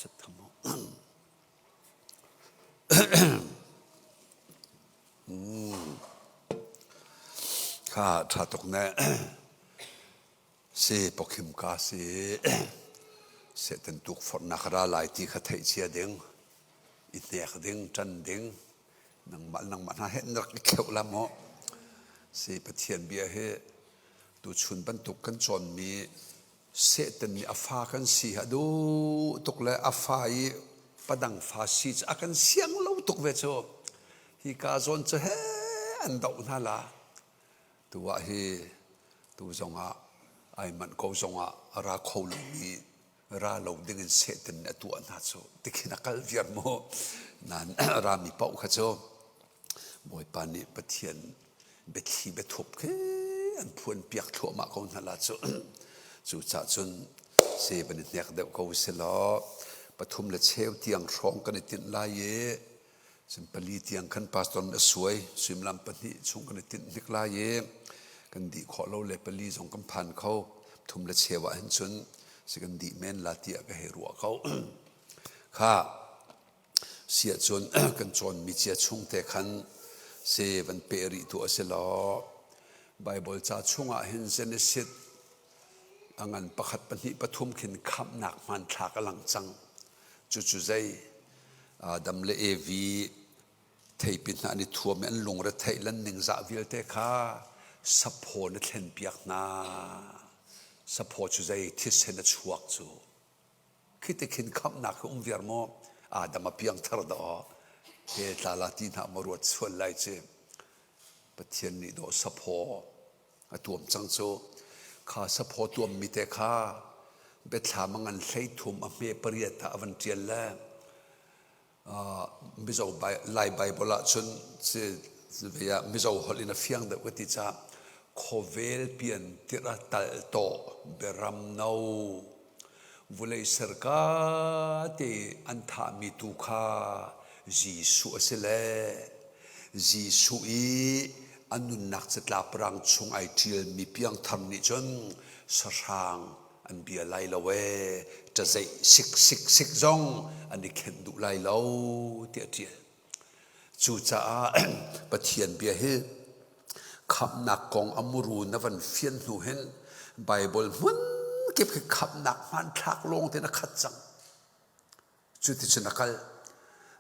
สัทธโมข้าถ้าตกแน่เสปกิมกาเสเสตันตุกฝนนักราลายที่ขัดเชียดิงอินเดียดิงจันดิงนังมันหาเห็นรักเขียวละโมเสปเทียนเบียเฮดูชุนบรรทุกกันจนมีเสตันมีอาฟ้ากันสีฮะดูตกเลยอาฟ้าอีประดังฟ้าสีจะกันเสียงเล่าตกเวชฮีกาจนจะเห็นดาวน่าละตัวฮีตัวจงอาไอ้มันเขาจงอาราโคลุมีราเราดึงเสตันเนี่ยตัวน่าโจติกินักลวิร์โมนั่นรามีเป้าข้าโจบ่อยปานิปะเทียนเบ็ดขี้เบ็ดทุบแค่อันพวนเปียกทั่วมาเขาน่าละโจจู่จ่าจนเสบันเนี่ยเด็กเขาเสลอปฐุมและเชลเตียงร้องกันในตินลายเย่สิมปลีเตียงขันปาสตอนสวยสิมลำปนิชงกันในตินนิกลายเย่กันดีขอเราเลยปลีสองกำพันเขาปฐุมและเชวะเห็นจนสิกันดีแม่นลาเตียก็ให้รัวเขาข้าเสียจนกันจนมีเจียชงแต่ขันเสวันเปรีตัวเสลอไบเบิลจ่าชงอ่ะเห็นเซนสิตอังันประคัดปนิปฐุมขินคำหนักมันถากำลังจังจู่ๆใจดำเลเอวีเทปินอันนี้ทัวร์มันลงระเทลันหนึ่งจะวิลเตค่าสะโพนเทนเปียกนาสะโพจู่ใจที่เซนชวกจู่คิดแต่ขินคำหนักเวียร์โมดำมาเปียงทาร์ดอเฮตาลาตินามรวดส่วนไล่เจปะเทียนนี่โดสะโพตัวมจังจู่ข้าสะโพตัวมิเตข้าเบ็ดถามังันใช้ทุ่มอเมปริยตาอวันเจียนแล้วมิจฉาไล่ใบบลาชนเสียมิจฉาหลินเฟียงเด็กวัติจ่าโคเวลเปลี่ยนติระตัลโตเบรัมนาวุเลยสร์กาเตอันทามิตุข้าจีสุเสเลจีสุอีอันนุนนักจะลาปรังชงไอทิลมีเพียงทำนิจนสร้างอันเบียไลละเวจะใจสิกจงอันนี้เข็นดูไลละเตียจู่จ้าปะเทียนเบียเฮคำนักกองอมรูนวันเฟียนหูเห็นไบเบิลมันเก็บคำนักมันทักลงเตนักขัดจังจู่ที่ชนักล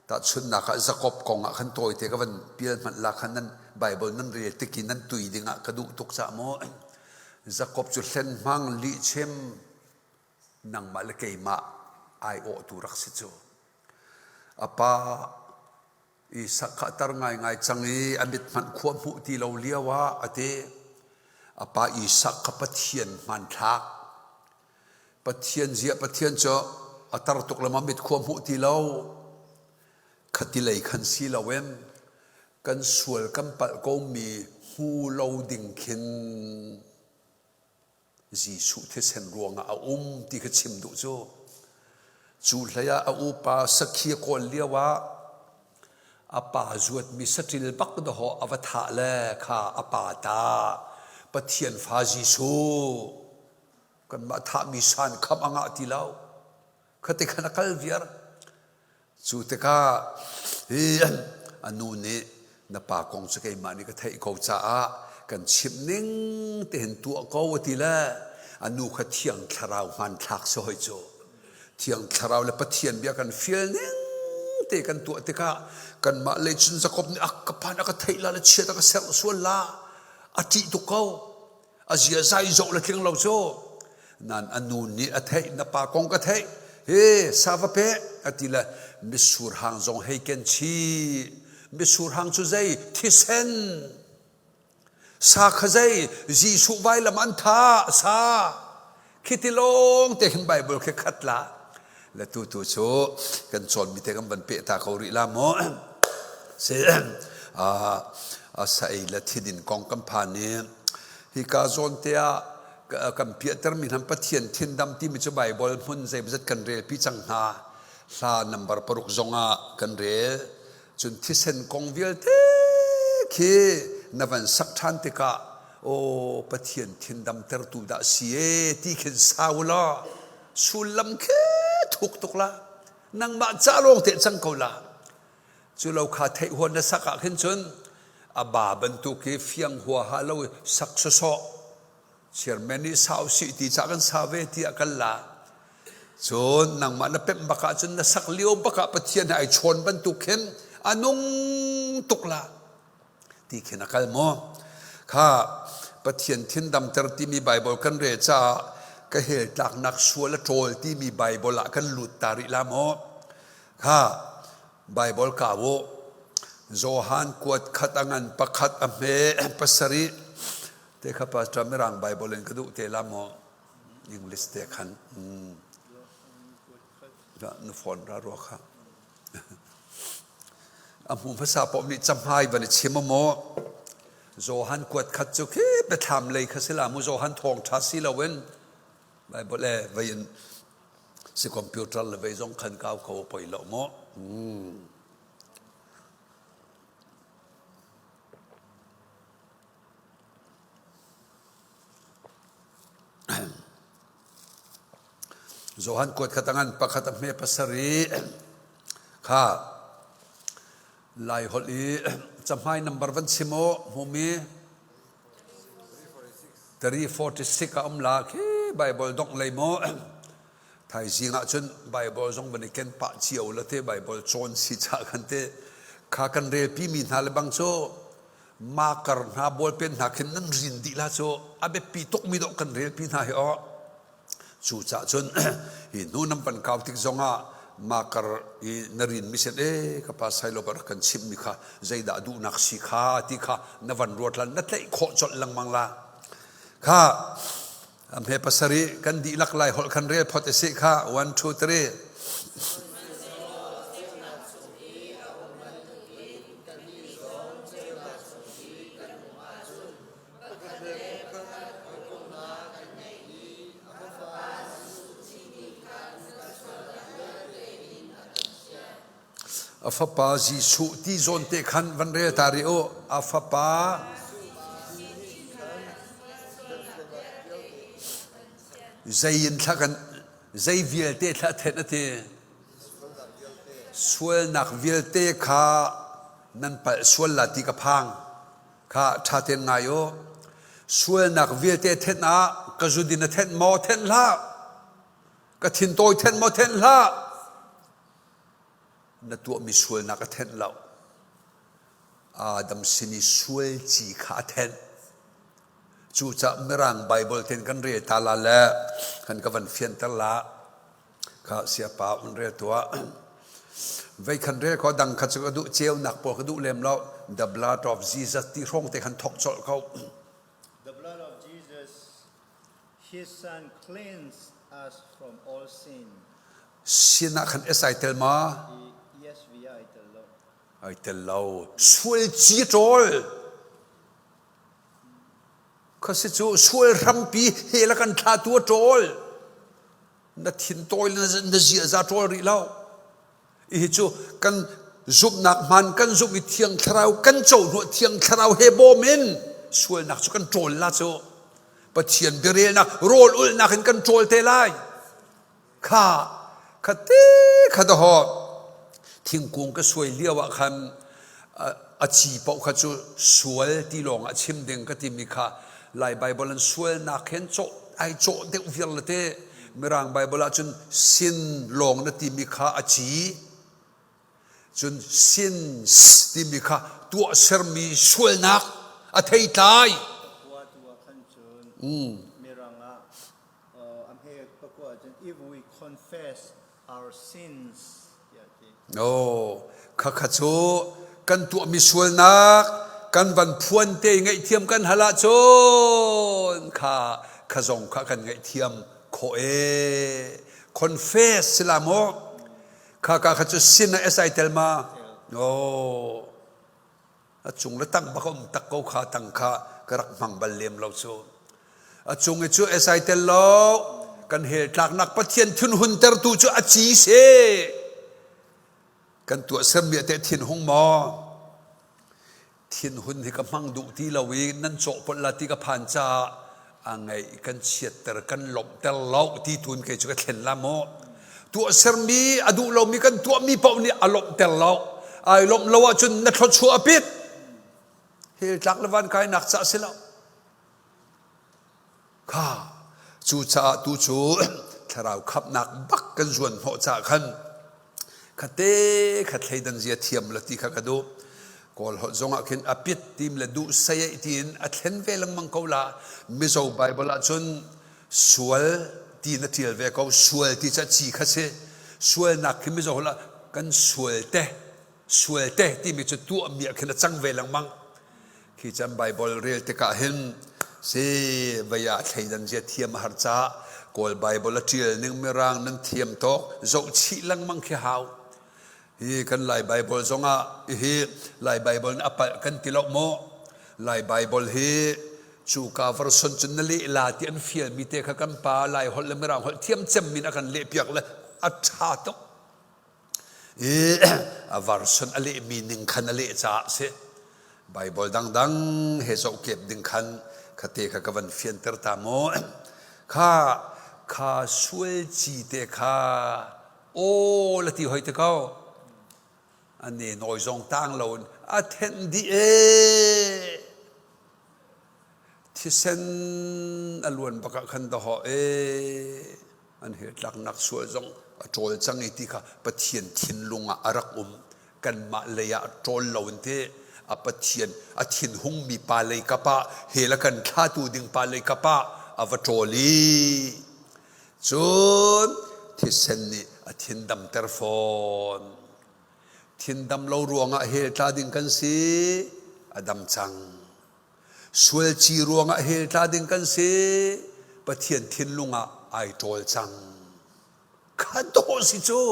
แต่ชุนนักจะกบกองขันโตยเตกวันเปลี่ยนมันลักขันนั้นไบเบิลนั้นเรียติกินนั้นตุยดิ่งกระดูกตุกสะโมจะกบจุดเส้นมังลิเชมนังมาเลกมาไอโอตุรักสิจูอปาอีสักตร์ไงจังอีอมิตมันควบมุตีเราเลี้ยวว่าอเตอปาอีสักปะเทียนมันทักปะเทียนเจียปะเทียนเจาอัตรตุกละมามิตควบมุตีเราขัดเลยขันซีละเวมกันสวลกันปัลก็มีหูเราดิ่งขินจีสุเทเซนรวงอาที่กชิมดูจูเลยอาปาสักขีคนเลียวว่าอาปาจวดมีสติลบักดะฮออวตารเลข้าอาปาตาปะเทียนฟ้าจีสุกันมาทามิสันคำอ่างติลาวขัดขนักลเวียร์จูเตก้าอันนู้นนี่นับปากองสกัยมานี่ก็ไทยเขาจ้ากันชิมนิ่งแต่เห็นตัวเขาว่าทีละอันนู้นเขาเที่ยงคราวมันทักซอยโจเที่ยงคราวแล้วปะเทียนเบียกันฟิลนิ่งแต่กันตัวเตก้ากันมาเลยจนจะกบนี่อักกพันอักไทยละเชียตะก็เซลส่วนละอาทิตย์ตัวเขาอาเจียใจโจละเที่ยงเราโจนั่นอันนู้นนี่อาไทยนับปากองก็ไทยเฮ้ซาฟเปะอาทิตย์ละมิสูรหางจงให้กันชีมิสูรหางจุใจที่เซนสาขใจจีสุไว้ละมันท่าสาคิดลงแต่เห็นไบเบิลแค่ขัดละและตัวโชกันจนมีแต่กันบันเปตาเขาริลามอเสียใส่ละที่ดินกองกัมพานีฮิกาจนเตียกัมเปียตร์มีน้ำปะเทียนทินดำที่มีจะไบเบิลมุนใจมันจะกันเรียพิจังหาลานัมบาร์ปรุกจงอากันเรียจนที่เซนกองวิลเตคีนับวันสักทันติกาโอ้ปะเทียนทินดำเตอร์ตูดาเสียที่ขึ้นสาวละสุลลัมเคทุกละ นังมาจ้าลงเตะจังเขาละจุเราขาดเทหัวนัสักขึ้นจนอาบาบรรทุกเฟียงหัวฮาเราสักโซเชื่อแม่นี่สาวสิที่จากกันสาวเวทีกันละจนนังมันเป็นบักจนนัสักเลี้ยวบักปะเทียนไอชนบรรทุกเห็นอันนุ่งตุกละที่เขียนกันมั้งข้าปะเทียนทิ้นดำเตอร์ที่มีไบเบิลกันเรจ้าก็เหตุจากนักสวดและโจลที่มีไบเบิลละกันหลุดตาริลามอข้าไบเบิลกาวโจฮันกวดขัดงันประคัดอเมปัสริเทข้าพเจ้าไม่รังไบเบิลเองก็ดูเทลามอยิงลิสเตขันนุฟอนรารัวค่ะอามุภาษาผมนี่จำให้บันเชิมโมโจฮันกวดขัดจุกไปทำเลยข้าศิลามุโจฮันทองทัศน์ละเว้นไบเบิลเล่ไว้สิคอมพิวเตอร์เลยไว้จงขันก้าวเขาไปละโมโจฮันกวดขัดงันประคัดเมปัสรีข้าไล่ฮอลีจำให้นัมเบอร์วันซิโมหูมี346อัมลาคีไบเบิลดงเลยโมไทยสิงห์จนไบเบิลจงบันเก็นปะเจียวละเทไบเบิลโจนสิจากกันเตข้ากันเรียปีมีนาเลบังโซมาการนาบอลเป็นนักนั่งรินดีละโซอาเบปีตกมีดอกกันเรียปีนาเหรอจู่จ้าจนนู่นน้ำปันข่าวที่จงอามาการนรินมิเซเอกับภาษาโลกรักันชิมมิค่ะใจด่าดูนักสิขาที่ค่ะนวันรวดลันนั่นเลยโคจรลังมังลาค่ะอำเภอปัสรีกันดีลักไลหอลคันเรียพอตสิค่ะ1 2 3อาฟาปาจิสุที่โซนเตขันวันเรตาริโออาฟาปาใจยินทักันใจวิลเตทัดเทนเตสวลนักวิลเตข้านั่นไปสวลลาติกพังข้าทัดเทนไงโอสวลนักวิลเตเทนนะก็จุดินเทนมอเทนละก็ทินโตเทนมอเทนละนั่นตัวมีสวลนักเทนเราอาดัมสินิสวลจีขาเทนจู่จะไม่รังไบเบิลเทนกันเรียตาลาเล่กันกับวันเฟียนตลาข้าเสียป่ามันเรียตัวไว้คันเรียเขาดังขัดสกดุเจียวหนักปวดกระดูเล็มแล้ว the blood of Jesus ที่ร่องแต่ขันทกจอดเขา The blood of Jesus His Son cleansed us from all sin สินะขันเอสไอเทลมา ESV ไอเทลเราสวลจีโตลเขาสิจูสวยรำปีเฮลักันท่าตัวโจลนัดทินโตลนัดเสียซาโจลรีเล่าอีจูกันจุบนักมันกันจุบอีเทียงคราวกันโจหนวดเทียงคราวเฮโบมินสวยนักจูกันโจลละจูปะเทียนเบเรนักโรลอุลนักกันโจลเทไลข้าตีข้าตหอทิ้งกุ้งก็สวยเลี้ยวคำอาชีพเขาจูสวยที่ลงอาชิมเด้งก็ที่มีข้าไล่ไบเบิลสวยนักเห็นโจไอโจเด็กวิลเตไม่รังไบเบิลจนสินลงนั่นที่มีข้าอาชีจนสินที่มีข้าตัวเสรมีสวยนักอาเทยตายตัวขันจนไม่รังอำเภอประกวดจน if we confess our sins โอ้ข้าขจูกันตัวมีสวยนักกันวันพวนเตงไงเทียมกันฮะละจนข้าขจงข้ากันไงเทียมโคconfess สลามโอข้าขจูสินเอสไอเทลมาโอ้จุงละตั้งบักอมตะโกข้าตั้งข้ากระรักมังบัลเลมเราโซจุงไอจูเอสไอเทลโลกันเหตุจากนักปะเทียนทุนหุ่นเตอร์ตูจูอาชีเซกันตัวเสมียเตทินหงมอทินหุ่นที่กำลังดูที่เราวิ่งนั่นโจปลาที่กับพันจ่าอังไงกันเฉียดแต่กันหลบแต่เล่าที่ทุนเกจุกเข็นละโม ตัวเสรมีอดูเรามีกันตัวมีเป่านี่อารมณ์เตลเราไอ้ลมเราจนนัดทดชัวปิดเฮลักละวันกายนักจะเสียแล้วข้าจูจ่าตูจูถ้าเราขับนักบักกันส่วนหัวจ่าขันขัดเตะขัดให้ดันเจียเทียมละที่ข้ากระดูกอลหัวจงอากินอภิษทีมละดูเสียทีนอัดเห็นเวลังมังเขาละมิโซไบเบิลจนสวลทีนัดเทียลเวเขาสวลที่จะจีขัดเสสวลนักขึ้นมิโซละกันสวลเตะที่มีจุดตัวมีขึ้นจังเวลังมังที่จำไบเบิลเรียลที่กะเห็นเสียวิญญาณให้ดันเจียเทียมหัดจ้ากอลไบเบิลเทียลนึงไม่ร่างนึงเทียมโตโจชีลังมังขี้หาวฮีกันไล่ไบเบิลสงะฮีไล่ไบเบิลอัปกันติลอกโมไล่ไบเบิลฮีชูกาฟรสนจนนั่นเลยลาที่อันฟิลมีเตะขักันปาไล่หอลเลมรางหอลเทียมเจมมินกันเละเปียกเลยอัจฉริยะอวารสนอะไรมีหนึ่งขันอะไรจ้าเสไบเบิลดังเฮโซเก็บดึงขันขัดเตะขักันฟินเตอร์ตามโมข้าช่วยจีเตะข้าโอ้ละที่หอยเตะเขาอันนี้น้อยจงตั้งเราอัดเห็นดีที่เส้นอลวนปากขันต่ออันเหตุหลักนักสวยจงโจลจังอีที่ข้าปะเทียนทินลุงอารักกันมาเลยโจลเราเตะปะเทียนทินหงมีปาเลยกะปะเฮละกันข้าตูดึงปาเลยกะปะอวโจลีจนที่เส้นนี้ทินดำเตอร์ฟอนทินดำเรารวงเฮลตาดิงกันสีอดำจังสวลจีรวงเฮลตาดิงกันสีปะเทียนทินลุงไอโจลจังข้าโดสิจู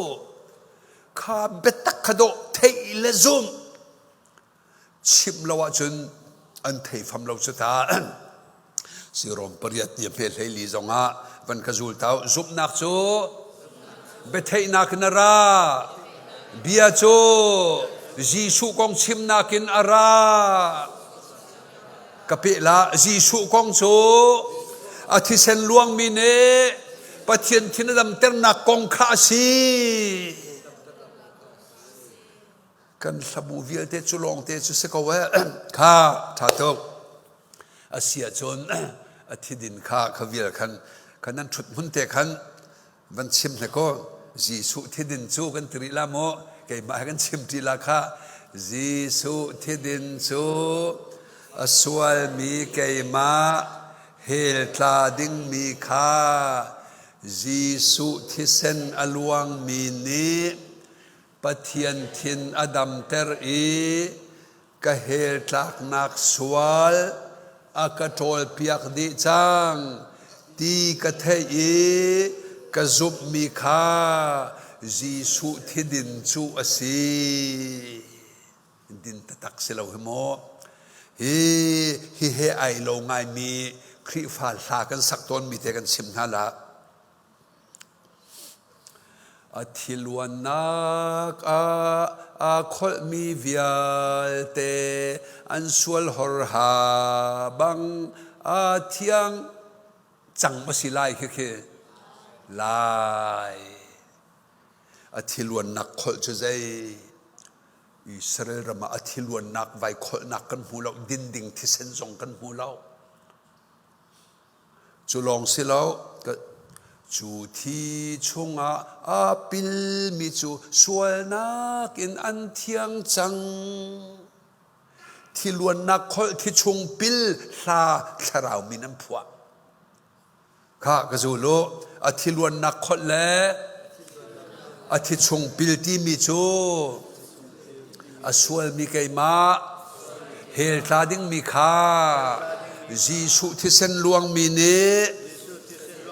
ข้าเบตักข้าโดเทเลซุมชิมเราจนอันเทฟัมเราสุดท้ายสิรมปริยัติเพลให้ลีจงวันขจุลเท้าซุปนักจูเบเทนักนาราเบียโจจีสุกองชิมนักินอารากับเปล่าจีสุกองโจอาทิเซนลวงมีเนปะเทียนทินดำเตอร์นักกองข้าซีกันสบู่วิลเตจุลองเตจุสกาวะข้าท่าตกอาเซียจนอาทิดินข้าขวิลขันขันนั้นชุดมุนเตขันวันชิมเนี่ยก็จีสุที่ดินจูกันตรีละโมเกี่ยมากันชิมตรีละข้าจีสุที่ดินจูสวลมีเกี่ยมาเฮลตาดิงมีข้าจีสุที่เซนอลวงมีนี้ปะเทียนทินอดัมเตอร์กะเฮลตักนักสวลอากาโตลเปียกดิจังตีกะเทกะซุบมีข้าจีสุที่ดินจูอสีดินตะตักเสลาเหโมฮิเฮไอโลงไงมีคริฟาลากันสักตนมีเตกันสิมนาละอาทิลวันนักคนมีวิญญเตอันสวลฮอร์ฮาบังเทียงจังมาสิไลคือไลอาทิลวันนักคนจะใจอิสราเอลมาอาทิลวันนักไว้คนนักกันหูเราดินดิ่งที่เส้นส่งกันหูเราจุลองสิเราก็จูที่ชงปิลมิจูสวลนักอินอันเทียงจังที่ลวนนักคนที่ชงปิลลาสราวมีน้ำผัวข้าก็จูโลอาทิลวนนักคนและอาทิชงปิลที่มิจูสวลมีเกยมาเฮลตาดิงมีข้าจีสุที่เส้นลวงมีเน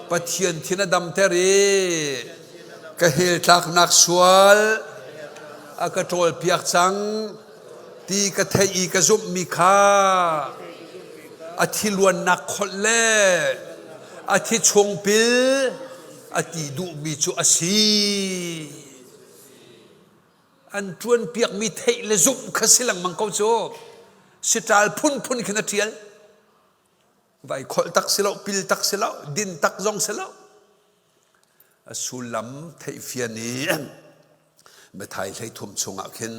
ปะเทียนทินดำเตรีกะเฮลตักนักสวลอากาโตลเปียกจังตีกะเทอีกะซุบมีข้าอาทิลวนนักคนเล่อาทิชงปิลอาทิดูมีจูอาซีอันจวนเปียกมีเทเลซุบขสิลังมังเขาโจสิตาลพุ่นขึ้นเทียลไว้ขอตักสิลาปิลตักสิลาดินตักจงสิลา สุลัมเทียฟีนี้เมื่อไทยให้ทุ่มชงอาขึ้น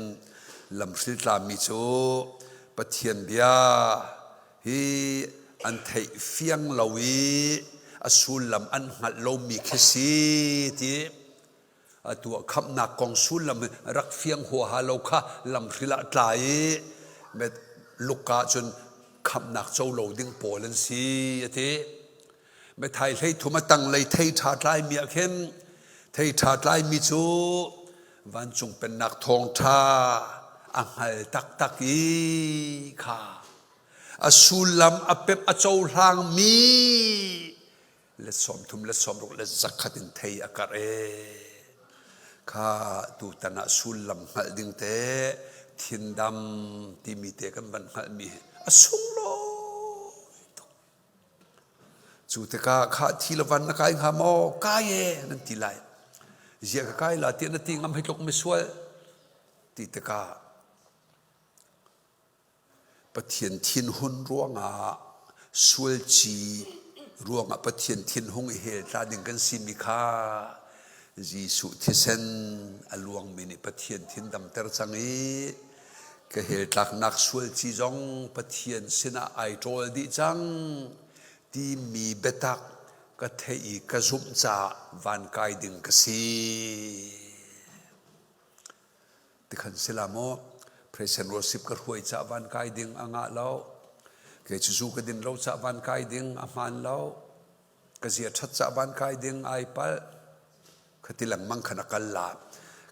ลำสิลามิโจปะเทียนเบียฮีอันเทียฟียงลาวีสุลัมอันหัดลมีคสีที่ตัวคำนักกองสุลัมรักเฟียงหัวฮาโลค่ะลำสิลาตายเมื่อลูกกาจนคำนักเจ้าโลดิ้งโปลันสีที่เมื่อไทยให้ทุ่มตั้งเลยไทยชาติไล่มีอาขึ้นไทยชาติไล่มิโจวันจงเป็นนักทองท่าอังไฮตักตักอีค่ะสุลัมอเปปอโจลางมีเลสอมทุมเลสอมรุกเลสักขัดินเทียกะเรข้าตูตนะสุลัมหัดดิงเตทินดำที่มีเตกันบันหัดมีสุงโลจูเตกาข้าทีละวันนักไอ้ข้าโมกายนั่นทีไรเจ้าก็ไล่เตียนตีงามให้ลูกไม่สวยตีตะกาปะเทียนทินหุ่นร่วงสวยจีร่วงปะเทียนทินหุ่นเฮลตาดึงกันสิมิคาจีสุทิเซนอลวงมินิปะเทียนทินดำเตอร์จังอีก็เฮลตักนักสวยจีจงปะเทียนสินะไอโตลดิจังที่มีเบตักก็เทียกจุ่มจ่าวันกายดึงกสีที่ขันสิลามอเพรสเซนโรสิบก็รวยจ่าวันกายดึงอ่างะแล้วเกจิจูก็ดินเราจ่าวันกายดึงอามันแล้วก็เสียชัดจ่าวันกายดึงไอปัลขัดหลังมังขนักกันลา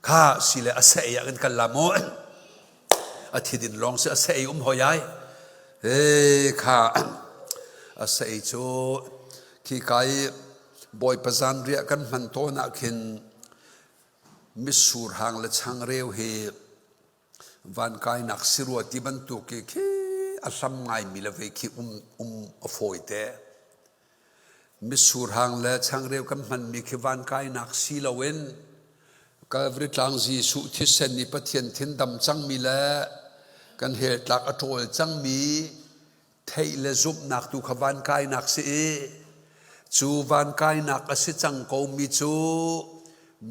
ข้าสิเลอาศัยกันกันลามออาทิตย์ดินลองเสียอาศัยหอยายข้าอาศัยโจที่ใครบ่อยประจันเรียกันมันโตนักขินมิสูรหางและช่างเร็วเฮวันกายนักสิรวติบันตุกิคีอาสัมไงมิลเวคิอฟอยเตมิสูรหางและช่างเร็วกันมันมีคิวันกายนักสิลาเวนกาบริตลังจีสุทิเซนิปเทียนทินดำจังมีและกันเหตุหลักอโตลจังมีเทเลซุบนักตุขวันกายนักสิจูวันกายนักสิจังโกมิจู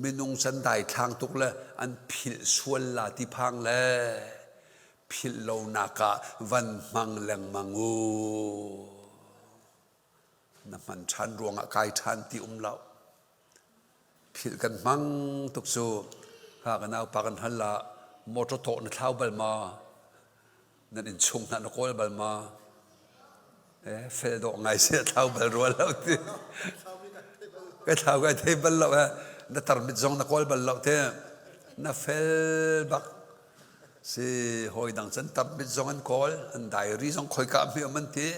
มินุงสันได้ทางตุกละอันผิดส่วนลาที่พังละผิดโลนักวันมังแรงมังอูน้ำมันชันรวงกายชันที่เราผิดกันมังตุกจูข้ากันเอาปากันฮัลละมอเตอร์โตนเท้าเบลมานั่นอินชงนั่นโคลเบลมาเฟลดอกไงเสียเท้าเบลรัวแล้วที่ก็เท้าก็เทเบลแล้วนั่นตรมิดจงนักโคลเบลแล้วที่นั่นเฟลบักสิหอยดังฉันตรมิดจงอันโคลอันไดรีจงคอยกับเมียมันที่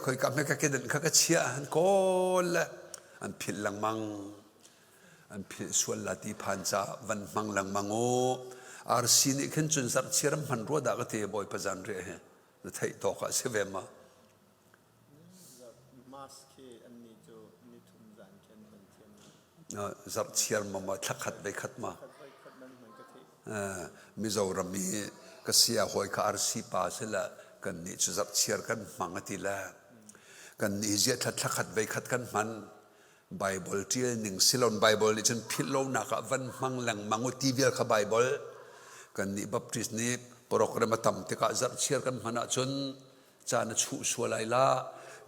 คอยกับเมียก็เกิดข้าก็เชียอันโคลอันผิดหลังมังอันผิดส่วนลาติพันจ่าวันมังหลังมังโออาร์ซีนี่ขึ้นจนสัตว์เชื่อมพันรัวดากเตะบ่อยประจันเร่นั่นไทยตอกเสวมาสัตว์เชื่อมมาทักขัดไปขัดมามิโซรามีก็เสียหอยข้าอาร์ซีป่าเสละกันนี่จะสัตว์เชื่อกันมังติละกันนี่เจ้าทักขัดไปขัดกันมันไบเบิลที่หนึ่งสิลอนไบเบิลนี่จนพิโลนักวันมังหลังมังอุทีเวลข้าไบเบิลกันนี่บัพติสนี่โปรแกรมตั้มที่ข้าจัดเชียร์กันมันจนจานชูชัวไลล่า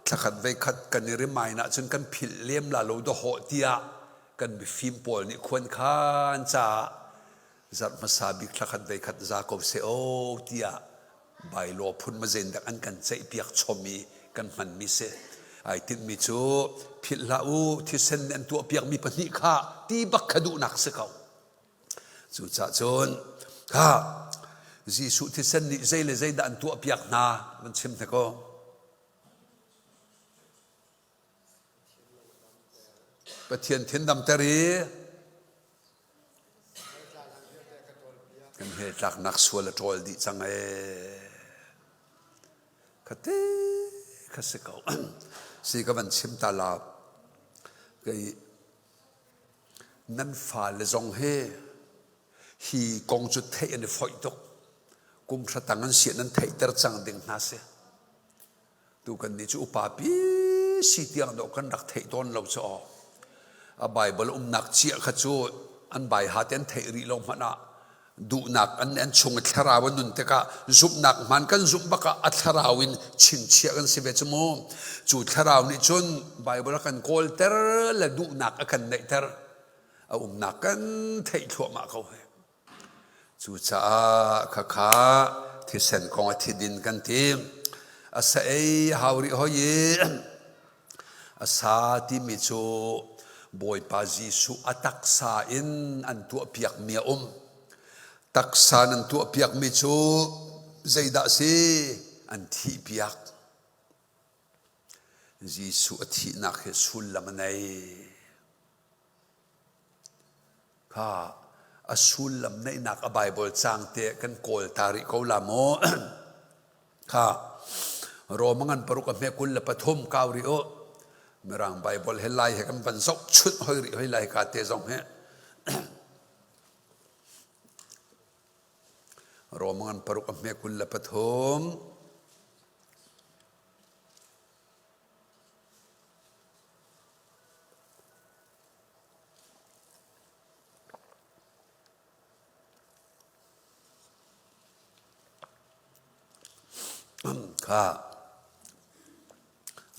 ถ้าขัดไว้ขัดกันนี่เรื่องใหม่นะจนกันผิดเลี้ยมลาโลดโหเตียกันมีฟิล์มโปลนี่ควรข้านจ่าจัดมาซาบิกถ้าขัดไว้ขัดจากบเซโอเตียใบโลพุ่นมาเจนดักอันกันใจเปียกชมีกันมันมิเซไอติดมิจูผิดละอูที่เส้นเนตัวเปียกมีปนิข้าตีบักขดุนักเสกเอาจู่จ่าจนข้าจีสุที่เส้นนี้ใจเลยใจดันตัวเปียกนามันชิมเถอะก็ปะเทียนเทียนดำเตรีกันเหตุหลักนักส่วนละโจลดิจังขัดเตะขัดเสกเอาสิก็มันชิมตาลาบก็นั่นฝ่าเลจงเฮฮีกองจุดเทนฝอยตกกุมพระตังนั้นเสียนั้นเทตระจังดึงนาเสดูกันนี่จูปาปีสิเตียงดอกกันดักเทตอนเราจะออก a Bible nak chia khachu an bai haten theiri lo mana du nak an chung tharawan nun te ka zup nak man kan zup baka atharawin chin chia kan sibe chumo chu tharaw ni chun Bible kan kol ter la du nak akan nei ter a nak kan thei thua ma ko chu cha kha kha thi sen kong thi din kan tim asa ei hauri hoye asa ti mi chu boy pa Jisu ataksa in an tu piak mia taksa nan tu piak mi chu zaida si an thi piak Jisu athi nak he sulam nei kha asulam nei nak a Bible chang te kan kol tari ko lamo kha romangan paruk a me kul la pathom kauri o merang Bible helai he kan ban sok chut hoi ri hoi lai ka te zong he romangan paruk a me kul la pathom kha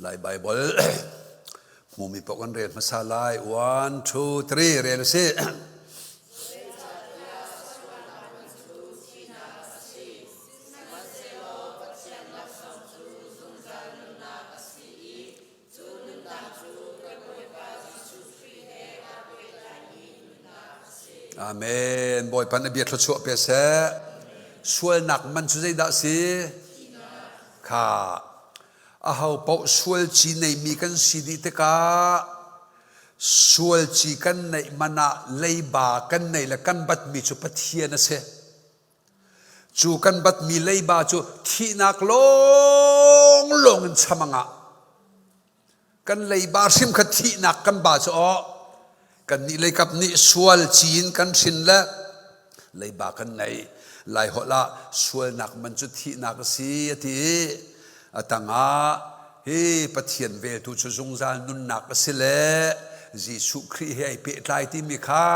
lai Bible mumi pokan re masalai 1 2 3 re se Amen boy pan biat lo chu pe se sual nak man chu zai da si kha a hau pau sual chi nei mi kan si di te ka sual chi kan nei mana leiba kan nei la kan bat mi chu pathian se chu kan bat mi leiba chu thi nak long long chamanga kan leiba sim kha thi nak kan ba chu o kan ni lei kap ni sual chin kan sin la leiba kan nei lai hola sual nak man chu thi nak si ati atanga he pathian ve tu chu zungzal nun nak sile Jisu Kri he pe tlai ti mi kha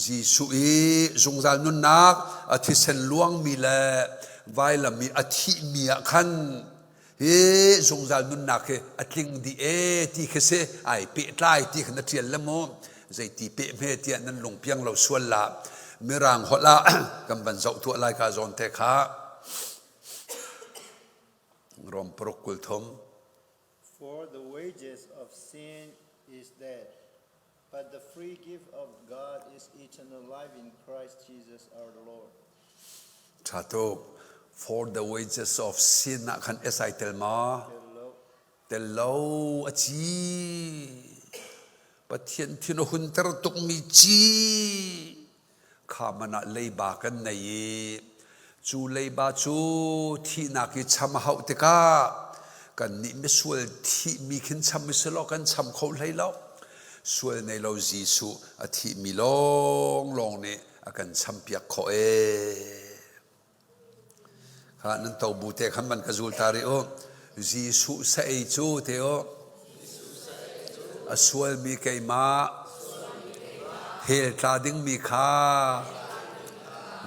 Jisu e zungzal nun nak athi sen luang mi la vai la mi athi mi khan he zungzal nun nak he atling di e ti khese ai pe tlai ti khna trial lamo zai ti pe me ti nan long piang lo sual la mirang hola kam ban zau tu lai ka zon te kha rom prokul thom For the wages of sin is death, but the free gift of God is eternal life in Christ Jesus our Lord. Chato for the wages of sin na khan esai telma telo achi pathian thino hun ter tuk mi chi khamana leiba kan nei chu leiba chu thi na ki cham hau te ka kan ni me sual thi mi khin cham mi selo kan cham khol lai lo sual nei lo Jisu a thi mi long long ne akan cham piak kho e kha nan to bu te khan man ka zul tari o Jisu sa ei chu te o a sual mi kai ma hel tla ding mi kha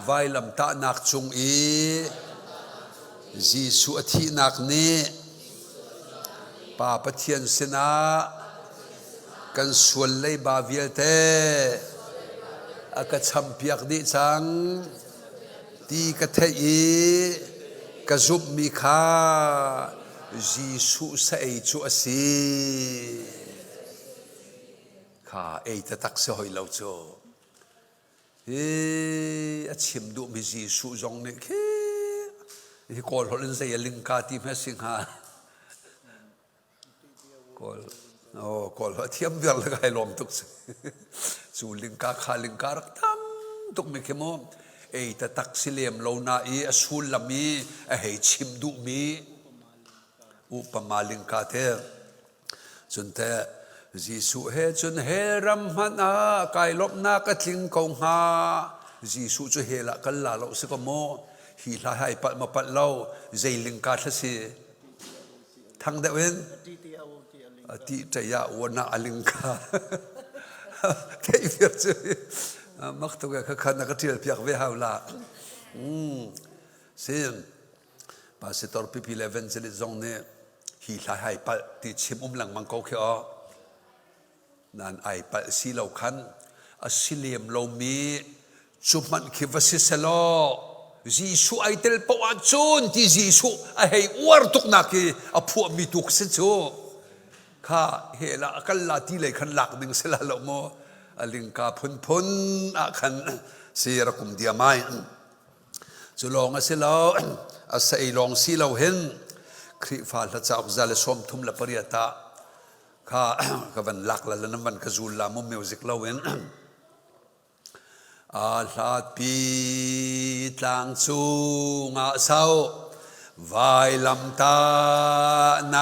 vai lam ta nak chung e Jisu a thi nak ne pa pathian sina kan sual lei ba vial te aka cham piak di chang ti ka thei e ka zup mi kha Jisu sa ei chu asi kha ei ta tak se hoi lo chu e a chim du mi Jisu jong ne ke hi kol holen se ling ka ti me sing ha kol ha thiam vial la kai lom tuk se chu ling ka kha ling ka rak tam tuk mi ke mo ei ta tak silem lo na e asul lami a hei chim du mi upama ling ka the chun te Jisu he chun he ram hana kai lop na ka tling ko ha Jisu chu he la kal la lo se ko mo hi la hai pat ma pat lo zai ling ka tha si thang da wen ati ta ya wana aling ka cái việc chứ mắc tôi cái khăn là cái chuyện việc về hào là xin pastor pipi leven sẽ dòng nè hi lại hay pa ti chim lăng mang câu kia nan ai pa si lâu khăn asiliam lâu mi chụp mặt khi vật si selo Giêsu ai tel po achun ti Giêsu ai hay war tuk na ki apu mi tuk se chu kha hela kalla ti le khan lak ding sela lo mo aling ka phun a khan sira kum dia mai chu long a selo a sei long si lo hen khri fa la cha zal som thum la pariata kha ka van lak la nan van ka zul la mo music lo hen a hlat pi tlang chu nga sao vai lam ta na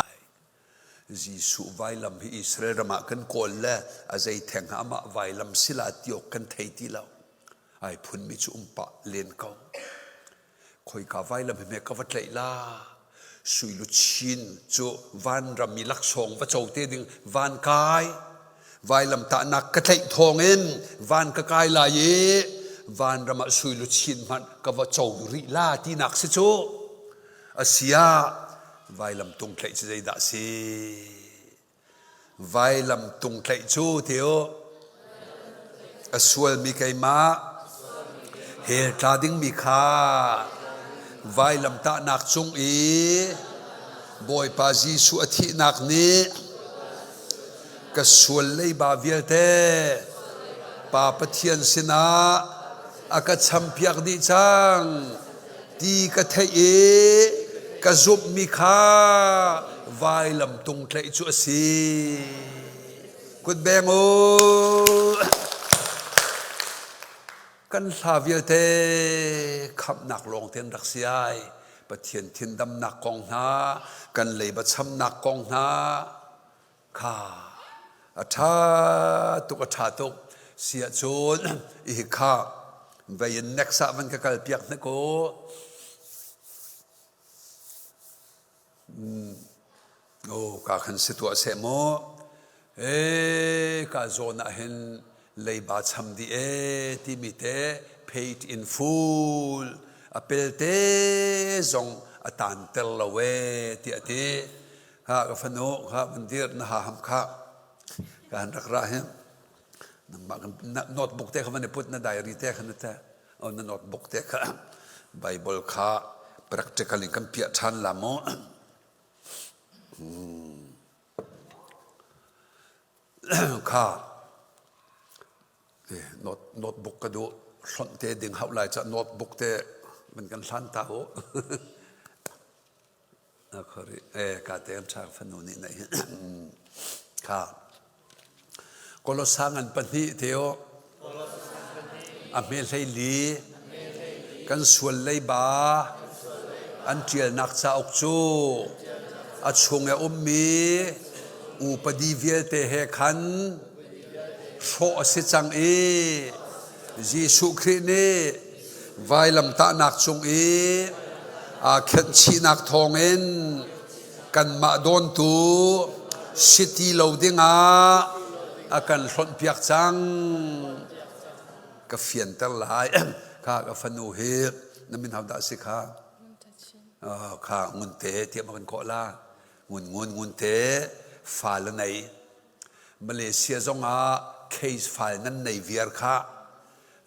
Giêsu vai lam hi Israel rama kan kol le azai theng ama vai lam sila tiok kan thei ti lo ai phun mi chu umpa len ko khoi ka vai lam me ka wat leila sui lu chin chu van ram mi lak song va chau te ding van kai vai lam ta nak ka thei thong en van ka kai la ye van rama sui lu chin man ka va chau ri la ti nak se chu asia vai lam tung thei che dai da si vai lam tung thei chu theo asual mi kai ma he ta ding mi kha vai lam ta nak chung i boy pa Giêsu athi nak ni ka sual lei ba vial te pa pathian sina aka champiak di chang ti ka thei e ka zup mi kha vai lam tung tlei chu si kut beng o kan thavial te khap nak long ten rak siai pathian thin dam nak kong na kan lei ba cham nak kong na kha atha tu sia chon I kha vai next van ka kal piak na ko ka khan situa se mo ka zona hen lei ba cham di ti mi te paid in full apel te zong atan tel lawe ti ati ha ka fano ha mandir na ha ham kha kan rak ra hem notebook te kha put na diary te kha na ta on na notebook te kha bible kha practically kan pia than la mo kha notebook ka do hlon te ding hau lai cha notebook te man kan hlan ta ho a khari ka te am chak phanu ni nai kha kolosangan pani theo a mel hlei li kan sual lei ba an tial nak cha ok chu a chunga ummi upadi vial te he khan tho se chang e Giêsu Christ ne vai lam ta nak chung e a khen chi nak thong en kan ma don tu city loadinga a kan hlon piak chang ka fian tar lai ka fanu he namin hau da se kha kha ngun te ti ma kan ko la ngun te fal nei Malaysia zonga case file nan nei viar kha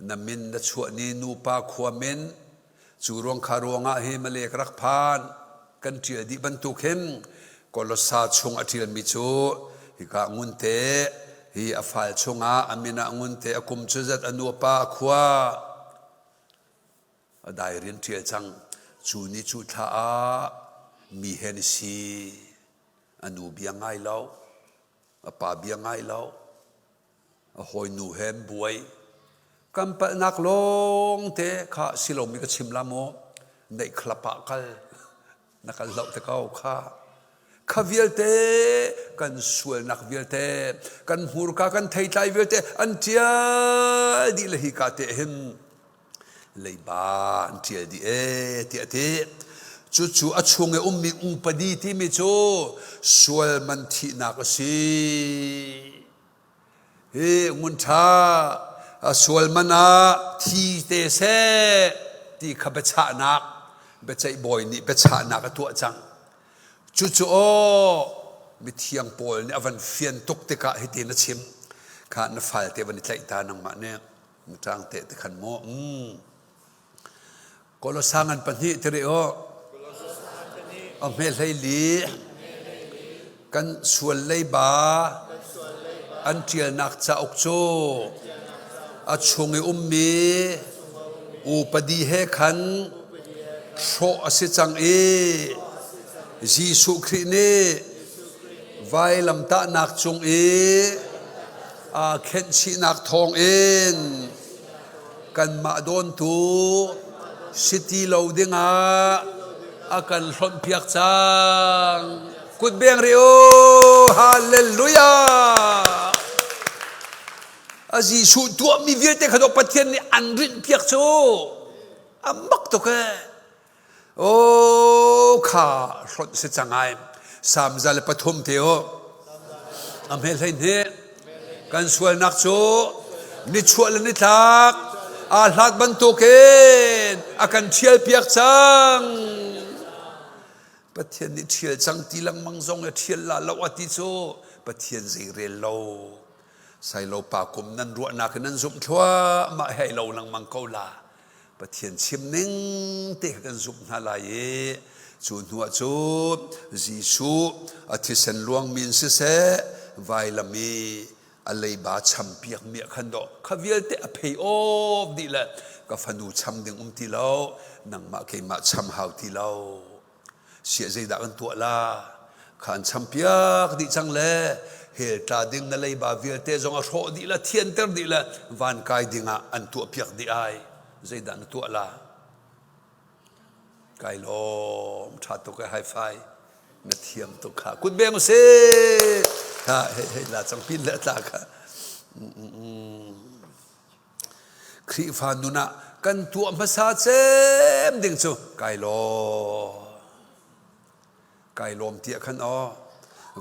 namin na chua ni nu pa khuamen churong kharonga he malek rak phan kan tia di ban tu khem kolosa chung athil mi chu hi ka ngun te hi a file chunga amina ngun te akum chuzat anu pa khwa a dai rin tia chang chu ni chu tha a mi hen si anu bia ngai lo a pa bia ngai lo a hoi nu hem buai kam pa nak long te kha silom mi ka chimla mo nei khlapa kal nakal lo te kau kha khavial te kan sual nak vial te kan hur ka kan thei tai vial te an tia di le hi ka te hem lei ba an tia di ti chu achunge ummi upadi ti mi chu sual man thi na ka si he ngun tha sual mana thi te se ti kha becha nak bechai boy ni becha nak tu chang chu chu o mi thiang pol ni avan fian tok te ka hiti na chim kha na fal te ban tlai ta nang ma ne mutang te te khan mo kolosangan panhi tere o amel hai li kan sual lei ba an tial nak cha ok chu a chungi ummi upadi he khan sho ase chang e Jisu Christ ne vai lam ta nak chung e a khen chi nak thong en kan ma don tu city loadinga akan hlon piak chang kut beng rio hallelujah a Jisu tu mi viet te khadok pathian ni an rin piak chu amak to ke o kha hlon se changai sam zal pathum te o amel hai ne kan sual nak chu ni chual ni thak a hlat ban to ken akan thial piak chang pathian ni thial chang ti lang mangjong e thial la lo ati chu pathian zai re lo sai lo pa kum nan ru na kan nan zum thwa ma hai lo lang mang ko la pathian chim ning te kan zum na la ye chu nuwa chu Jisu athisen luang min se se vai lami alei ba cham piak mi khan do khavial te a phei of di la ka fanu cham ding ti lo nang ma ke ma cham hau ti lo sia zai da kan tu la khan cham piak di chang le he ta ding na lei ba vial te zong a tho di la thien ter di la van kai dinga an tu piak di ai zai da na tu la kai lom tha to ka hi fi na thiam to kha kut beng se ha he la chang pin la ta kha khri fa nuna kan tu ma sa chem ding chu kai lom tia khan o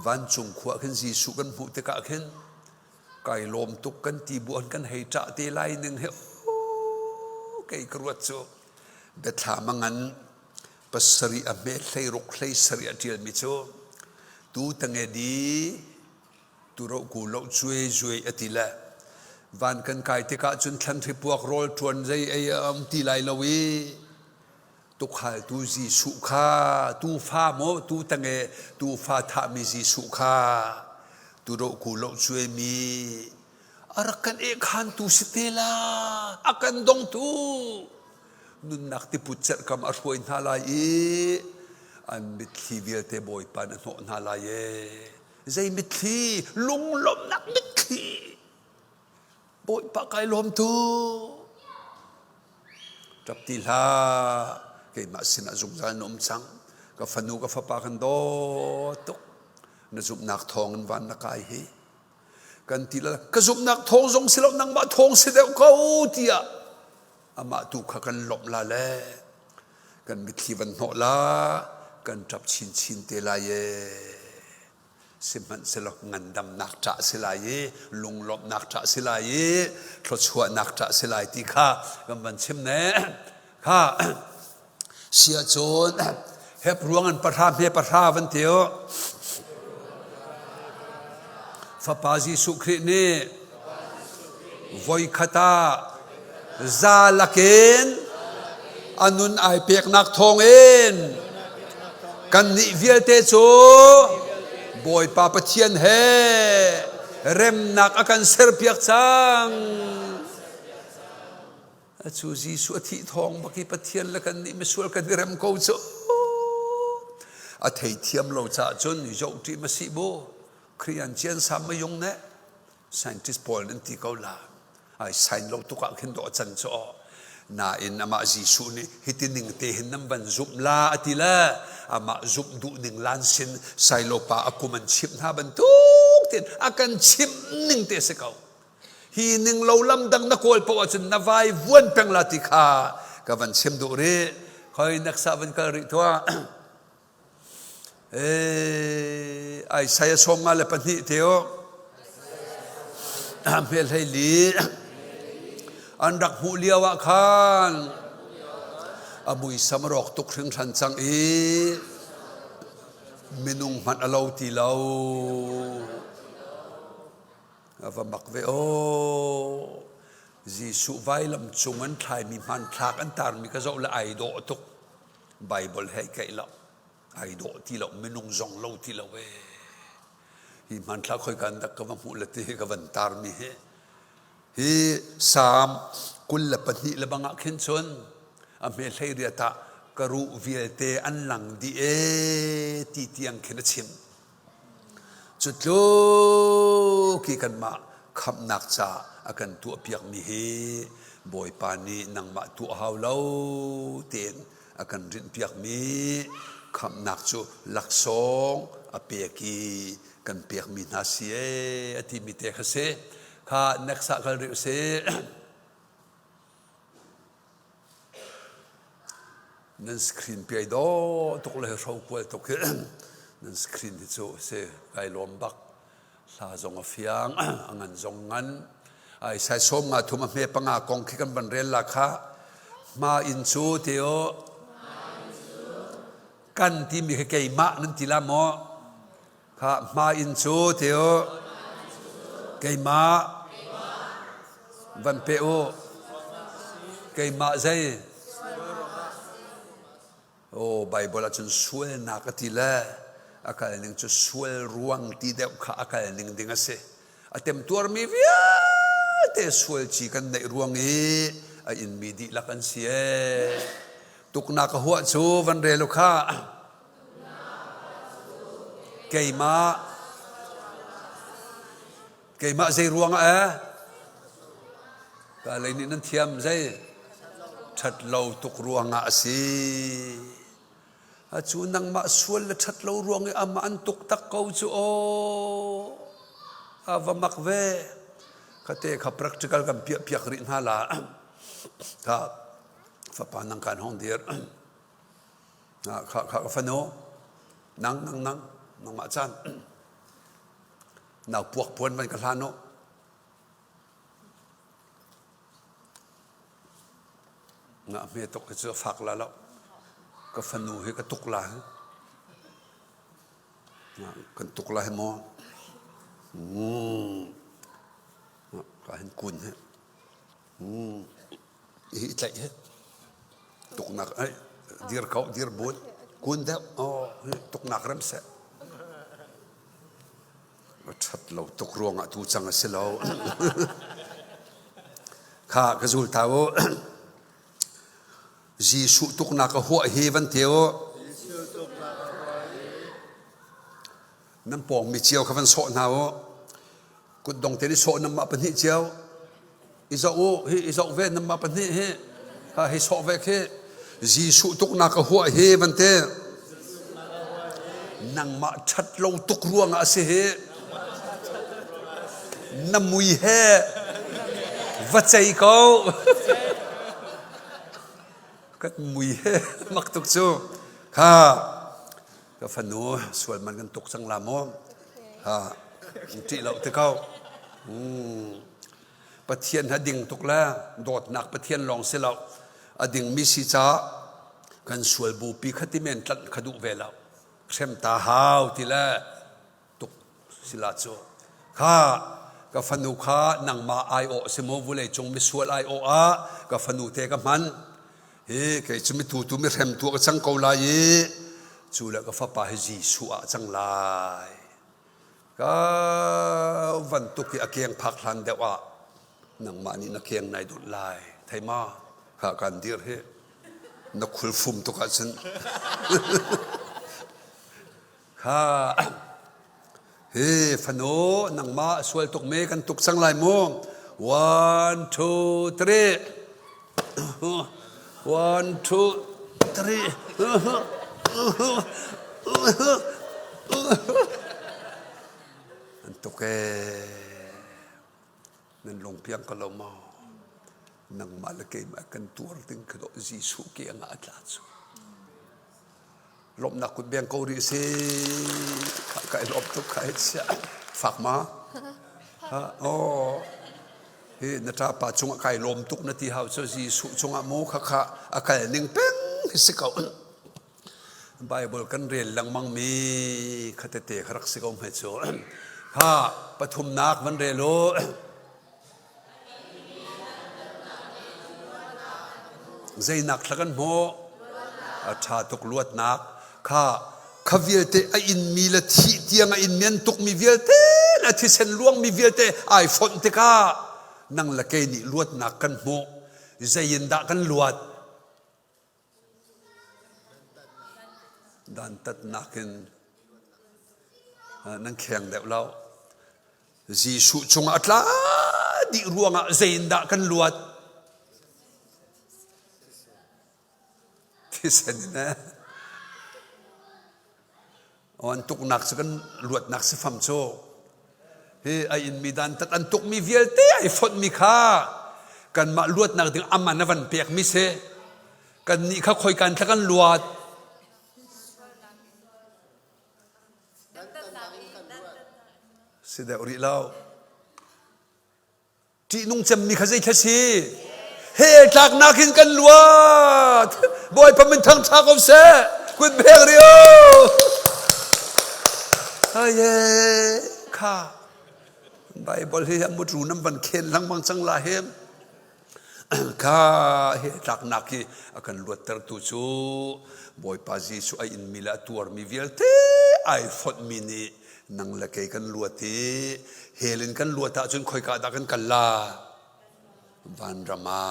van chung khwa khan Jisu kan mu te ka khan kai lom tuk kan ti buan kan hei cha te lai ning he kai kruat chu betha mangan pasari ame hlei rok hlei sari atil mi chu tu tange di tu ro ku lo chui atila van kan kai te ka chun thlan thri puak rol tuan zai ai ti lai lowi tu khal tu Jisu kha tu fa mo tu tange tu fa tha mi Jisu kha tu ro ku lo chui mi arakan e khan tu sitela akan dong tu nun nak ti putser kam arhoi na la e an mitli vial te boy pan no na la ye zai mitli lung lom nak mitli boy pa kai lom tu tap ti la ke ma sina zung za nom chang ka fanu ka fa pa kan do tok na zum nak thong van na kai hi kan ti la ka zum nak thong zong silo nang ma thong se de ko tia ama tu kha kan lop la le kan mitli van no la kan tap chin te la ye siman selok ngandam nak cha sila ye lung lop nak cha sila ye thlo chua nak cha sila ti kha kan ban chim ne kha sia chon hep ruangan patha van teo fa pa Jisu Christ ne voi khata zalaken anun ai pek nak thongen kan ni vial te chu boy pa pathian he rem nak akan ser piak chang achu Jisu athi thong baki pathian la kan ni mesul kan rem ko chu a thei thiam lo cha chun jo ti ma si bo krian chen sam ma yong ne scientist paul an ti ko la ai sign lo tu ka khin do chan cho na in ama Jisu ni hitining te hin nam ban zup la atila ama zup du ning lan sin sai lo pa akuman chip na ban tu tin akan chip ning te se kau hi ning lo lam dang na kol po chun na vai vuan peng la ti kha ka van sim du re khoi nak sa van ka ri thwa ai sai som ma le pani teo เมลให้ลีอันรักหูเลียวะคันอบุยสมรอกตุกถึงทันจังมินุงมันอลาวตีลาวว่ามักเวโอจีสุไว้ลำจงอันไทยมีมันทักอันตารมีกระโจละไอโดตุกไบเบิลให้ไกลละไอโดตีละมินุงจงลาวตีละเวฮีมันทักคอยกันดักกับมุลตีกับวันตารมีฮีสามกุลละปนิละบังอักเห็นชนอเมริกาตะกรุวิลเตอันหลังดีตีเตียงเขนชิมจุดโลกีกันมาคำนักจ่าอากันตัวเปียกมีเฮบอยปานีนังมาตัวหาวเล่าเตียนอากันรินเปียกมีคำนักจูหลักสองอเปียกีกันเปียกมีนาเสียที่มีเตะเสข้านักสักการิเสนั่นสกรีนเปียดอตุกเลยเราควรตุกนั่นสกรีนที่จูเสไกลลมบักลาจงอฟิยังงันจงงันไอ้ใส่ส้มมาทุ่มเมปังอากงคิกันบันเรลล่ะค่ะมาอินจูเทียวกันที่มีแค่มะนั่นทีละโมค่ะมาอินจูเทียวแค่มะวันเปโอแค่มะใจโอ้ไบเบิลจนสวยนักทีละอาการหนึ่งจะสวยร่วงที่เดียวข้าอาการหนึ่งดิ่งเสอเต็มตัวมีวิญเตสวยจีกันในร่วงนี้อินมีดีละกันเสียตุกนักหัวชูวันเรลุข้าเกยมาใจร่วงก็อะไรนี่นั่นเทียมใจชัดเราตุกร่วงสิจูนังมาสวลชัดเราร่วงอามันตุกตักเขาจูโออาวมักเวข้าเตะข้า practical กันเปียกรินฮาลาข้าฟ้าปานังการห้องเดียร์ข้าฟันโนนังมาจันน่าพวกพวนมันกันลาโนน่าเมตกจะฝักละแล้วก็ฟันโนให้ก็ตุกลากันตุกลาให้มอก็เห็นกุนฮะอีใจฮะตุกนักไอ้ดีร์เขาดีร์บุญกุนเด้อตุกนักเริ่มเสะชัดเราตุกรวงตูจังเสลาข้ากระสุนเท้าจีสุตุกนักหัวเฮวันเทียวน้ำปองมีเจียวข้าวันโซนเอากุดดงเทนิโซน้ำมาปนิเจียวอิจาเวน้ำมาปนิเฮให้โซเวกเฮจีสุตุกนักหัวเฮวันเทนังมาชัดเราตุกรวงอาเสเฮน้ำมุยเฮวัดใจเขาก็มุยเฮมักตุกจูข้าก็ฟันนูส่วนมันกันตุกสังลามองที่เราที่เขาปะเทียนหดิ่งตุกแล้วโดดหนักปะเทียนลองเสียแล้วอดิ่งมิสิจ้ากันสวยบูปีขัดที่เมนตัดขดุเวลาเช่มตาหาวที่แล้วตุกสิลาโจข้าก็ฟันนูข้านังมาไอโอเสมอวุเลยจงมิสวลไอโอก็ฟันนูเทกับมันเฮ้แค่จะไม่ถูตัวไม่เร็มตัวก็จังเกาลายจูแล้วก็ฟ้าป่าให้จีสัวจังลายก็วันตุกีอาเกียงพักทันเดียวนังมานี่นักเกียงในดุลายไทยมาข้ากันดีร์เฮนักขุลฟุมตุกัดฉันข้าเฮ้ฟันโนนังมาสวยตุกเมกันตุกสังลายโม 1 2 3 1 2 3อันตุกนั่นลงเพียงก็เรามานังมาละเกมากันตัวถึงกระโดดจีสุเกียงอาจารย์ลมนักกุดเบียงเกาหลีสิใครลบทุกใครเสียฝากมา โอ้เฮ้นัทปะจงไก่ลมตุกนาทีเฮาเจ้าจีสุจงอาโมขะขะอาไก่หนึ่งเป้งสิเขาไบเบิลกันเรียนหลังมังมีขัดเตะขรักสิกองเหตุโซข้าปฐุมนักมันเรโลใจนักละกันโมอาชาตุกลวดนักข้าขวิลเตอินมีละที่เตียงอินเมียนตุกมีวิลเตละที่เส้นลวงมีวิลเตไอฝนเตก้านั่งละเกนี่ลวดนักกันโมใจยินดากันลวดดันตัดนักินนั่งแข่งเดี๋ยวเราจีสุจงอัตลาดิรวงอ่ะใจยินดากันลวดที่เส้นนะอันตุกนักสักลวดนักสิฟัมโซเฮ้ไออินมีดันตัดอันตุกมีเวียลเตไอฝนมีข้ากันมาลวดนักถึงอามันนวันเปียกมิเซกันนี่เขาคอยกันทักกันลวดสิเดอริลาวจีนุ่งจำมีข้าใจแค่สิเฮ้จากนักหินกันลวดบอยพมันทั้งชาเขาเสคุณเบียร์เรียวเฮ้ยข้าไบเบิลเฮียมุดรูน้ำบันเคนลังมังสังลาเฮมข้าเฮจากนักฮีอากันลวดเตอร์ตุจูบอยปาจีสุไออินมิลาตัวมีเวลเตไอฟอดมินีนังละเกกันลวดทีเฮลินกันลวดตาจนคอยกาดากันกันลาวันรามา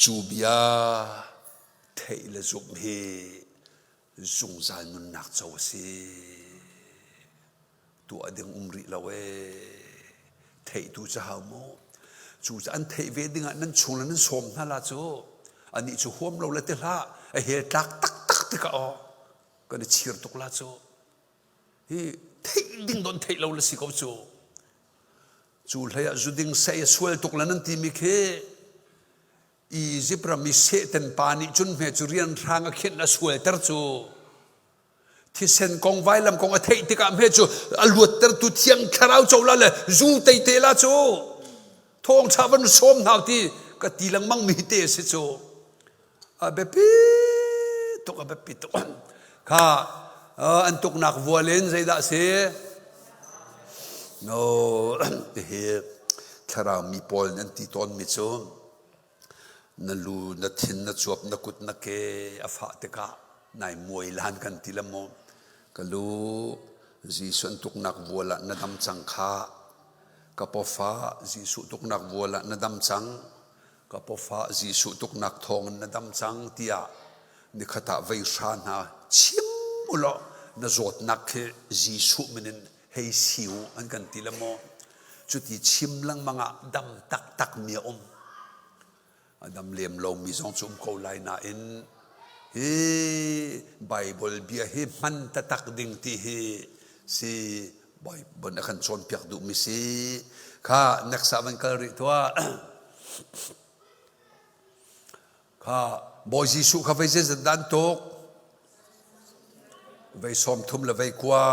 จูเบียเทเลจุบเฮจงใจนุนนักเจ้าสิตัวเดียงริละเวเทตูจะหาโมจูจะอันเทเวดิงอันนั้นชงนั้นสมนั่นละจูอันนี้จูห่วมเราเลยเตละเฮตักตักตักติกะอ๋อก็ได้เชียร์ตุกละจูเฮเทดิ้งโดนเทเราเลยสิกับจูเลยจูดิ้งเสียสวยตุกละนั้นทีมิเคอีจิปรามิเสตันปานิจุนเมจูเรียนทางเขียนละสวยเตอร์จูที่เซนกองไว้ลำกองเทติกาเมจูอลวดเตอร์ตุเทียงคราวเจ้าละเลยจูเตเตละจูทองชาวันสมหาวที่ก็ตีลังมังมีเตสิจูอาเบปิตุกอาเบปิตุกข้าอันตุกนักวัวเลนใจด่าเสียโน่เฮคราวมีปอลนันติตอนมิจูนั่นลูนัดทินนัดจวบนักกุดนักเกอฟ้าเตกานายมวยลานกันทีละโมก็ลูจีสุนตุกนักวัวละนัดดำจังข้ากับปอฟ้าจีสุตุกนักวัวละนัดดำจังกับปอฟ้าจีสุตุกนักทองนัดดำจังเตียนิขตาวิชานาชิมอุลนัดจดนักเฮจีสุมินินเฮซิวอันกันทีละโมจุดที่ชิมลังมังะดำตักตักเมียดำเลียมลงมีสองจุ่มเขาไลน่าอินเฮ้ไบเบิลเบียเฮมันตะตักดิ่งที่เฮสิไบเบิลนักขันชนเปียกดุมิสิข้านักสาวันกริตัวข้าบอยจิสุข้าไปเจอดันตกไปสอมทุ่มละไปกว่า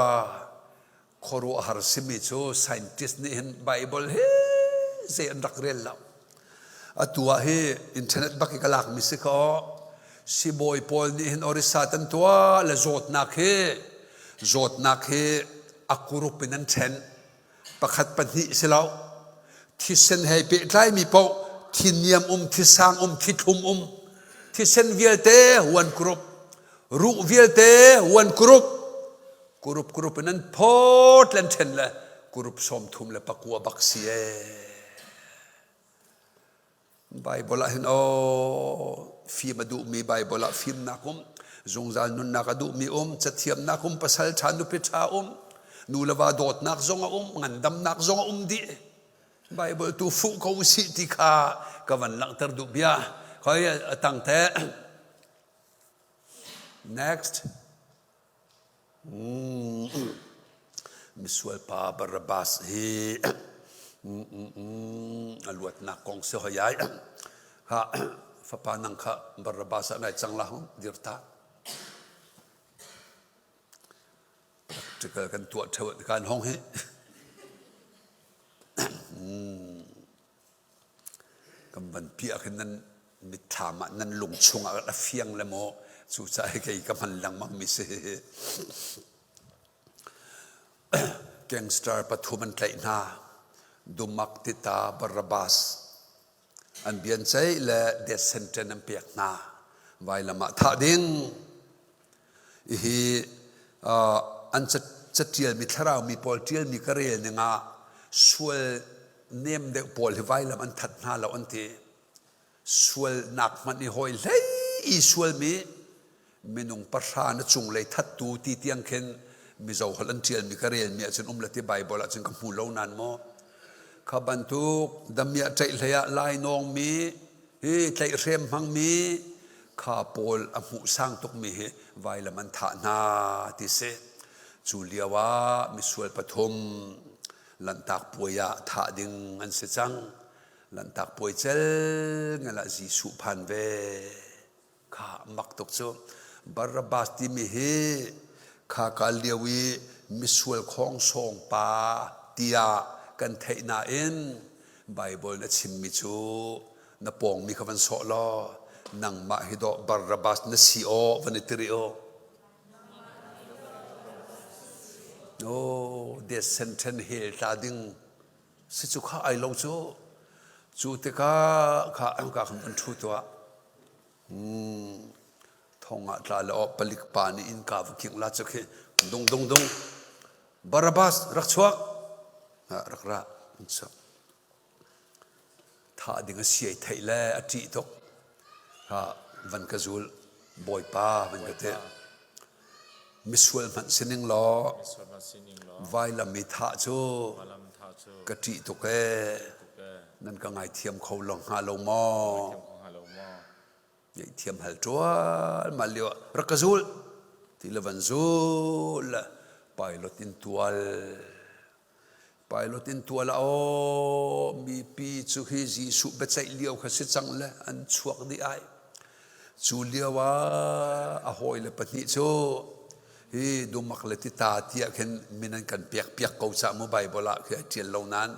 คอรัวหาร์ซิมิโซไซน์ติสนี่เห็นไบเบิลเฮ้เสียนรักเรียนแล้วตัวเฮอินเทอร์เน็ตบักกลากมิสิกอสิบอยพอลนี่เห็นอริสาตันตัวและจดนักเฮอักรุปินันเชนประคัดปนิสิลาวที่เซนให้เปิดไลมีปอที่เนียมที่สร้างที่ทุ่มที่เซนเวลเตวันกรุปรูเวลเตวันกรุปนั้นพอดเลนเชนละกรุปสมทุ่มละปักวัวบักเสียไบเบิลเห็นโอฟิล์มดูมีไบเบิลฟิล์มนักจงจานนุนนักดูมีจะเทียมนักภาษาชานุพิชานูลาวาดอดนักจงงันดำนักจงดีไบเบิลตูฟุเขาสิติกากวันหลังตรดูบียคอยตั้งแต่ next มิสวลปาบาร์บาสเฮลวดนักกองเสียหายข้าฟ้าปานังข้าบาร์บาสในจังหวะดิร์ตาจะเกิดกันตัวเทวดการห้องเฮ กำบันเปียขึ้นนั้นมิถามนั้นลุงชงอะไรเฟียงเลยโมสู้ใจใครกำมันหลังมังมิเสแกงสตาร์ปฐุมันไกลนาดูมักติตาบาราบาสอันเบียนใจและเดชเซนเทนเปียกนาไว้ละมาท่าดิ้งอันจะเทียลมีทราวมีปอลเทียลมีกระเรียนเนี่ยงาส่วนเนียมเด็กปอลไว้ละมันทัดนาละอันที่ส่วนหนักมันนี่หอยเลยส่วนมีนุ่งประชาณจุงเลยทัดตูตีเตียงเข็นมีเจ้าฮันเทียลมีกระเรียนมีอาจารย์ละที่ไบเบิลอาจารย์กำพูเล่านั้นมั้งข้าบรรทุกดำเมียใจเลยะลายนองมีใจเรียมหังมีข้าปอลอมุสร้างตุกมีไว้ละมันท่านาที่เสจูเลียวะมิสวลปฐมลันตักป่วยท่าดิ่งอันเสจังลันตักป่วยเจลงั้นละจีสุพันเวข้ามักตกโจบาราบาสที่มีข้ากาเลียวีมิสวลของทรงป่าเตียกันเทน่าเอ็นไบเบิลนัชิมมิจูนับปองมีคำสอนล้อนังมาฮิโดบาราบาสนัสิโอวันนิตริโอโอ้เดชเซนเทนเฮลตาดิงสิจุข้าไอลงจูเตก้าข้าอังกาคำบันทุตัวทองอัตลาเลอปลิกปานีอินกาฟคิงลาจุกดงบาราบาสรักชัวรักระถ้าดิ่งเสียไทยแลอจิตกวันกจูลบอยป้าวันกเตมิสวลมันสินิงล้อไว้ละมิท่าจูกติตกนั่นก็ไงเทียมเขาลงหาลงมอยัยเทียมหัลจัวมาเลียวรักจูลที่ละวันจูลไปรถอินตัวไปรถอินตัวละโอมีปีจูฮิจีสุเบใจเลียวข้าศึกจังเลยอันชวกดีไอจูเลียวว่าอโหยเลยปนิจูดูมักเลยที่ตาเทียเห็นมินันกันเปียกเขาจะมุใบบ่ละคือเจียนเหล่านั้น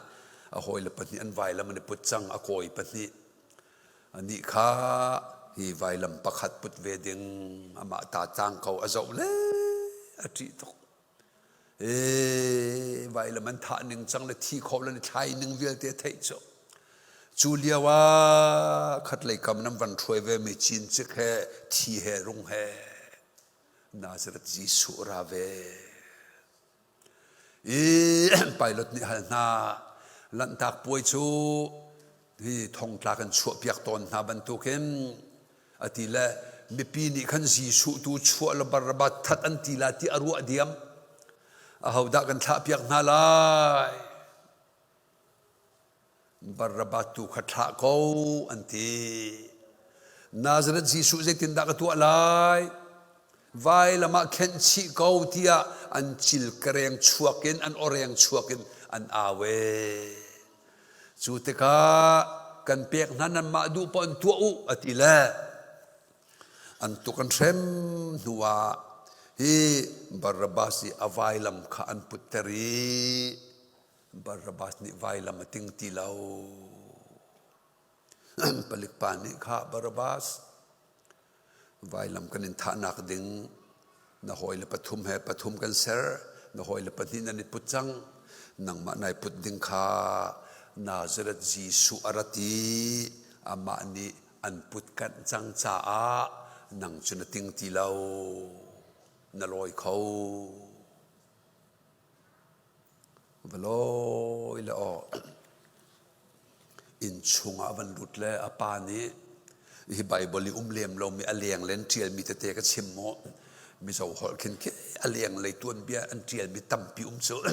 อโหยเลยปนิอันไวแล้วมันปุจจังอโกยปนิอันนี้ข้าไวลำประคัดปุจเวดิงอามาตาจางเขาอาเจ้าเลยอจิตกไว้ละมันท่าหนึ่งจังเลยที่เขาเลยใช้หนึ่งเวียเตะเทจจูเลียว่าขัดเลยกำน้ำวันช่วยเวไม่จินจะแค่ที่เฮรุ่งเฮนาซาเรตจีสุราเวไปรถนี่ฮัลนาลันตักป่วยจูที่ทองตากันชั่วเปียกตอนนาบรรทุกเห็นอติละมีปีนี้ขันจีสุตูชั่วละบาร์บัดทัดอันติละที่อรุอเดียมเอาดักกันท่าเปียกนาลายบาราบาตุขัดท่าเขาอันที่นาซาเรตจีสุเจตินดักตัวลายไว้ละมาเข็นชีเขาที่อันจิลกระเรียงชัวกินอันอเรียงชัวกินอันอาเวจุดที่กันเปียกนั้นมาดูปนตัวอุอติละอันตุกันเซมนัวบาราบาสีอวัยลำขันพุทธรีบาราบาสนี่วัยลำติงตีเลาปลิกปานิข้าบาราบาสวัยลำกันอินทานักดิ่งน่าหอยเลปฐุมปฐุมกันเซอร์น่าหอยเลปนินันพุทธังนังมาในพุทธิงข้านาซาเรตจีสุอาราตีอามานีอันพุทธกันจังจ้านังจุนติงตีเลานลอยเขาบลอยละอินชุงอวันรุดและอปานี้ที่ไบเบิลเลียมเรามีอเลียงเลนเทียลมีเตะก็ชิมโมมีสาวหอลเข็นแค่อเลียงเลยตัวเบียอันเทียลมีตั้มปิเสือ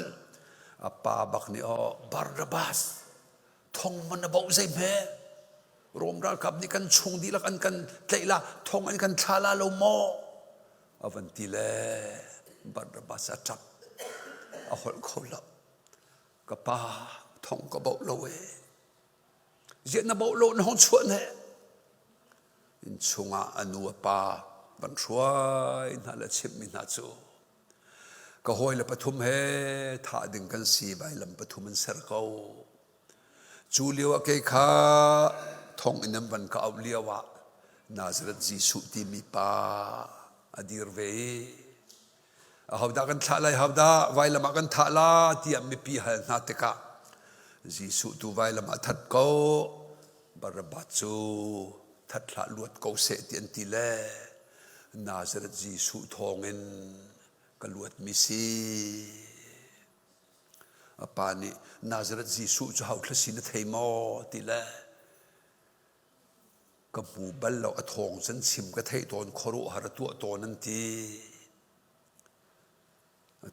อปาบักนี่บาราบาสทองมันบอกใจแม่รวมรักกับนี่กันชงดีละกันใจละทองอันกันชาลาโลโมอวันที่เลบาราบาสจับเอาหัวเขาละกับป้าทองก็บอกเราเย็นนะบอกเราในห้องชวนเนี่ยอินชงอานัวป้าบันช่วยน่าละชิมมินาจูก็หอยละปฐุมเฮท่าดึงกันสีใบลำปฐุมมันเสรเขา จูเลียวเกยขาทองอินนวันก็เอาเลียวะนาซาเรตจีสุติมีปาอดีรเวฮาวดากันท่าไลฮาวดาไวละมากันท่าลาที่อัมมีปีหันนาเตกะจีสุตุไวละมาทัดเขาบาร์บัตซูทัดละลวดเขาเสตียนติเลนาซาเรตจีสุทองอินกลวดมิซีปานีนาซาเรตจีสุจะหาคลาสินเทมอติเลกับบูบัลเราอทองสันซิมกระเทยตอนครุหรตัวตอนนั้นที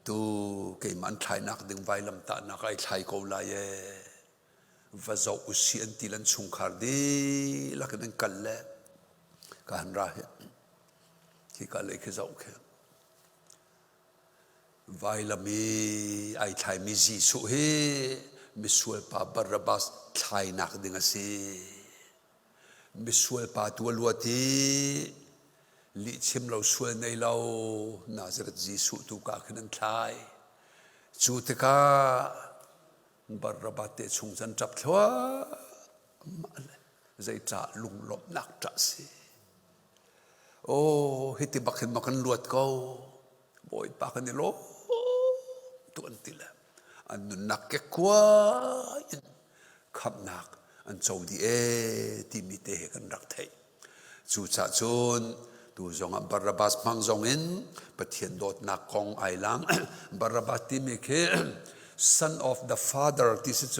ตูเกี่ยมันไทยนักดึงไวลำตานักไอไทยกูลายว่าจะอุศิอันติลันสุงคาร์ดีลักนั้นกันแหละการราเหที่กันเลยคือจะโอเคไวลามีไอไทยมีจีสุเฮมิสวลปาบาร์บัสไทยนักดึงสิมิสวลปาตัวลัวทีลิชิมเราสวยในเรานาซาเรตจีสุตุกาขนันทายจูตกาบาร์บัตเตชุงจันจับทัวมาเลยใจจ่าลุงหลบนักจ่าสิโอ้ฮิติบักเห็นมากันลวดเขาบอยปากันนี่โลตัวอันติละอันนุนักเก็กว่าขับนักอันโจดีที่มีเตะกันรักไทยจูจ่าจูนตัวจงบาร์บัสมังจงอินปะเทียนโดดนักกองไอลังบาร์บัสที่มีแค่ son of the father ที่สุด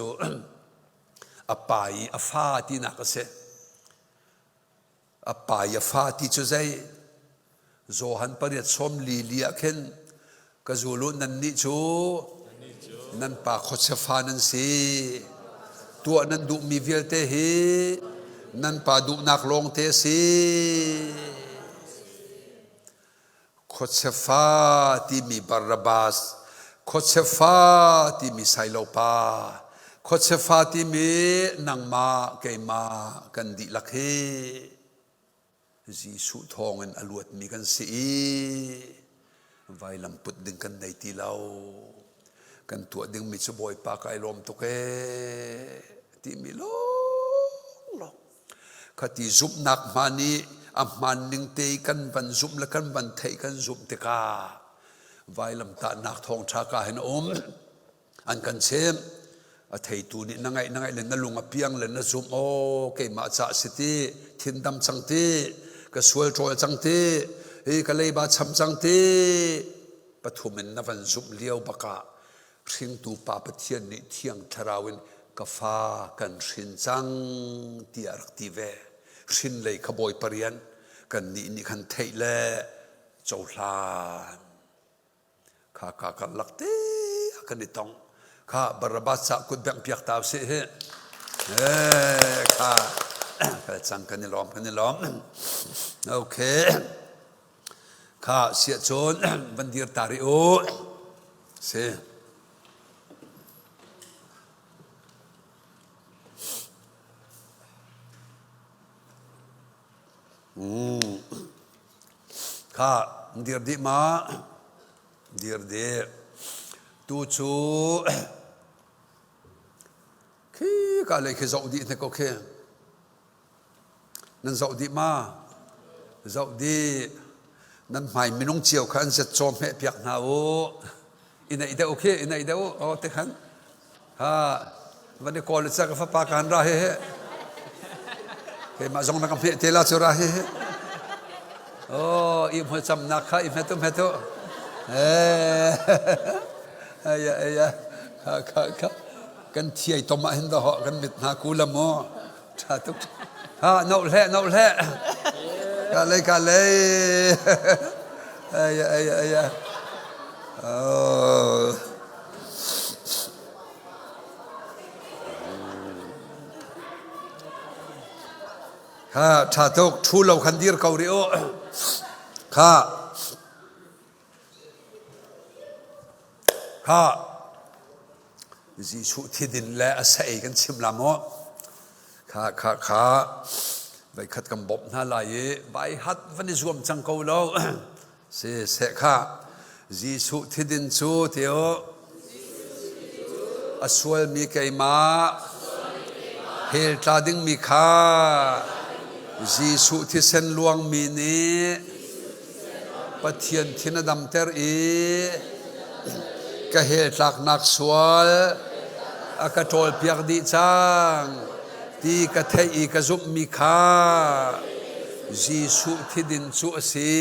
อปายอฟาที่นักเสอปายอฟาที่จุใจโจหันปริยสมลีเลียเข็นกะจูลุนันนิจูนันปาขดเสฟานันสีตัวนันดุมีเวลเตฮีนันปาดุนักลงเตสีขดเสฟาที่มีบาร์บัสขดเสฟาที่มีไซโลปาขดเสฟาที่มีนังมาเกมากันดิลักเฮจีสุทองอันอลวดมีกันสีไว้ลำปุดดึงกันในที่เรากันตัวดึงมิสบอยปากไอลมตุกเอที่มีลงคติซุบนักมานีอามันนึงเตยกันบันซุบและกันบันเทกันซุบเตกาไว้ลำตานักทองชากาเห็นอันกันเชมเทยตูนี่นั่งไงเลยนั่งลงอเปียงเลยนั่งซุบโอเกมาจ่าสิติทินดำจังตีก็สวยโจยจังตีก็เลยบาช้ำจังตีปฐุมนวันซุบเลี้ยวบกะสิงตูปาปเทียนนิเทียงทราวินกฟ้ากันสินจังตีอารักตีเวสินเลยขบอยปริยันกันนี่ขันเทยเล่เจ้าลานข้ากันลักเตะกันนี่ต้องข้าบาร์บัสสักกุดแบงเปียกตาวเสียข้าจังกันนี่ล้อมโอเคข้าเสียโจนบันดีร์ตาริโอเสียข้าเดียร์ดีมาเดียร์ดีตูชูขี้ก็เลยคือจะอุดิเนี่ยก็แค่นั่นจะอุดิมาจะอุดินั่นหมายไม่น้องเจียวขันจะจอมให้เปียกหนาวอินไอเดียโอเคอินไอเดียโอ้แต่ขันวันนี้ก่อนจะกับฟ้าปากันราเฮ่เฮ้มาจงนักเพลเทลาสุราเฮ่โอ้อิมหัวจำนักข้าอิมเฮตุไอ้ข้ากันเที่ยตัวมาเห็นดอกกันมิดนาคูละโมชาตุกนกเล่กันเลยไอ้โอ้ข้าชาตุกทูเราคันดีร์เกาหลีโอข้าจีสุที่ดินและอาศัยกันชิมลามอข้าไปขัดกำบน่าลายไปฮัดวันนี้รวมจังเขาเราเสกข้าจีสุที่ดินสูเที่ยวอสวลมีเกมา เฮลตาดิ้งมีค่าจีสุที่เส้นลวงมีนี้ปะเทียนทินดำเตอร์อีกะเฮลตักนักสวลอากาโตลเปียกดีจังตีกะเทอีกะซุบมีค่าจีสุที่ดินสุสี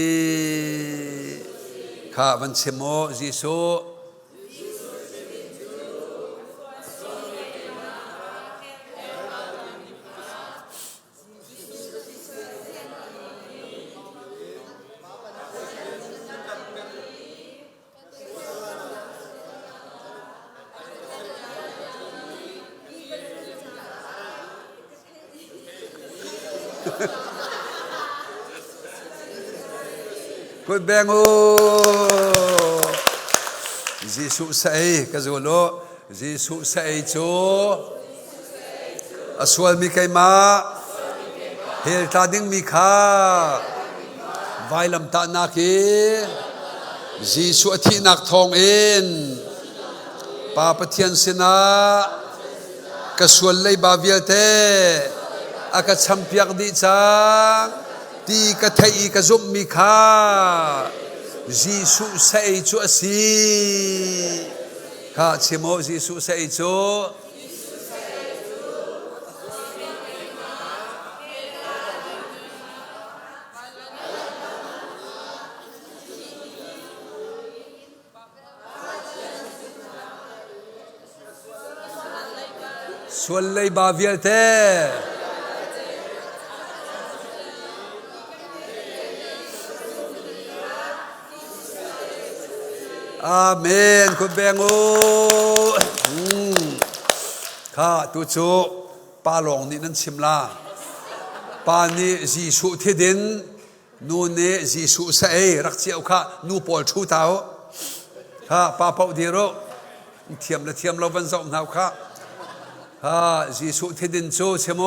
ข้าวันเชโมจีสุกุดแบงโอจีสุใส่กะโจโลจีสุใส่โจอสวลมีใครมาเฮลตาดิ้งมีค่าไวลำตานักจีสุที่นักทองเอ็นปาปะเทียนสินะกะสวลเลยบาเวียเตอากาชัมเปียกดีจังตีกะไทยกะซุบมีค่าจีสุใส่จัวสีข้าเชโมจีสุใส่จัวส่วนเลยบาเวียเตอาเมนคุณแบงโอข้าตุจูปาหลงนี่นั่นชิมลาปานี่จีสุที่ดินนูเนจีสุเสยรักเจ้าข้านูปอลชูเท้าข้าปาเป่าดีโรเทียมละเทียมเราวันสองเท้าข้าจีสุที่ดินโจเชโม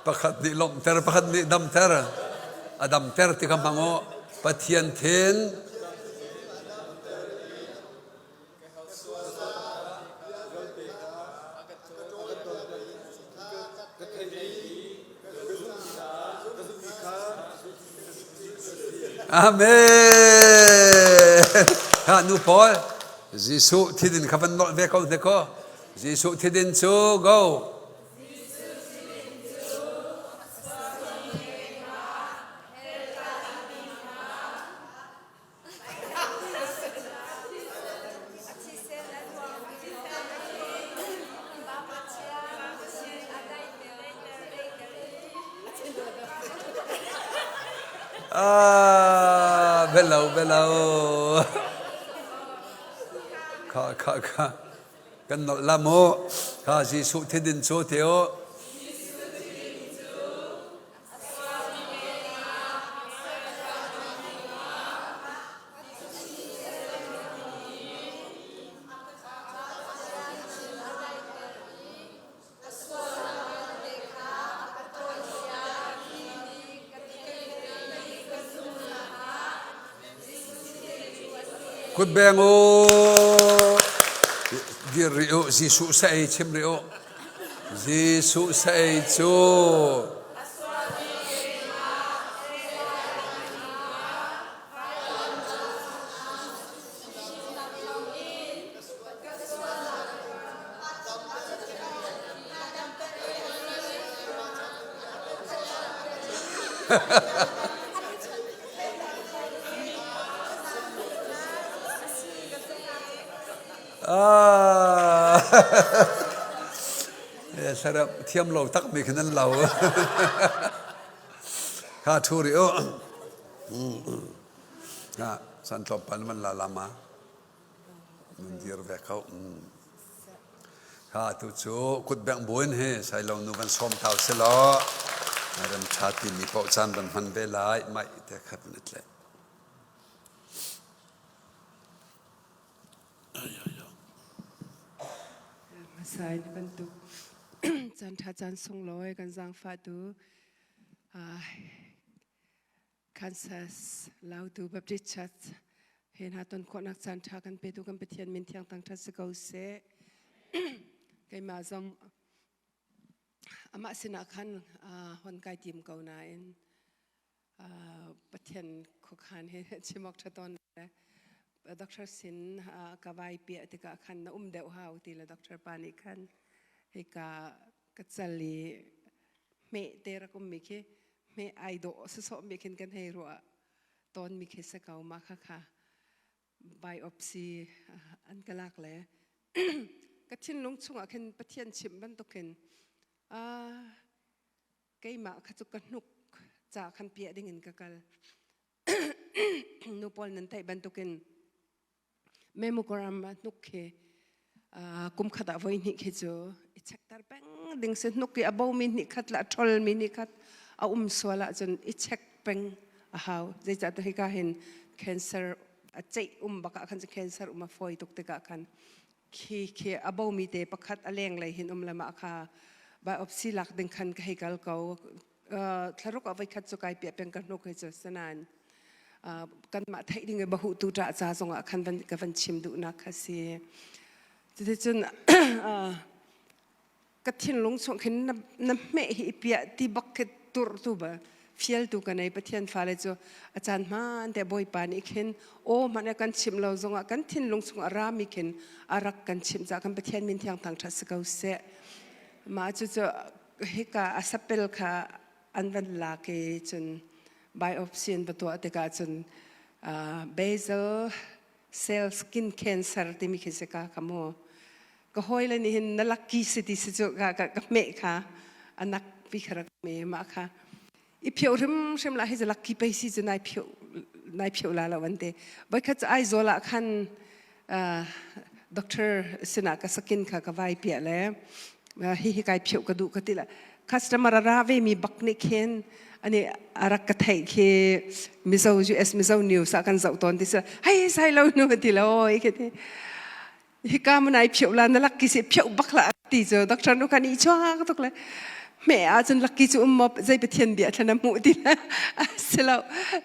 ประคัดนิลมเตอร์ประคัดนิดำเตอร์อดัมเตอร์ที่คำพังโอปะเทียนเทนอาเมนฮานูพอลจีสุที่ดินขับนนเวกเอาเด็กก็จีสุที่ดินชูโกเบลล์เบลล์ข้ากันนละโมข้าจีสุที่ดินโซเทโอคุณแบงโอดีริโอจีสุใส่ชิมริโอจีสุใส่จูสำหรับเทียมเราตักมีขนาดเราข้าทูริโอสันตปันมันลาลามามันเดียร์แวกเขาข้าตุจูกุดแบงบุญเฮใส่ลงนูบันสมเท้าเสลอเริ่มชาติมีปอจันบันมันเบลายไม่แต่ขับนิดเลย sai ban tu chan tha chan song loi kan jang fa tu Kansas lau tu Baptist Church hen ha ton ko nak chan tha kan pe tu kan pe thian min thiang tang tha se ko se kai ma zong ama sina khan hon kai tim ko na in pathian ko khan he chimok tha ton Dr. Sin kawai pia tika khan na deuh hau ti la Dr. Pani khan he ka chali me te ra kum mi ke me ai do so mi kin kan hei ro ton mi ke sa kau ma kha biopsy an kalak le ka thin lung chunga khen pathian chim ban to ken keima kha chu ka nuk cha khan pia ding in ka kal nu pol nan tai ban to ken memogram nuk ke kum khada voi ni ke jo ichak tar peng ding se nuk ke abo min ni khat la thol min ni khat a swala jon ichak peng a hau je cha to ka hin cancer a chei baka khan cancer foi tuk te ka khan khi abo mi te pakhat aleng lai hin lama kha biopsy lak ding khan ka hekal ko tharuk avai khat chu kai pe peng ka nuk he jo sanan kan ma thai ding e bahu tu tra cha zonga khan ban ka van chim du na kha si te chun ka thin lung chong khin na me hi pia ti bucket tur tu ba fiel tu kan ai pathian fa le chu achan man te boy pan i khin o man kan chim lo zonga kan thin lung chung ara mi khin arak kan chim cha kan pathian min thiang thang tha sakau se ma chu chu he ka asapel kha an van la ke chun biopsy and batua te ka chun basal cell skin cancer ti mi khise ka kamo ko hoile ni hin nalaki city se chu ka me kha anak pi khara me ma kha i pheu rim la hi lucky pe si chu nai pheu la la wante bai kha ai zola khan doctor sina ka skin kha ka vai pia le hi kai pheu ka du ka ti la customer ra ve mi bakni khen ani arak ka thai ke mizo US mizo news akan zau ton ti sa hai sai lo no ti lo i ke ti hi ka manai pheu la na lucky se pheu bakla ti zo doctor no kan i chwa ka tok le me a chen lucky chu mop zai pe thian bia thana mu ti la selo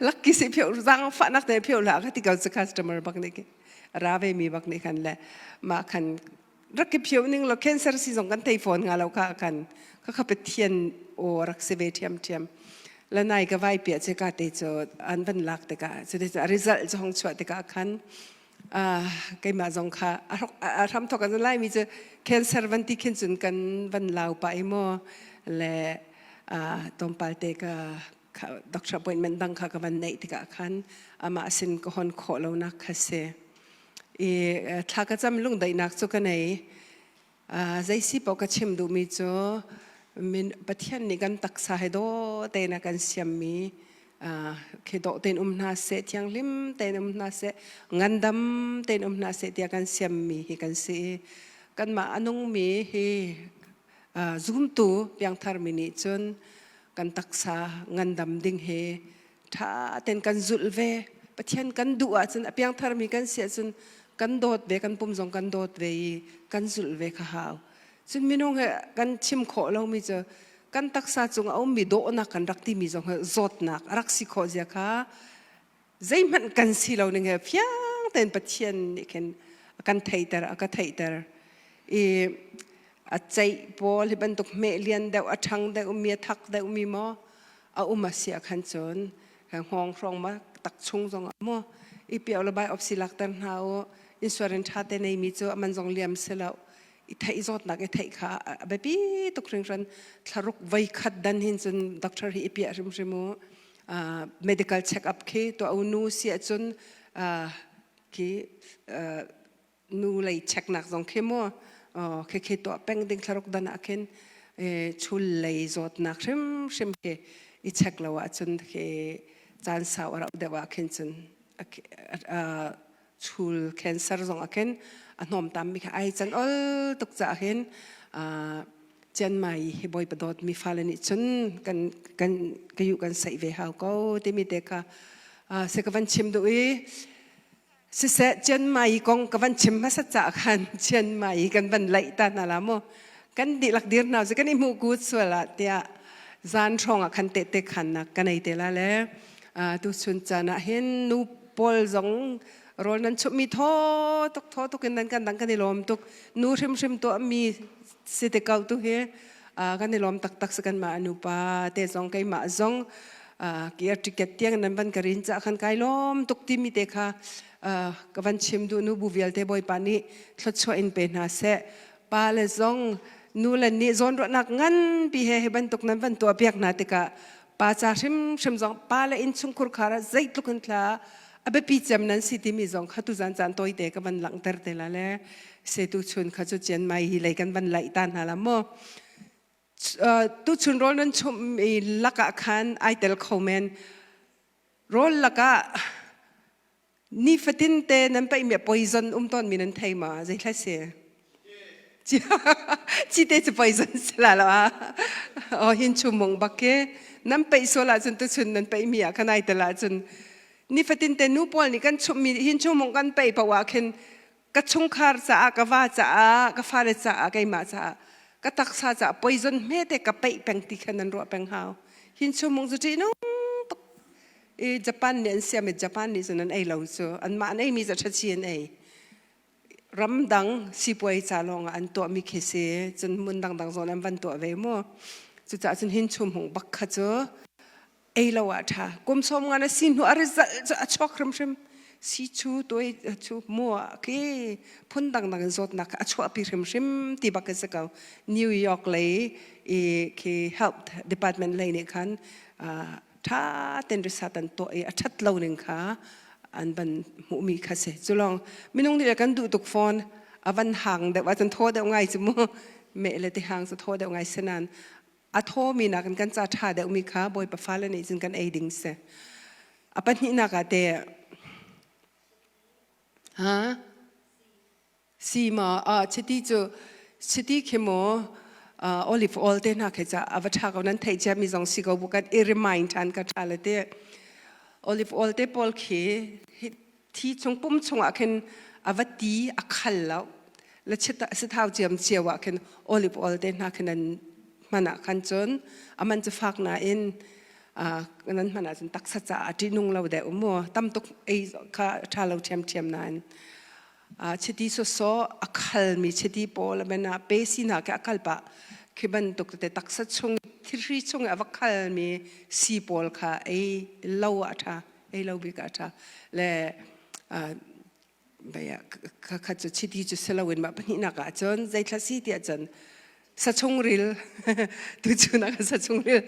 lucky se pheu zang fa nak te pheu la ka ti ka customer bakni ke ra ve mi bakni kan le ma kan rak ke pheu ning lo cancer si zong kan telephone nga lo ka kan ka pe thian o rak se ve thiam la nai ka vai pia che ka te cho an van lak te ka che te result jong chwa te ka khan kai ma jong kha a ram thok an lai mi che cancer van ti khin chun kan van lau pa i mo le tom pal te ka doctor appointment dang kha ka van nei te ka khan ama sin ko hon kho lo na kha se e tha ka cham lung dai nak chu ka nei zai si po ka chim du mi cho min pathian ni kan taksa he do te na kan siam mi ke do ten na se tiang lim ten na se ngandam ten na se tia kan siam mi hi kan se kan ma anung mi hi zoom tu piang thar mi ni chun kan taksa ngandam ding he tha ten kan zul ve pathian kan du a chun piang thar mi kan se chun kan dot ve kan pum jong kan dot ve kan zul ve kha hau chun minung he kan chim kho lo mi cho kan taksa chung au mi do na kan rakti mi jong he zot nak rak si kho ja kha zai man kan si lo ning he phiang ten pathian ni ken kan thaitar aka thaitar e a chai pol hi ban tok me lian deu a thang deu mi thak deu mi mo a sia khan chon hong rong ma tak chung jong mo i piaw la bai opsi lak tan hao insurance ha te nei mi cho man jong liam selo i thai zot nak i thai kha ba pi to kring ran tharuk vai khat dan hin chun doctor hi pi rim rimu medical check up ke to au nu sia chun ki nu lai check nak jong ke mo ke to peng ding tharuk dan aken chul lai zot nak rim ke i check lawa chun ke chan sa ora dewa khen chun chul cancer zong aken anom tam mi ai chan ol tuk cha hen chen mai hi boy padot mi falani chun kan kayu kan sai ve hau ko te mi te ka se ka van chim do e สิเสเจนไม่กงกันชิมมาสัจจะกันเจนไม่กันบันไหลตานาลาโมกันดีหลักเดียร์นาวจะกันอิมูกูดสวละเตียจานทองกันเตะขันนักกันไอเตละเล่ตุชุนจานะเห็นนูปอลจงรอนั้นชุบมีท้อตุกันนั้นกันดังกันในลมตุกนูชิมตัวมีสิเตเกาตุเฮกันในลมตักสกันมาอนุปาเตจงไกมาจงเกียร์ติเกตเตียงนั้นบันกรินจะขันไกลมตุกที่มีเตค่ะกันชิมดูนูบูวิลเตบอยปานีทดช่วยอินเป็นหาเสปาเลจงนูเลนนี่จนรนักงันปีเฮบันตุกนั้นบันตัวเปียกนาติกะปาจาชิมจงปาเลอินชุงคุรคาระใจตุกันทลาอบปีจำนั้นสิที่มีจงขัดตุจันตัวเตกันบันหลังเตอร์เตละเล่เสตุชุนขัดจุเจนไม่ฮิเลกันบันไหลตานหาละโมตุชุนโรนั้นชมลักะขันไอเตลคอมเมนโรลักะนี่ฟัดินเตนั้นไปมีปอยซันต้นมีนันไทยมาใจแค่เสียจีเตจะปอยซันสละละหินชุมงบักเกนั้นไปโซลาจนตุชุนนั้นไปมีอะขนาดแต่ละจนนี่ฟัดินเตนูปอลนี่กันชุมมีหินชุมงกันไปเพราะว่าเข็นกัชงคาร์จ้ากว่าจ้ากฟาเลจ้าไกมาจ้าก็ตักษาจ้าปอยซันไม่ได้กับไปแปงติขันนั้นรัวแปงหาวหินชุมงจุดจีนู้ญี่ปุ่นเนี่ยเสียมญี่ปุ่นนี่ส่วนนั้นไอ้เราส่วนอันมาอันไอ้มีจะชัดเจนไอ้รำดังสิบวัยจ่าลงอันตัวมีเคสจนมุนดังส่วนนั้นวันตัวเวมั่วจุดจ่าจนหินชุมหงบักขะจ้ไอ้เราอะท่ากุมสมงานสินหัวอะไรจะช็อกรำชิมสิชูตัวชูมั่วคือพุ่นดังส่วนนักช็อกปีรำชิมที่บักกะสกาวนิวยอร์กเลยคือ health department เลยเนี่ยคันถ้าเต็นริษตันตัวชัดเล่าหนึ่งค่ะอันบันหูมีค่ะเสจุลองไม่ต้องเรียกกันดูตุกฟอนวันห่างแต่ว่าจนโทษเดี๋ยวไงจะมั่วเมลที่ห่างจะโทษเดี๋ยวไงเสนันโทษมีนักกันจะท่าเดี๋ยวมีค่ะบอยปะฟ้าเลยนี่จึงกันไอดิ่งเสปันนี้นักเตะฮะซีมาชิดีจูชิดีเข้มolive oil เดน่าคือจะอวตารกันนั้นไทยจะมีสองสิ่งบุกันremind อันกันทาเลยเด olive oil เดปอลคือที่ชงปุ่มชงอ่ะคืออวตีอักขลแล้วและสุดท้ายจะมีเชื่อว่าคือ olive oil เดน่าคือนั้นมันอ่ะคันจนมันจะฝากน่ะอินนั้นมันอาจจะตักสัจจะที่นุ่งเราเดี๋ยวมั่วตั้มตุกไอ้ข้าทาเราเทียมนั้นชิดีโซอักขลมีชิดีปอลมันน่ะเปสิน่ะแค่อักขลปะคือมันตุกแต่ตักสัจชงที่รีชงอักขลมีสีปอลค่ะไอ้เล่าอะท่าไอ้เล่าบิกอะท่าและไปอ่ะข้าจะชิดีจะเสลาวินมาเป็นนักอาจารย์ใจคลาสสิกอาจารย์สัจชงริลดูจูนักสัจชงริล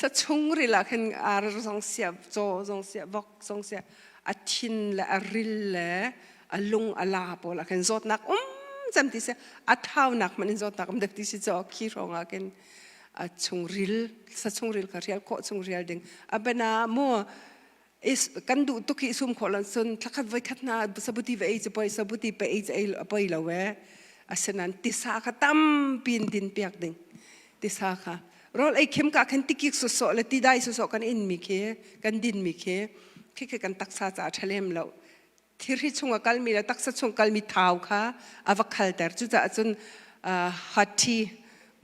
สัจชงริลอะคืออาร์สองเสียโจสองเสียบอกสองเสียอาทินและอาริลและลุงอาลาปอละกันจดนักจำที่เสียอัดเท้านักมันจดนักมันเด็กที่จะขี้ร้องกันชงริลสัชงริลก็เรียกโคชงริลดึงเป็นมั่วกันดูตุกิสุมขอลันส่วนทักไว้ขัดนาสบุติเวจะไปสบุติไปจะไปละเวฉะนั้นติสาขตั้มปีนดินเปียกดึงติสาขรอไอ้เข้มกับขันติกิกสุดๆและติได้สุดๆกันอินมีเคกันดินมีเคคือกันตักษาจากทะเลมแล้วที่ริชงกัลมีและตักษาชงกัลมีเท้าค่ะอวัคคัลแต่จุดจะจนฮัตที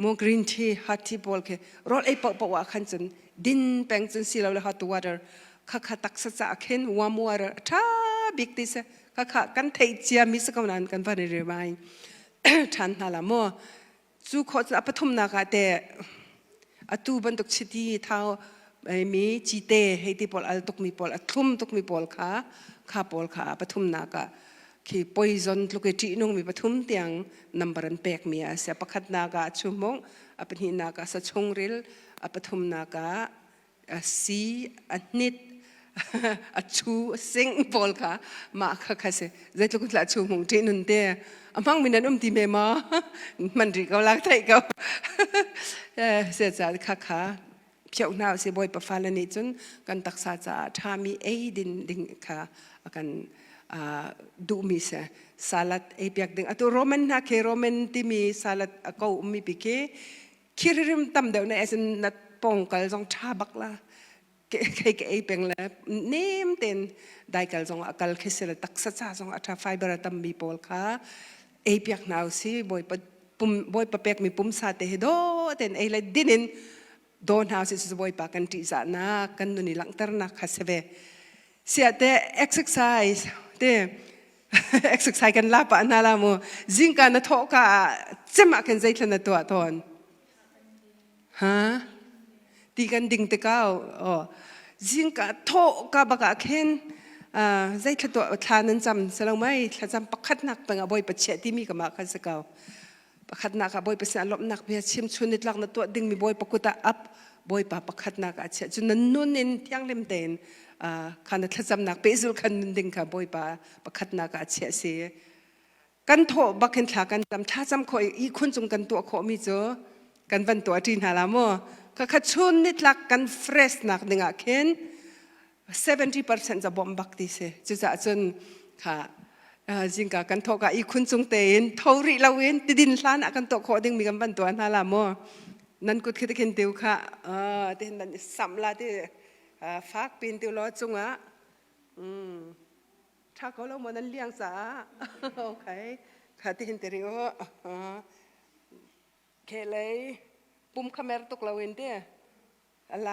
โมกรีนทีฮัตทีบอลเครอไอ้ปะว่าขันจนดินแปลงจนสิเราเลยฮัตตัวเดอร์ข้าตักษาจากเข็นวามัวร์ท่าบิ๊กดิเสข้ากันเทียเจียมิสกันนั้นกันพันเรื่อยๆท่านนั่นละมั่วจูขอจะปฐมนักแต่ตูบันตุกชิดีเท้ามีจีเตให้ที่ปอลตุกมีปอลทุ่มตุกมีปอลข้าปอลข้าปฐมนักคือปอยจนลูกจีนุ่งมีปฐมเตียงนับรันเปกมีเสียประคัดนักชั่วโมงเป็นหินนักสัชงริลปฐมนักสีอันนิดชูสิงปอลค่ะมาค่ะเสียใจลูกหลานชั่วโมงที่นุ่นเดียมังมินันที่เมมามันรีก็ลักไทยก็เสียใจค่ะเพียงน่าเสียบ่อยประฟ้าแล้วนี่จนกันตักษาจะทามีดินค่ะกันดูมีเสสลัดเปียกดึงตัวโรมันนะคือโรมันที่มีสลัดก็มีปีเกคิริมตั้มเดี๋ยวในเอเซนนัดปองกันจงชาบักละ cái ấy bên là nêm tên đại cái giống akal khi sẽ là tắc sát ra giống ata fiber tam bị bol khá ấy biếc nào xí bôi bạc mi pum sa te do tên ấy là dinin don house is bôi bạc kan ti sa na kan nu ni lang tar na khasve sia te exercise te exercise kan la pa na la mo zinka na tho ka chema kan zai thana to ton ha ti kan ding te ka zinka tho ka baka khen zai thla to thanan cham salang mai thla cham pakhat nak panga boi pa che ti mi ka ma kha se ka pakhat nak ka boi pa sa lop nak be chim chunit lak na to ding mi boi pakuta up boi pa pakhat nak a che chun nun in tiang lem ten khana thla cham nak pe zul khan ding ka boi pa pakhat nak a che se kan tho bakin thla kan tam tha cham khoi I khun chung kan to kho mi cho kan van to tin hala mo ka chun nit lak kan fresh nak dinga khen 70%จะบ่มบักดิเสจุจะจนค่ะจิงกากันทอกอีคุณจงเตนทอริลาเวนติดินล้านกันตกขอดึงมีกันบันตัวน่าละโมนั่นกุดคิดเห็นเดียวค่ะเดินนั่นสัมลาที่ฟักเป็นเดียวล้อจงถ้าเขาเรามันนั่นเลี้ยงสาโอเคค่ะที่เห็นเดียวเคเลยปุ่มคาเมรตกลาเวนเดียอะไร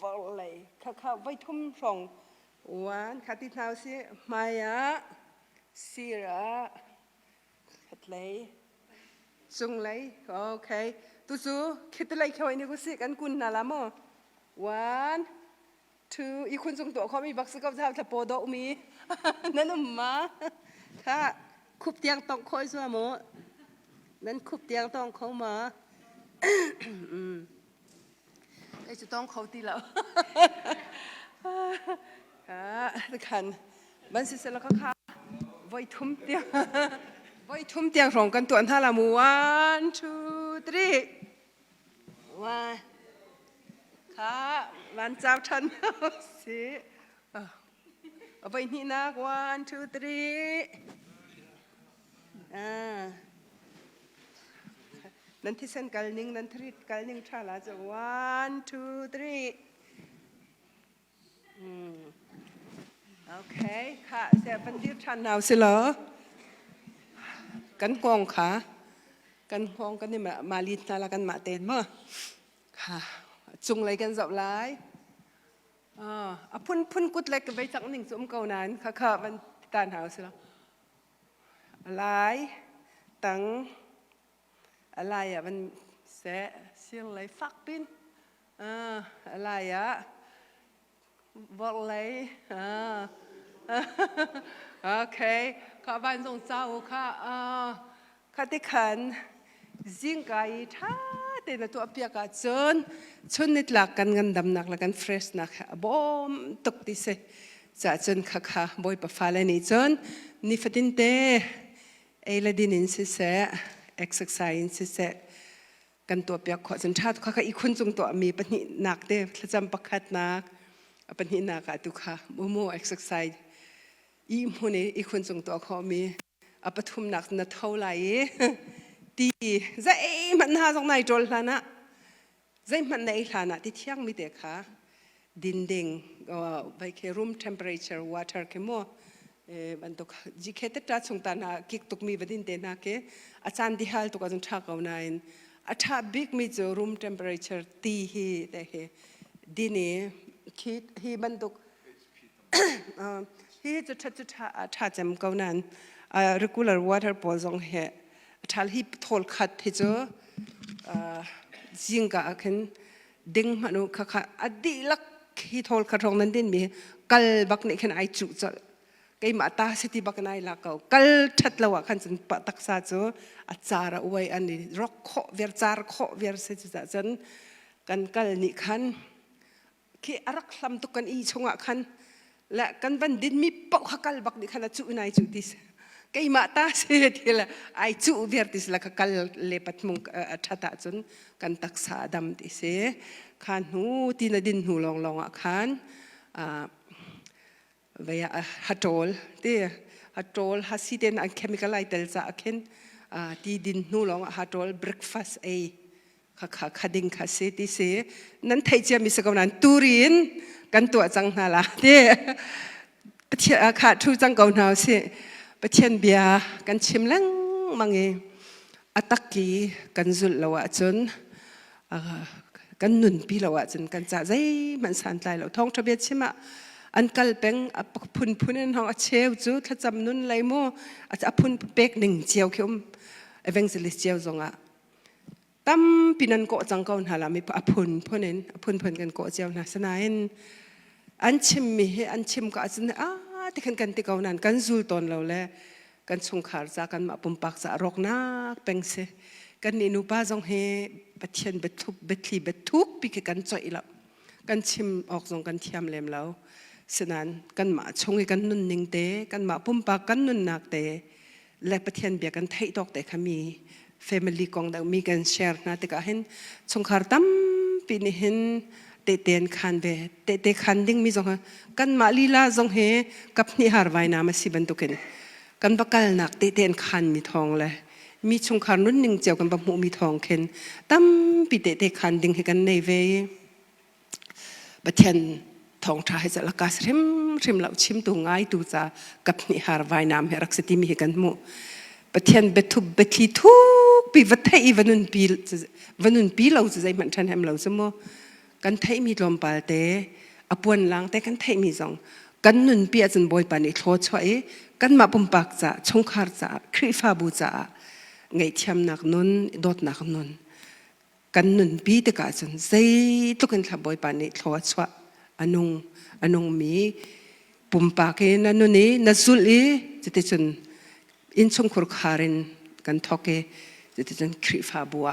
volley ข้าไว้ทุ่มส่งวันขัดที่เท้าสิมายาซีระขัดเลยจุงเลยโอเคตุสูคิดอะไรเขาไอ้นี่ก็สิกันกุนน่ะละมั้งวัน2อีคุณจงตัวเขามีบักสกับเท้าถ้าปอดมีนั่นมาถ้าคุบเตียงต้องคอยซัวมั้งนั่นคุบเตียงต้องเขามาไอ้จะต้องเขาตีแล้วทุกคนมันสิเสร็จแล้วค่ะไว้ทุ่มเตียงไว้ทุ่มเตียงรองกันตัวท่าละมู 1 2 3วันค่ะวันเจ้าทันสิเอาไปนี่นะ1 2 3นั่นที่เส้นกัลนิ่งนั่นทริดกัลนิ่งชาลาจะ1 2 3โอเคค่ะเสียบันทึกชันเอาสิเหรอกันกองค่ะกันกองกันนี่มาลีน่าละกันมาเต้นมั้งค่ะจุงเลยกันจับไล่พุ่นกุดเล็กไปสักหนึ่งสมเก่านั้นค่ะมันตานหาสิเหรอไล่ตั้งอะไรมันเสียงอะไรฟักปิ้นอะไรบอกเลยโอเคข้าบ้านส่งเจ้าค่ะข้าที่ขันจิงไก่ท่าเต็นตัวเปียกจนชนนิดหลักกันดำหนักหลักกันเฟรชนักบ่มตกดิเสจะจนข้าบ่อยปะฟ้าเลยนี่จนนี่ฟัดดินเตเอลดินินสิเสexercise สิเสกันตัวเปียกขอสัญชาติข้าอีกคนจงตัวมีปัญหาหนักเด้ถ้าจำประคัดนักปัญหาหนักตุกค่ะโม exercise อีโมนี่อีกคนจงตัวเขามีปฐุมหนักนัดเท่าไหร่ตีใจมันหาตรงไหนจนละนะใจมันในฐานะที่เที่ยงมีเด็กค่ะดินดิ่งไปแค่ room temperature water แค่โมมันตุกจิเคตตัดส่งตาหน้ากิกตุกมีบัดดินเตน่าเกอาจารย์ที่ฮัลตุกอาจารย์ชักเอาหน่อยอาถ้าบิ๊กมีจะ room temperature ตีฮีแต่เฮดินี่คิดฮีมันตุกฮีจะถ้าจำเขานั้น regular water พอจงเฮถ้าฮีทอลขัดฮีจะจิงกะขึ้นดิ่งมันนุค่ะอดีลักฮีทอลขัดตรงนั้นดินมีกัลบักนี่ขึ้นไอจุจะไอ้มาตาสิที่บักนายลักเอากัลชัดละว่าขันจนปะตักซาจูอาจารย์เอาไว้อันนี้รักข้อเวรจารข้อเวรเสจจะจนกันกัลนี่ขันคืออารักลำตุกันอีชงอ่ะขันและกันบันดินมีปอกกัลบักนี่ขันจูนายจูติสไอ้มาตาสิที่ละไอจูเวรติสละกัลเลปัดมุงชัดจนกันตักซาดำติสขันหูที่นดินหูลองอ่ะขันเวียฮัตโตลที่ฮัตโตลฮัสซีเดนอันเคมีคอลไลเตลซ่าเข็นที่ดินนู่ลองฮัตโตลเบรคฟาสต์ ค่ะคดิ่งค่ะเสติเสนั้นไทยเจียมิสกนั้นตูรินกันตัวจังนาลาเด้ประเทศค่ะทูจังเกาหนาวเสประเทศเบียกันชิมลังมังเออัตกีกันจุลละวะจนกันนุนปีละวะจนกันจ่าใจมันสันใจเราท้องทะเบียนใช่ไหมอันกัลเป็งพุนนั่นห้องเชลจูถ้าจำนุนไรโมอาจจะพุนเป็กหนึ่งเจียวเขียวเอเวนเจลิสเจียวจงอ่ะตั้มปีนันโกจังเกาหนาลามีพุนพนินพุนกันโกเจียวนะสนายอันชิมมีอันชิมก็อาจจะที่กันที่เกานั้นกันจูลตอนเราแหละกันชงขาร์จากกันมาปุ่มปากจะรกนักเป็งเสกันนินุป้าจงเฮบัดเชียนบัดทุบบัดลีบัดทุกปีกันจ่อยแล้วกันชิมออกจงกันเทียมเลมแล้วฉะนั้นกันมาชงกันนุนนิงเตกันมาปุ่มปากกันนุนนักเตและประเทศเบียกันไทยตอกแต่ขมี family กองดังมีกันแชร์นะแต่ก็เห็นชงขาร์ตั้มปีนี้เห็นเตนคันเบเตคันดิ้งมีจงกันมาลีลาจงเฮกับนิฮาร์ไวนามาสิบันตุกันกันบักกัลนักเตนคันมีทองเลยมีชงคารุ่นหนึ่งเจียวกันบะหมูมีทองเข็นตั้มปีเตคันดิ้งให้กันในเวบัดเทนทองชาให้จะละกาสริมเหล่าชิมตัวง่ายตัวจะกับนิฮาร์ไวน้ำให้รักสติมีให้กันหมูบัดเทนเบทุบเบทีทุกปีวัดไทยวันนุนปีเราจะใจมันทันแฮมเราสมกันไทยมีลมปาเตอปวนลังแต่กันไทยมีจงกันนุนปีอาจารย์บอยปานิโคช่วยกันมาปุ่มปากจะชงคาร์จะครีฟาบูจะไงเทียมนักนุนดดนักนุนกันนุนปีเตกาจนใจตุกันขับบอยปานิโคช่วยอนงมีปุ่มปากนันนุนีนัสุลีจะติดจนอินชงคุรคารินกันทอกจะติดจนครีฟาบัว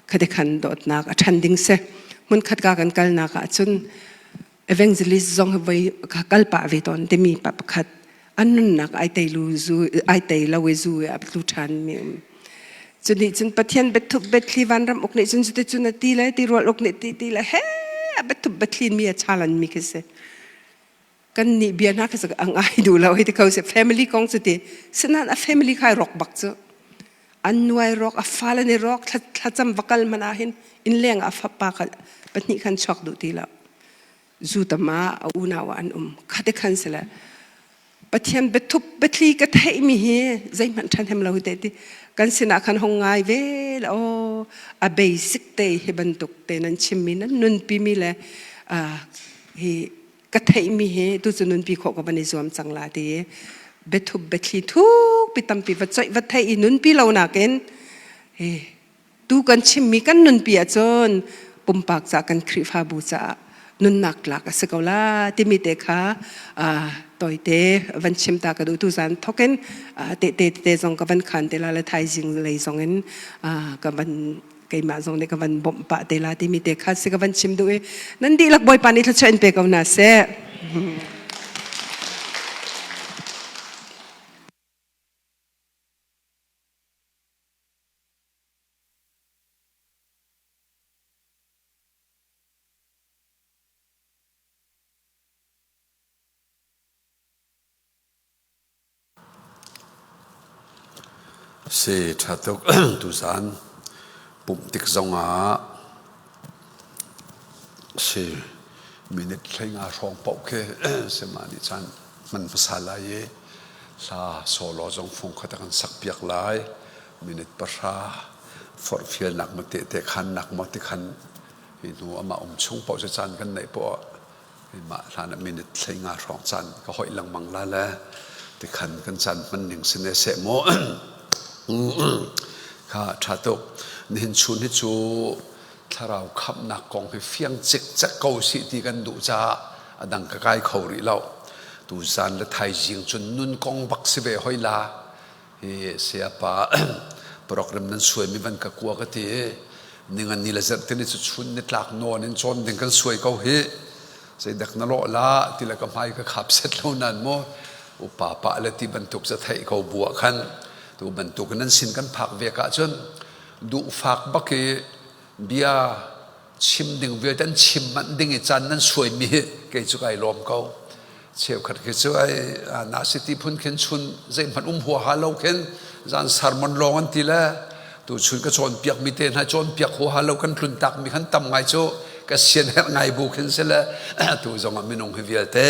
คดีขันดดนักชันดิ้งเซมันขัดกันกัลนักจนเอเวนเจลิสจงไว้กัลปะวิตอนเดมีปะขัดอันนั้นนักไอเตลูซูไอเตลาเวซูอับลูชันมีจนนี่จนประเทศเบ็ดทุบเบ็ดลีวันรำอกนี่จนสุดจนตีเลยตีรัวอกนี่ตีเลยเฮ้เบ็ดทุบเบ็ดลีมีชาลันมีกันเสกันนี่เบียนักสักอังไอดูเราให้ที่เขาเส family กองสุดที่ฉะนั้นa family ใครรอกบักจ้ะอันนวยรอกaฟ้าเลยรอกถ้าจำวักลมันอาหินอินเลี้ยงฟ้าปากปัจจุบันช็อกดูทีละจูตมาอุณาวานขัดขันเสละประเทศเบ็ดทุบเบ็ดลีก็ไทยมีเฮใจมันทันทำเราเด็ดกันสินะคันหงไงเวลอาเบสิกเตยให้บรรทุกเตนันชิมินันนุนปีมีเลยเฮก็ไทยมีเฮดูจนุนปีขอกับบันไดสวมจังลาดีเบ็ดทุบเบ็ดลีทุกปีตั้มปีวัดใจวัดไทยนุนปีเราหนักเองเฮดูกันชิมีกันนุนปีจนปุ่มปากจากกันคริฟาบูจานุนนักลักสกอลาที่มีเด็กค่ะต่อยเตะวันชิมตากระดูตุสันทอกเกนเตะจงกับวันขันเตลาละไทยจิงเลยจงเงินกับวันไก่มาจงในกับวันบ่มปะเตลาที่มีเด็กค่ะสกับวันชิมด้วยนั่นดีลักบอยปานิทัชเชนเปกเอาหน้าเสเสถัดจากตุสันปุ่มติกจงอาเสมินิทใช้งานรองปอกเคเสมานิจันมันภาษาลายซาโซโลจงฟงขัดกันสักเปียกลายมินิทประชาฟอร์ฟิลนักมาเตะขันนักมาติขันหินูอามาชงปอกจะจันกันในปอมาทานมินิทใช้งานรองจันก็หอยลังมังลาแล้วติขันกันจันมันหนึ่งเสนเสโมข้าชาตุนินชุนให้จูถ้าเราขับนักกองให้เฟียงจิกจะเกาสิที่กันดูจ้าดังกระไกเขาหรือเราดูจานและไทยจิงจนนุ่นกองบักสิเบหอยลาเสียป่าโปรแกรมนั้นสวยมีวันกะกัวกะทีนี่งันนี่ละเจอที่นี่จะชุนนิดหลักโน่นินจนดึงกันสวยเขาเฮใส่ดักนรกละที่ละก็ไม่ก็ขับเสร็จแล้วนั่นโมอุปปะและที่บรรทุกจะไทยเขาบัวขันตัวบรรทุกนั้นสินกันผักเวกะจนดูฝักบักเบียชิมดึงเวดันชิมมันดึงจันนั้นสวยมีเกี่ยจุกไอลมเขาเชี่ยวขัดเกี่ยจุกไอนาสิติพุนเข็นชุนใจมันหัวหาเราเข็นจานสารมันลงอันทีละ tu chun ka chon piak mi te na chon piak ho halo kan tlun tak mi khan tam ngai chu ka sian her ngai bu khin sela tu zong mi nong hivial te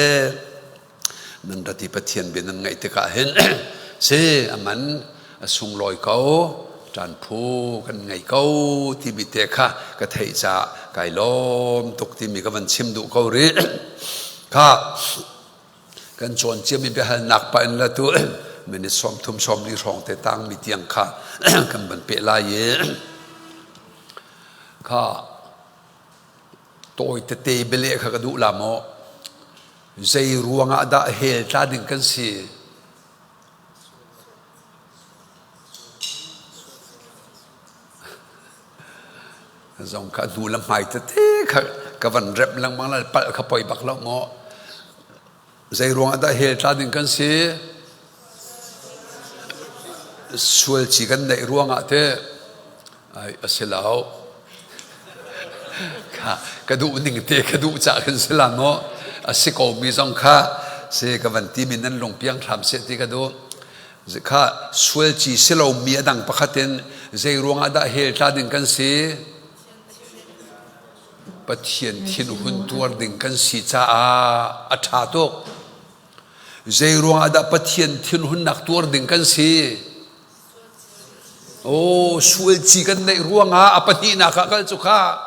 nan rati pathian bin ngai te ka hen se aman sung loi kau tràn phu kan ngai kau ti mi te kha ka thei cha kai lom tuk ti mi ka van chim du kau ri kha kan chon chiam mi be hal nak pa en la tu mình xóm thum xóm đi rong te tang mi tiang kha kan ban pe la ye kha toi te te bele kha ka du la mo zai ruanga da hel ta ding kan si zong ka du lam mai te te kha ka van rep lang mang la pal kha poi bak lo mo zai ruanga da hel ta ding kan si sual chỉ cần đại ruộng ạ thế sẽ lão cái đủ ninh thế cái đủ trả cái sẽ làm nó sẽ có mi trong kha sẽ cái vấn đề mình nên lòng piang tham sẽ thì cái đó kha sual chỉ sẽ lâu mi đằng bắc hạt tên dây ruộng ạ đã hết ra đến cái sẽ bắt hiện thiên hun tuar đến cái sẽ cha thà to dây ruộng ạ đã bắt hiện thiên hun nặc tuar đến cái sẽ sual chỉ cần này ruộng à apani na cả cái chỗ khác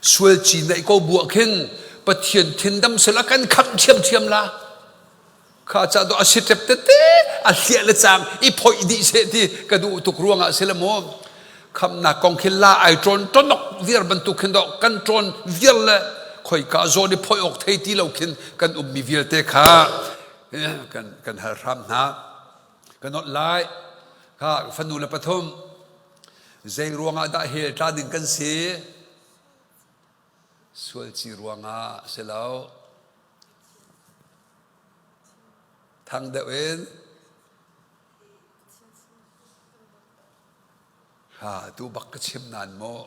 sual chỉ này có buộc hen bắt hiện thiên đâm sẽ là căn khăm chiêm la khá cha đó sẽ tiếp tết hiện là chàng ít phơi đi sẽ thì cái đủ tục ruộng à sẽ là mồm khăm na con khen la ai tròn tròn nọc việc bận tục khen đó căn tròn việc là khỏi cả rồi đi phơi ốc thấy tí lâu khen căn mi việc thế khá căn haram na căn not lại kha phần nụ là bắt thom dây ruộng đã hết ra đến căn xí sual chỉ ruộng sẽ lâu thằng đợi em tu bắt cái chim nàn mò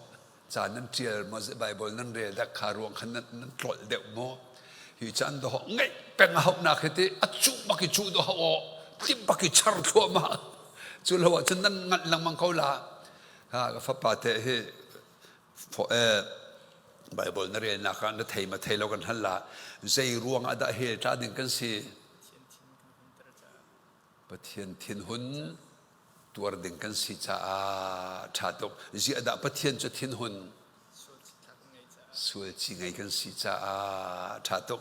cha nên triệt mà dạy Bible nên rè đã khá ruộng khăn nên trội đệu mò thì chan đó họ ngay bèn học na cái thế chú bắt cái chú đó họ tim bắt cái char thua mà chú lâu chân nên ngăn lăng mang câu là cái pháp bảo thế hi Bible nó riêng nãy nó thầy mà thầy lâu gần hơn là dây ruộng đã hết ra đến cái gì bất thiên thiên hun tuar đến cái gì cha tục gì đã bất thiên cho thiên hun sual chỉ ngay cái gì cha tục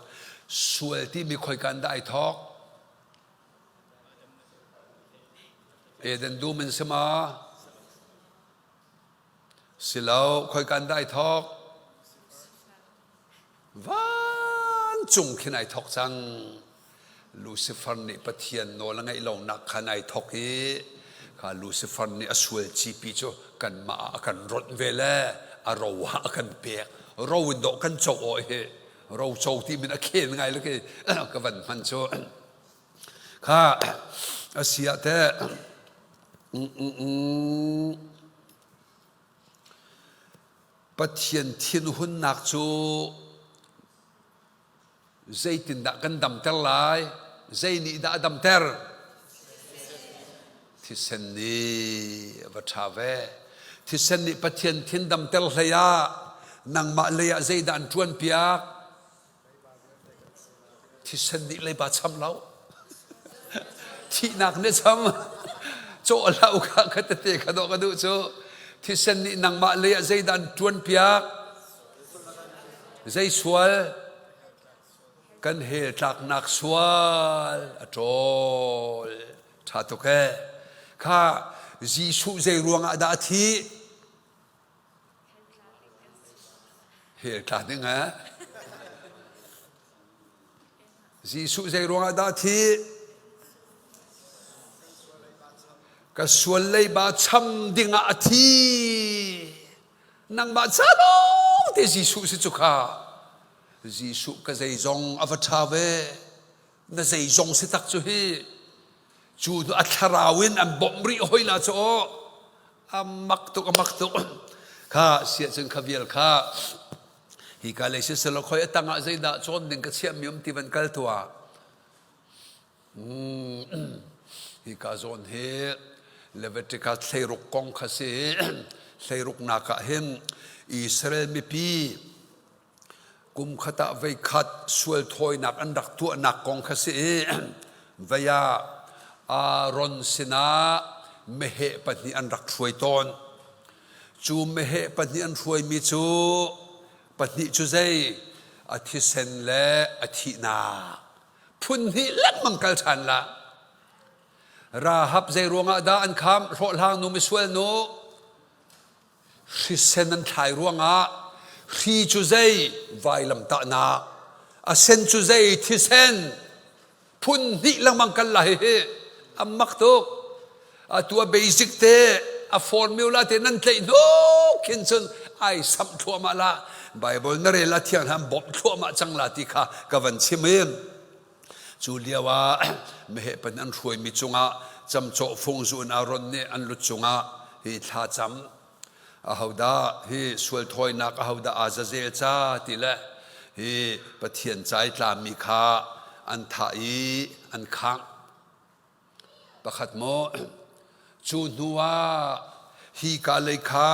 sual thì mi khơi can đại thọ Eden du mình xem à xí lâu khơi can đại thọ van chung khi này thọ chăng Lucifer này bắt thiên nó là ngay lâu nặc khi này thọ ki cả Lucifer này sual chỉ pi cho cần mà cần rốt về lẽ râu hạ cần bẹt râu độ cần châu ơi râu châu thì mình đã khen ngay là cái vấn man cho cả Asia thế bắt thiên thiên hun nặc cho dây tin đã cần đâm ter lại dây nị đã đâm ter thì sen nị và trả về thì sen nị bắt thiên thiên đâm ter lại à nang mạ lại dây đàn chuan piak thì sen nị lại bắt chăm lâu thì nặc nè chăm chỗ lâu cả cái tết cái đó cái đủ chỗ thì sen nị nang mạ lại dây đàn chuan piak dây sual kan he tak nak sual atol thatu ke kha Gisu zai ruang ada thi he ta ding ha Gisu zai ruang ada thi ka sual lei ba cham ding a thi nang ba cha lo te Gisu si chu kha Gisu cái dây dòng avatar về nó dây dòng sẽ tắc cho hi chú nó atharawin am bomri hoi la cho am maktuk kha sia chân khavial kha hi ka le se lo khoi tanga zai da chon ding ka siam mium ti van kal tua hi ka zon he Levitical ใส่รุกกองขสิใส่รุกนักเห็นอิสราเอลมีปีกุมขตะไว้ขัดสวลถอยนักอันดักตัวนักกองขสิเวียอารอนสินะเมเหปนิอันดักช่วยตอนจูเมเหปนิอันช่วยมิจูปนิจูใจอธิเซนและอธินาพุ่นนี้ลักมังกัลชันละราฮับใจรวงอาดาอันคำโรลางนุมิสเวลโนริเซนันทายรวงอารีจูใจไวลำตานาอเซนจูใจทิเซนพุ่นนี้ลักมังกัลละเฮอัมมักตุกตัวเบสิกเตอฟอร์มิวลาเตนันเตโนคินซุนไอสัมทัวมาละไบเบิลนเรลาเทียนฮัมบอบทัวมาจังลาติค่ะกัวันชิมิมจูเลียว่าเมเหปันอันช่วยมิจุงะจำโจฟงจูนอารอนเนอันลุจุงะฮิท่าจำอาฮาวดาฮิสวลทอยนักอาฮาวดาอาซาเซลจ้าติละฮิปะเทียนใจตามิคาอันทายอันคังประคัดโมจูนัวฮีกาเลคา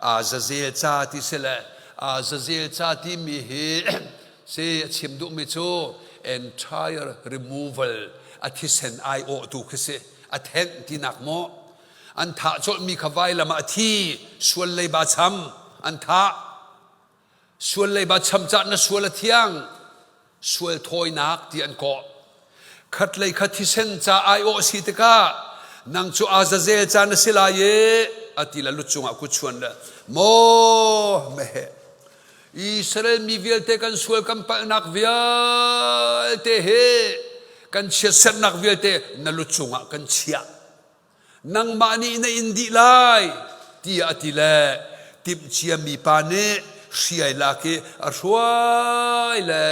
อาซาเซลจ้าติเสละอาซาเซลจ้าติมีฮิเซชิมดุมิจู entire removal อธิเซนไอโอตุกเสอเทนตินักโมอันทะจดมีขวายละมาที่ส่วนเลยบาชัมอันทะส่วนเลยบาชัมจัดนะส่วนละเที่ยงส่วนถอยนักที่อันเกาะขัดเลยขัดที่เซนจ้าไอโอสิตกานังจูอาซาเซจานสิลายอติละลุจุงอากุชวนละโมเมเฮอิสราเอลมีเวลเตกันสวลกันปนักเวลเตเฮกันเชียเซนักเวลเตนลุจุงอากันเชียนังมานีในอินดีไลที่อติละติมเชียมีปานีเชียลาเกอรวยละ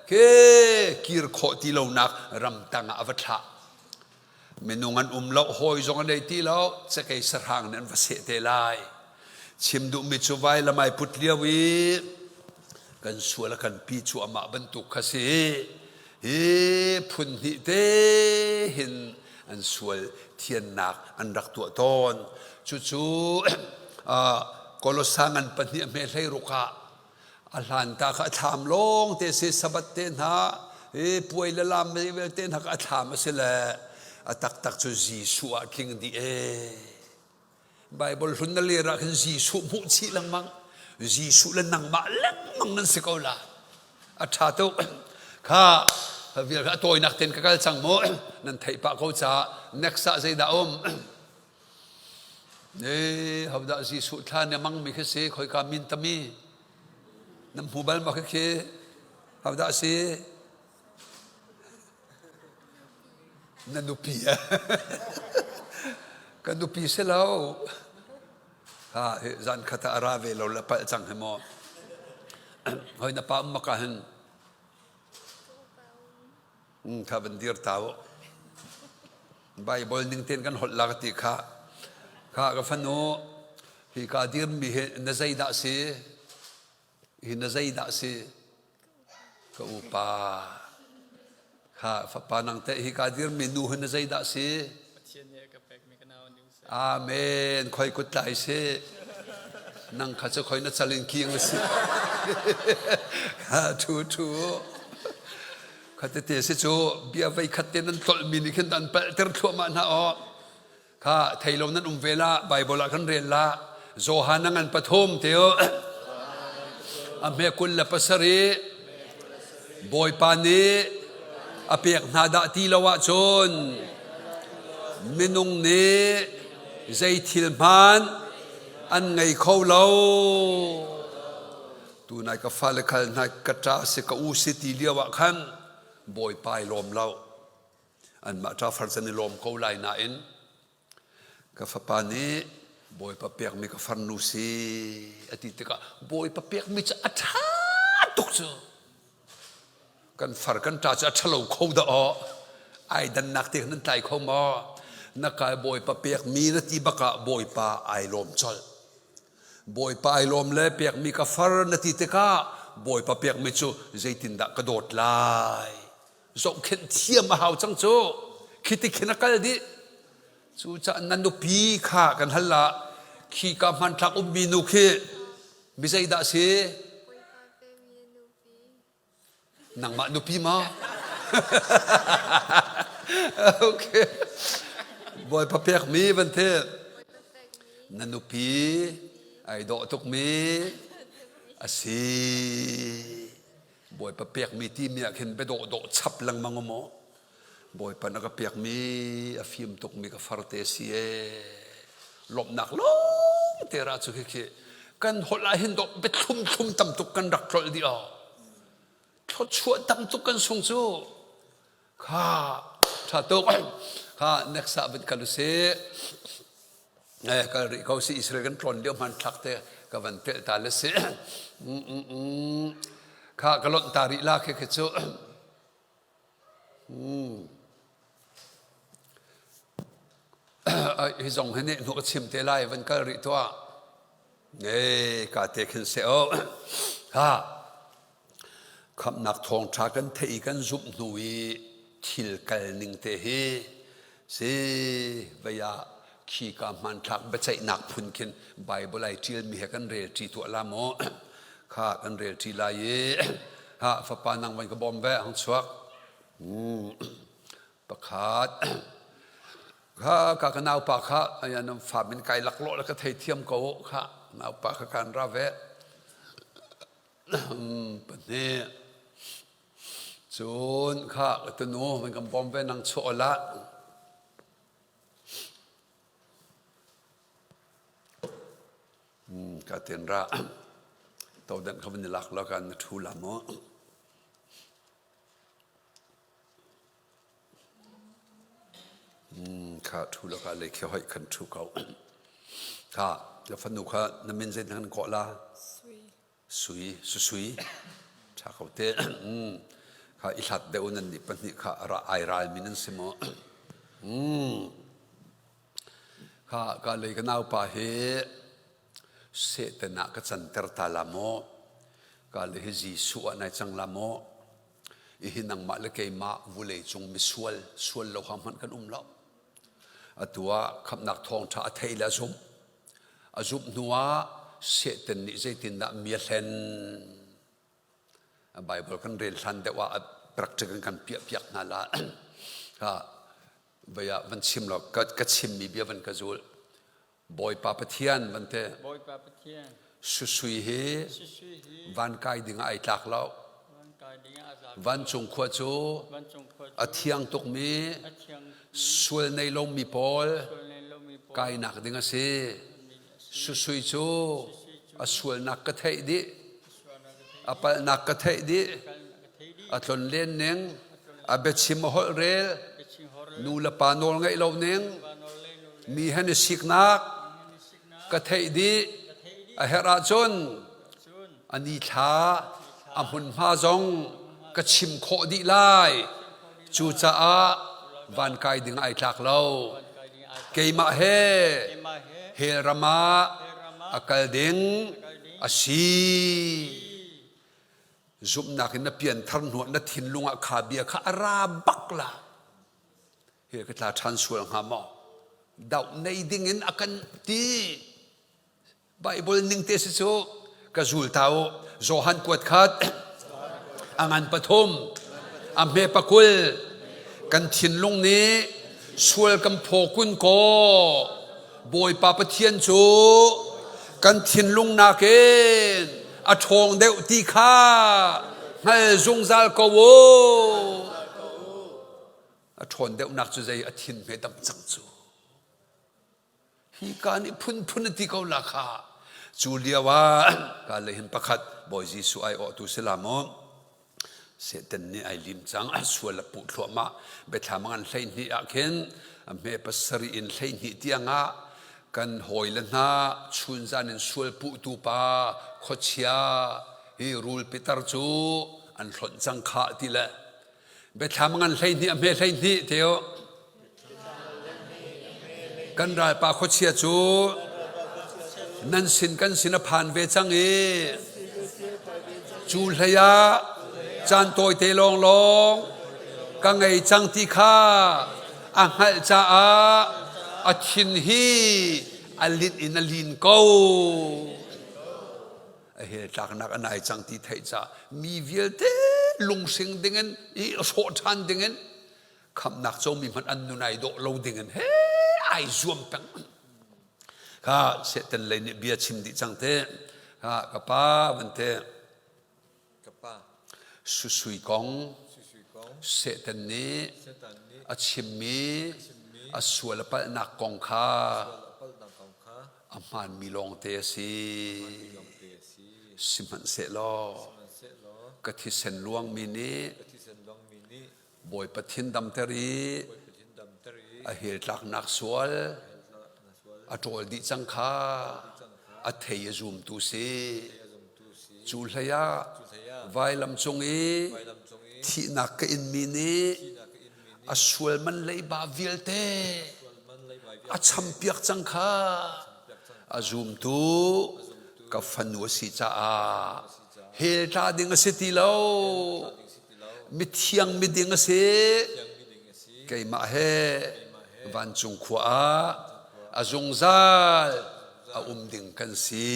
เคกิรโคติลานักรำตังอวัฏะเมนูงันเล่าหอยจงอันใดที่เล่าจะเกิดสร้างนั้นวเสเตลัยชิมดูมิจูไว้ละไม่พุทธเลียวีกันสวลกันปีจูอามาบรรทุกขสิพุนหิเตหินอันสวลเทียนนักอันรักตัวตนจู่ๆกลสังอันปนิเมลัยรุกะอัลลันตาข้าถามลงเตสิสบัดเตนหาป่วยละลามเวลเตนหาข้าถามมาเสละตักจู่จีสุอาคิงดีไบเบิลหุ่นนั่นเลยรักจีสุมุชีลังมังจีสุลันนังมาลังมังนั่นสิกเอาละอาชาตุข้าเวลาตัวนักเต้นกัลจังโมนั่นไทยปะเขาจะนักษาใจดาวเขาด่าจีสุท่านเนี่ยมังไม่เคยเสียคอยการมินตามีน้ำหูบัลมาเคยเขาด่าเสียนั่นดูปีกันดูปีเสร็จแล้วจันขัดอาราเวลเราไปจังเหมอเฮ้ยนับป้ามากันข้าบันดีร์ตาวไบเบิลนิ่งเต้นกันหดลักติข้ากับฟันโนฮีกาดีร์มีนใจด่าสีฮีนใจด่าสีก็อุปาข้าฝปานังเตฮิกาดีร์มีนูนใจด่าสีอาเมนคอยกุดไลเสนั่งข้าจะคอยนัดสลิงคิงสิทูข้าจะเตะสิจูเบียไว้ขัดเต้นนั้นตลมินิขันดันเปิดเตอร์ทั่วมาหน้าอ๋อข้าไทยลมนั้นเวลาไบเบิลกันเรียนละโจฮานังอันปฐมเตียวอเมกุลละปัสรีบอยปานีอเปียกนาดาตีละวะจนมินุงเนใจทิลมันอันไงเขาเล่าตัวนายก็ฟ้าเลยกันนายกระจาสิกอูสิติเลียวะขันบอยปลายลมเล่าอันมาจ้าฟันสนิลมเขาไล่นาอินกับฟ้าปานี้บอยปะเปียกมีกับฟันนูซีอดีตก็บอยปะเปียกมีจะอัฐาตุกเจอกันฟันกันจ้าจะฉลองเขาดอไอ้ดันนักเตะนั้นไต่เขามานักการบอยปะเปียกมีนาทีบักะบอยปะไอลมจอลบอยปะไอลมเล่เปียกมีกับฟันนาทีเตกะบอยปะเปียกไม่จูใจตินดักกระโดดไล่จงเข็นเทียมมาหาจังโจคิดที่เข็นนักการดิ จูจะนันดูปีข้ากันฮัลละขี้กามันทักอุบินุขีบิใจด่าสินังมาดูปีมาโอเคบอยพระเปียกมีบันเทนันดูปีไอ้ดอกตุกมีอาศิบอยพระเปียกมีที่เมียเห็นไปดอกชับลังมังโมบอยปนักเปียกมีอาฟิมตุกมีกับฟาร์เตเซียหลบหนักลงเทราสุขิ กันหลายเห็นดอกไปทุ่มตำตุกกันรักทรดีอ่ะทดชั่วตำตุกกันสงจูข้าถ้าตุกข้าเน็กซ์เป็นกันเสียก็เขาสิอิสราเอลกันทนเดียวมันทักเตะกับวันเตะตาเลเสียข้ากลอนตาริลาเขจูฮิจงเห็นเนี่ยหนูชิมเตลัยวันก็ริตัวเนี่ยกาเตคินเสียวฮ่าคำนักทองชากันเทกันจุบหนุยทิลกัลนิงเตฮีสิบยาขี้กามันทักบัจจัยนักพุนกินไบเบิลไอทิลมีเหกันเรียจีตัวละโมข้ากันเรียจีลายฮ่าฟ้าปานังวันกบอมแวะหังสวักประคาดข้ากากนาวปากข้าอันนั้นฝ่าเป็นไก่หลักโลแล้วก็เทียมโกข้านาวปากการราเวะปนี่จูนข้าตัวนู้มันกำบอมเวนังโชละกาเตียนระตัวเดินเขาเป็นหลักแล้วกันทูลามะข้าทูลกันเลยเขียวให้ขันทูเขาข้าจะฟันดูข้าน้ำมันเส้นทางเกาะละสุยชาเขาเตะข้าอิหลัดเดวนันนี่ปัญญาข้าระไอรายมินันเสมอข้าก็เลยกันเอาไปเฮเสตนาก็จันเตอร์ตาลามอก็เลยจีสุวในจังลามออีหินังมาเลกมาวุเลจงมิสวลเราความมันกันแล้วตัวคำนักทองชาเทยละจุบนัวเสตนิเจตินดามีเซนไบเบิลกันเรียนทันแต่ว่าปรักจักันเปียกนั่นละก็เบียวันชิมเราก็ชิมมีเบียวันกระจุลบอยปาปเทียนวันเตสุยเฮวันกายดิ่งไอตักเราวันจงขวดจูอาเทียงตกมีส่วนในลมมีพอลกายหนักดิ่งเสสุยจูส่วนหนักกระเทยดิอาปนักกระเทยดิอาทนเล่นเน่งอาเบชิมหอเรลนูละปานอลไงเราเน่งมีให้ในสิกนักกระเทยดิอาเฮราจนอันนี้ท้าอาหุนมาจงกระชิมโคดิไลจูจ้าวันกายดิ่งไอทักเราเกยมาเฮรามาอากาลดิ่งอาชีจุบนักนับเปลี่ยนทางหัวนัดถิ่นลุงอาคาเบียข้าอาราบักละเฮก็ตาชันส่วนหามอดาวในดิ่งอากันตีไบเบิลนิ่งเตสิโซกระจุลเท้าโจฮันกวดขัดอังอันปฐมอัมเมปกุลกันถิ่นลุงนี้ส่วนกำโพกุนโกบอยปาปเทียนจูกันถิ่นลุงนาเกนอาทองเดวตีข้าให้จงซาลกโวอาทองเดวนักจุใจอาทินไม่ดำจังจูฮีการนี่พุนที่เขาลักขาจูเลียวว่าการเลยเห็นประคัดบอยจีสุไออตุสลามอนเสด็จนี่ไอลิมจังส่วนละปุถมาเบทามังเลยนี่อาเคนเมปัสรีอินเลยนี่ที่งากันหอยละนาชุนจานินส่วนปุตุปาขดเชียฮีรูลปิตาร์จูอันหลอนจังขาที่ละเบทามังเลยนี่เมเลยนี่เดียวกันรายปาขดเชียจูนั่นสินกันสินผ่านเวจังเอจูลยาจันโตยเตลองกังไงจังติข้าอังหัลจ้า อาทินฮีอลินอินาลินโกเฮจากนักอันไหนจังที่ไทยจะมีเวลเตลุงสิงดิ่งนอีโสทันดิ่งนคำนักโจมีมันอันนุนัยโดโลดิ่งนเฮ้ไอซวมเป็งข้าเสต็นเลยเนี่ยเบียชิมดิจังเตข้ากป้าวันเตสุยกองเสต็นนี้อาชิมมีอาสวลปะนักกองข้าอามันมีลงเตสีสิมันเสลอกะทิเซนลวงมินิบอยปะทินดำเตรีอาเหตุลักนักสวลอาโจลดิจังคาอาเทียจุมตุสีจูลยาไวลำจงอีที่นักอินมินิอาสวลมันเลยบาวิลเตอาชัมเปียกจังคาอาจุมตุกับฟันวัสิจ้าเฮลตาดิงสิติโลมิเทียงมิดิงสิไกมาเฮวันจงขวาอาจงซาลอาดิงกันสิ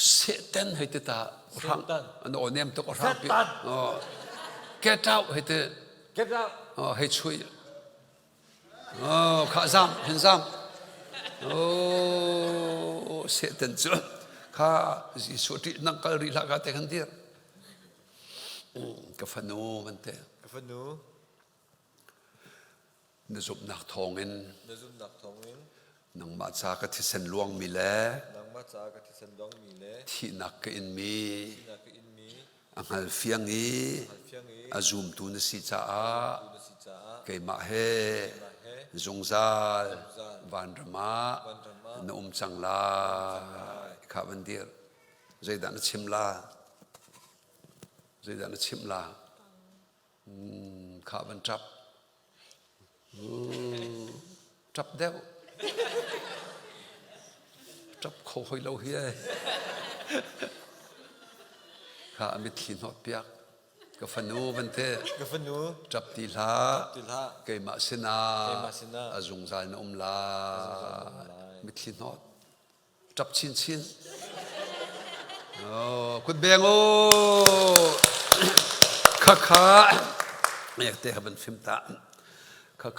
เซตันให้ตารังอันโอเนมตกรังแกเจ้าให้ให้ช่วยข้าซ้ำเห็นซ้ำเสด็จจุข้าสิสุตินังกอริลากาเตกันเดียร์กับฟันูมันเตะนจุบนักทองอินนังมาจากที่เส้นลวงมีเล่ที่นักอินมีอังฮัลฟียงอีอาจุมตุนสิจ้าเกมาเฮจงซาลวันรมานุมจังลาข้าวันเดียร์ใจดานชิมลาข้าวันจับเดียวจับเขาให้เราเฮียข้ามิตรหินหดเปียกกฟันูมันเตะจับตีลาเกยมาสินาอาจงใจนอมลามิตรหินหดจับชินคุณเบงโอข้าเนี่ยเตะบันฟิมตา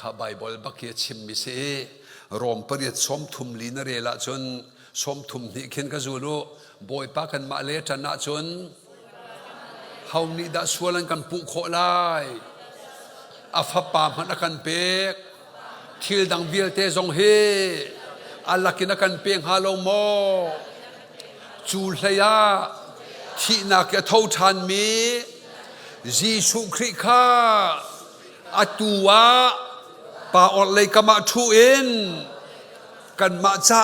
ข้าไบเบิลบักเกียชิมมิเซรอมปริยสมทุมลีนเรละจนสมทุมนี่เข็นกะจูลุบอยปากันมาเลจันนะจนเฮานี่ดาสวลันกันปุโคไลอาฟปามันกันเปกทิลดังเบียลเตจงเฮอัลลักินกันเปงฮาโลโมจูลยาที่นักเท่าทันมียิสุคริคาอัตัวปาอดเลยกมาทูอินกันมาจ้า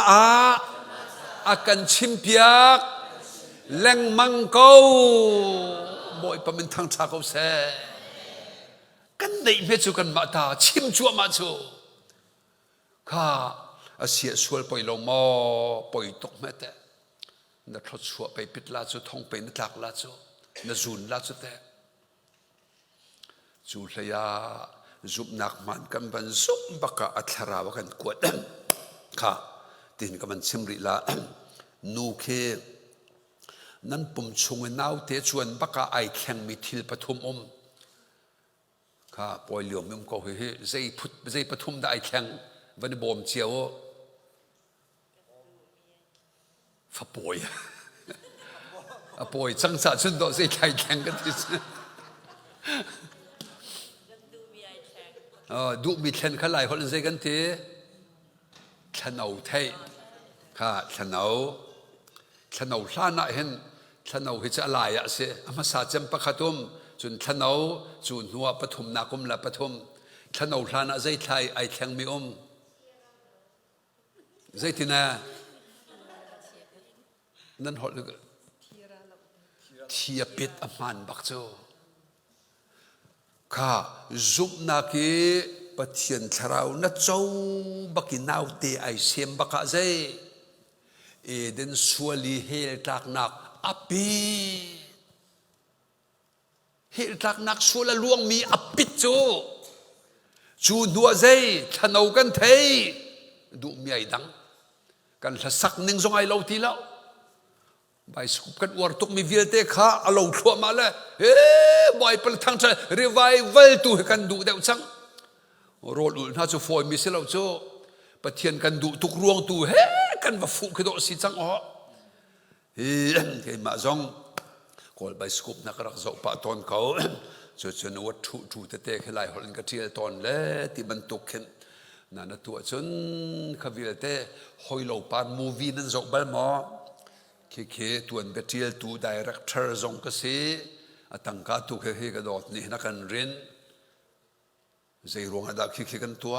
อากันชิมเปียกแรงมังโกบ่อยประมินทางชาเขาเสกันได้เมจูกันมาตาชิมจัวมาจูข้าเสียสวลปล่อยลงมอปล่อยตกแม่แต่นัดทดชัวไปปิดลาจูทองไปนัดหลักลาจูนัดจูนลาจูแต่จูลยาจุบนักมันกันบันซุบบักอัตราวกันกวดข้าตินกันมันชิมริลานูเคนั้นปุ่มชงนาวเตชวนบักไอแข่งมิทิลปฐุมข้าปล่อยเหลี่ยมมิมก็เฮ้ยใจปฐุมได้ไอแข่งวันบอมเจียวฟ้าป่วยจังสัตว์ชุนโดใจไข่แข่งกันที่ดูมีเทนขลายคนเซกันทีขนาวไทยค่ะขนาวล้านเห็นขนาวหิจะลายอะเสียมาสาจำปะขตุมจุนขนาวจุนหัวปฐุมนากุมละปฐุมขนาวล้านใจไทยไอแข็งมีใจที่น่ะนั่นหดเลยเทียปิดอมันบักโจข้าจุบนักปะเทียนชราวนัดเจ้าบักนาวเตไอเสียมบักใจเดินสวลีเฮลตักนักอภิเฮลตักนักสวลลวงมีอภิจู จูนัวใจทนเอากันเทดูมีไอ้ดังกันละสักหนึ่งสองไอ้เราทีแล้วใบสกุปกันวอร์ตุกมีวิลเตข้าเอาเราทั่วมาเลยบ่อยเป็นทางจะรีไวเวลตัวกันดูเดี๋ยวจังโรลอุ่นน่าจะฟอยมีเสเราโจ้ปะเทียนกันดูทุกรวงตัวกันว่าฟุกกระโดดสิจังอ๋อเฮ้มาจงกอลใบสกุปนักรักษาปะตอนเขาจนวัตถุถูเตะให้ไหลหลังกระเทียตอนเล่ที่บรรทุกขึ้นนั่นตัวจนขวิลเตะหอยเหลาปานมูวีนั้นจบบ้านหมอเคตัวกระเทียตัวดีเรคเตอร์จงก็สิตั้งการตุกให้กระโดดนี่นักการเรียนใจรวงอดาเคกันตัว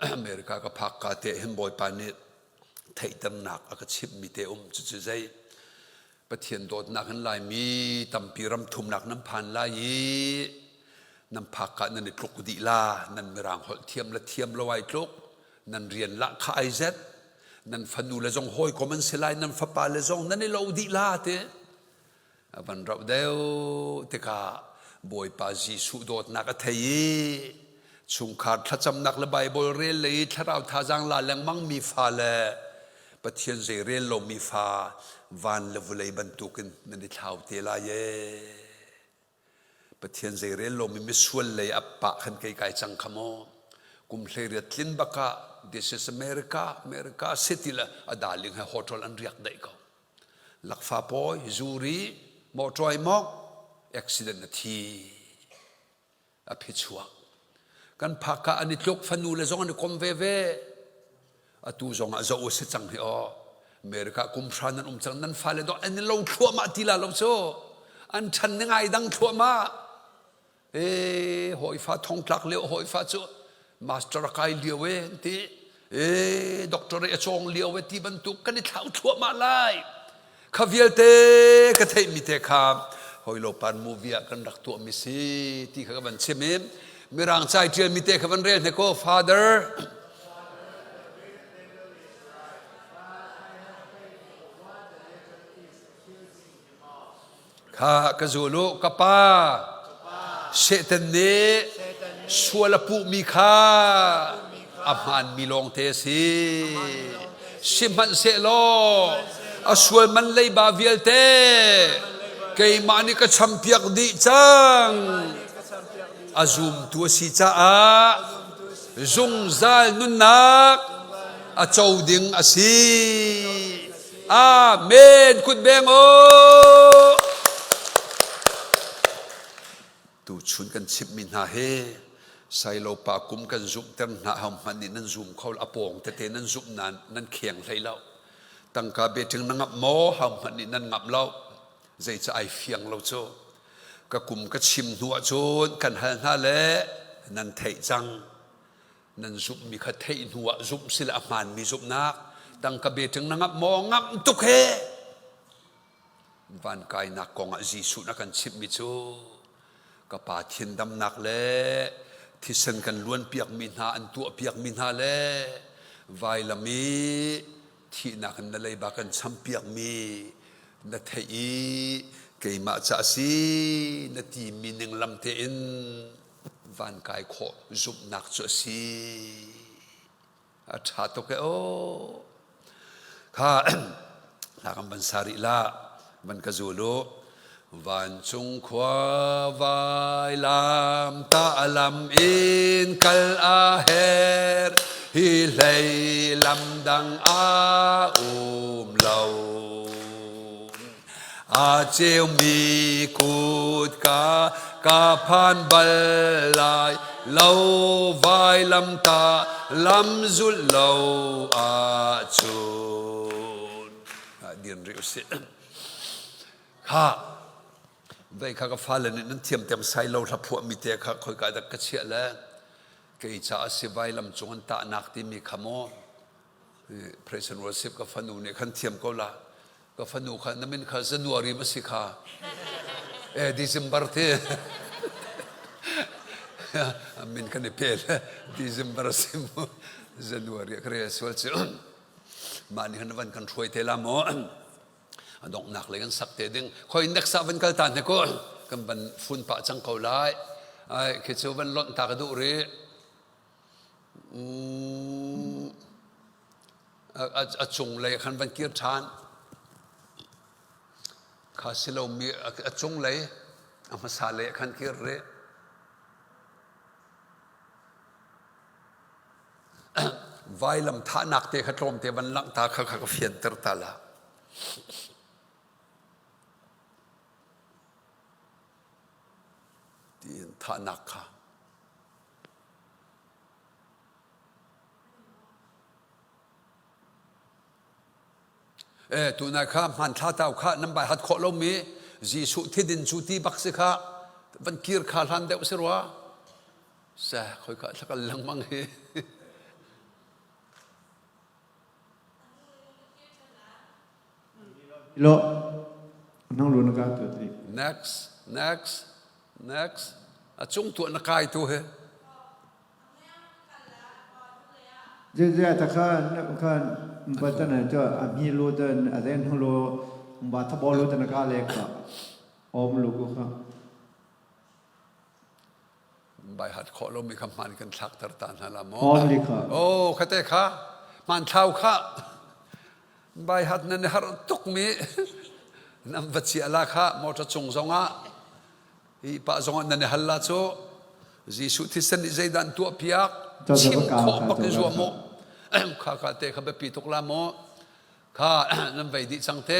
อเมริกาก็พักกาเตะเห็นบ่อยปานนี้ไทยตำหนักอากาศชิบมีเตะจุดใจประเทียนโดดหนักนั้นลายมีตำปีรำทุ่มหนักน้ำพันลายน้ำพักกันนั่นในปลุกดีลานั่นไม่ร่างหดเทียมละเทียมละไว้ปลุกนั่นเรียนละข้าไอเซตนั่นฟันูละจงหอยก็มันเสลายนั่นฟ้าป่าละจงนั่นในเราดีลาเตะวันเราเดียวเตะกาบอยปาจีสุโดดหนักเทียชุงขาดทัจำนักละใบบอลเรียนเลยถ้าเราท่าจังลาแรงมั่งมีฟ้าเลยประเทศเจเรียนลมมีฟ้าวันเลวเลยบรรทุกินนั่นในเท้าเตลายประเทศเจเรียนลมมีส่วนเลยอัปปะขันไกลๆจังขโมกุมเลเรียลินบักะเดชสอเมริกาซิตี้ละอดาลิงให้โฮเทลอันเรียกได้เขาหลักฟ้าปอยจูรีมอตรอยมอกอุบิเหตุนาทีอภิชัวกันพักกันอันนี้ลุกฟันูเลยจงอันนี้คอมเวเวอตูจงอาจจะอุสจังเหรออเมริกากุมพรานันจังนั้นฟ้าเลยดอกอันนี้เราทั่วมาทีละเราโซ่อันฉันยังไงดังทั่วมาหอยฟ้าทองพลักเลี้ยวหอยฟ้าโซ่มาสเตอร์กายเลี้ยวเวทีด็อกเตอร์เอชงเลี้ยวเวทีบรรทุกกันนี่เท้าทั่วมาเลยขวิลเตกระเทมิเตคามหอยโลปันมูวิอากันรักตัวมิสิที่เขาบันเชมิมมีร่างใจเทียนมิเตขบันเรียนให้ก็ Fatherข้ากระจูลุกป้าเสตันเนชัวลปุมีข้าอามันมีลงเทสีสิมันเสโลอาชัวมันเลยบาวิลเตเกยมานิกชัมเปียกดีจังอาซุมตัวสีจ้าจุงซาลนุนนักอาเจ้าดิ่งอาซีอาเมนคุณเบงโอตูชุนกันชิบมินหาเฮใส่เราปากุมกันซุมเต็มหน้าหอมมันนี่นั่นซุมเขาอปองแต่เทนั่นซุมนั่นเขียงใส่เราตั้งกาเบถึงนั่งงับหมอหอมมันนี่นั่นงับเราใจจะไอเฟียงเราโจก็กุมก็ชิมหัวโจนกันหันหาเละนั่นเทจังนั่นซุมมีขัดเทหัวซุมศิลามันมีซุมนักตั้งกาเบถึงนั่งงับหมองับตุกเฮวันกายนักกองจีสุนักกันชิมมิโจก็ป่าเทียนดำหนักเลยที่เส้นกันล้วนเปียกมินหาอันตัวเปียกมินหาเลยไวละมีที่นักนั่นเลยบากันช้ำเปียกมีนัทเอีเกยมาจ่าซีนัทีมีหนึ่งลำเทียนวันกายโคจุบนักจ่าซีอาชาตกโอข้าหลักบันสาริละบันกจูโลวันจงขวาวายลามตาลำอินคัลอาเฮรฮิเลยลำดังอาอุมเลาอาเจียวมีกุดกาพันบัลลายเลาวายลำตาลำจุลเลาอาจูนเดียนริวสิข้าเวข้าก็ฟ้าเลยนั่นเทียมเต็มใส่เราทับพวกมิเตะข้าคอยกายตะกเชียแล้วเกยจ่าสิไว้ลำจงตานักที่มีขโมยพระเจ้าว่าสิบก็ฟันูเนี่ยขันเทียมก็ละก็ฟันูขันนั่นเป็นข้าจันวารีมาสิข้าดิเซมบาร์เตมินกันเปลดิเซมบาร์สิมจันวารีครีสวัลเซมานี่ฮันวันกันช่วยเทลามอดอกหนักเลยกันสักเตดึงคอยนักสาวันกันตานเนี่ยก็กันบันฟุนปะจังเขาไล่ ไอ้คิดว่าวันล้นตากระดูรีจงเลยขันวันเกียรติชานข้าสิเรามีจงเลยมาสาเลยขันเกียรติรีไว้ลำท่านักเตะขัดลมเตะบันลังตาข้าก็เฟียนตรตาละที่ท่านักค่ะตัวนั้นข้ามันท่าเต่าข้าน้ำใบหัดโคลมีจีสุที่ดินสุที่บักสิข้าวันกีร์ข้าทันเดวสิรัวเสะคอยข้าสักลังมังเฮโลน้องรู้นะครับตัวที่ next จงตัวนักไก่ตัวเฮเจ๊แต่ข้าบัตรนั้นจะมีรู้แต่อะไรนั่งรู้บัตรบอลรู้แต่นักเล็กก็อมลูกก็ใบหัดขอลมมีคำมันกันทักตรตานฮาลามอ อมลิค่ะโอ้ข้าแต่ข้ามันเท่าข้าใบหัดนั่นฮาร์ตุกมีน้ำวัดเสียละข้ามอจะจงซงอ่ะอีป้าซงนั่นฮัลลาโซจีสุที่สนิทใจดันตัวพิยักชิมขอปักจัวโมข้าเตะข้าไปปีตุกลาโมข้านั่นไปดิสังเต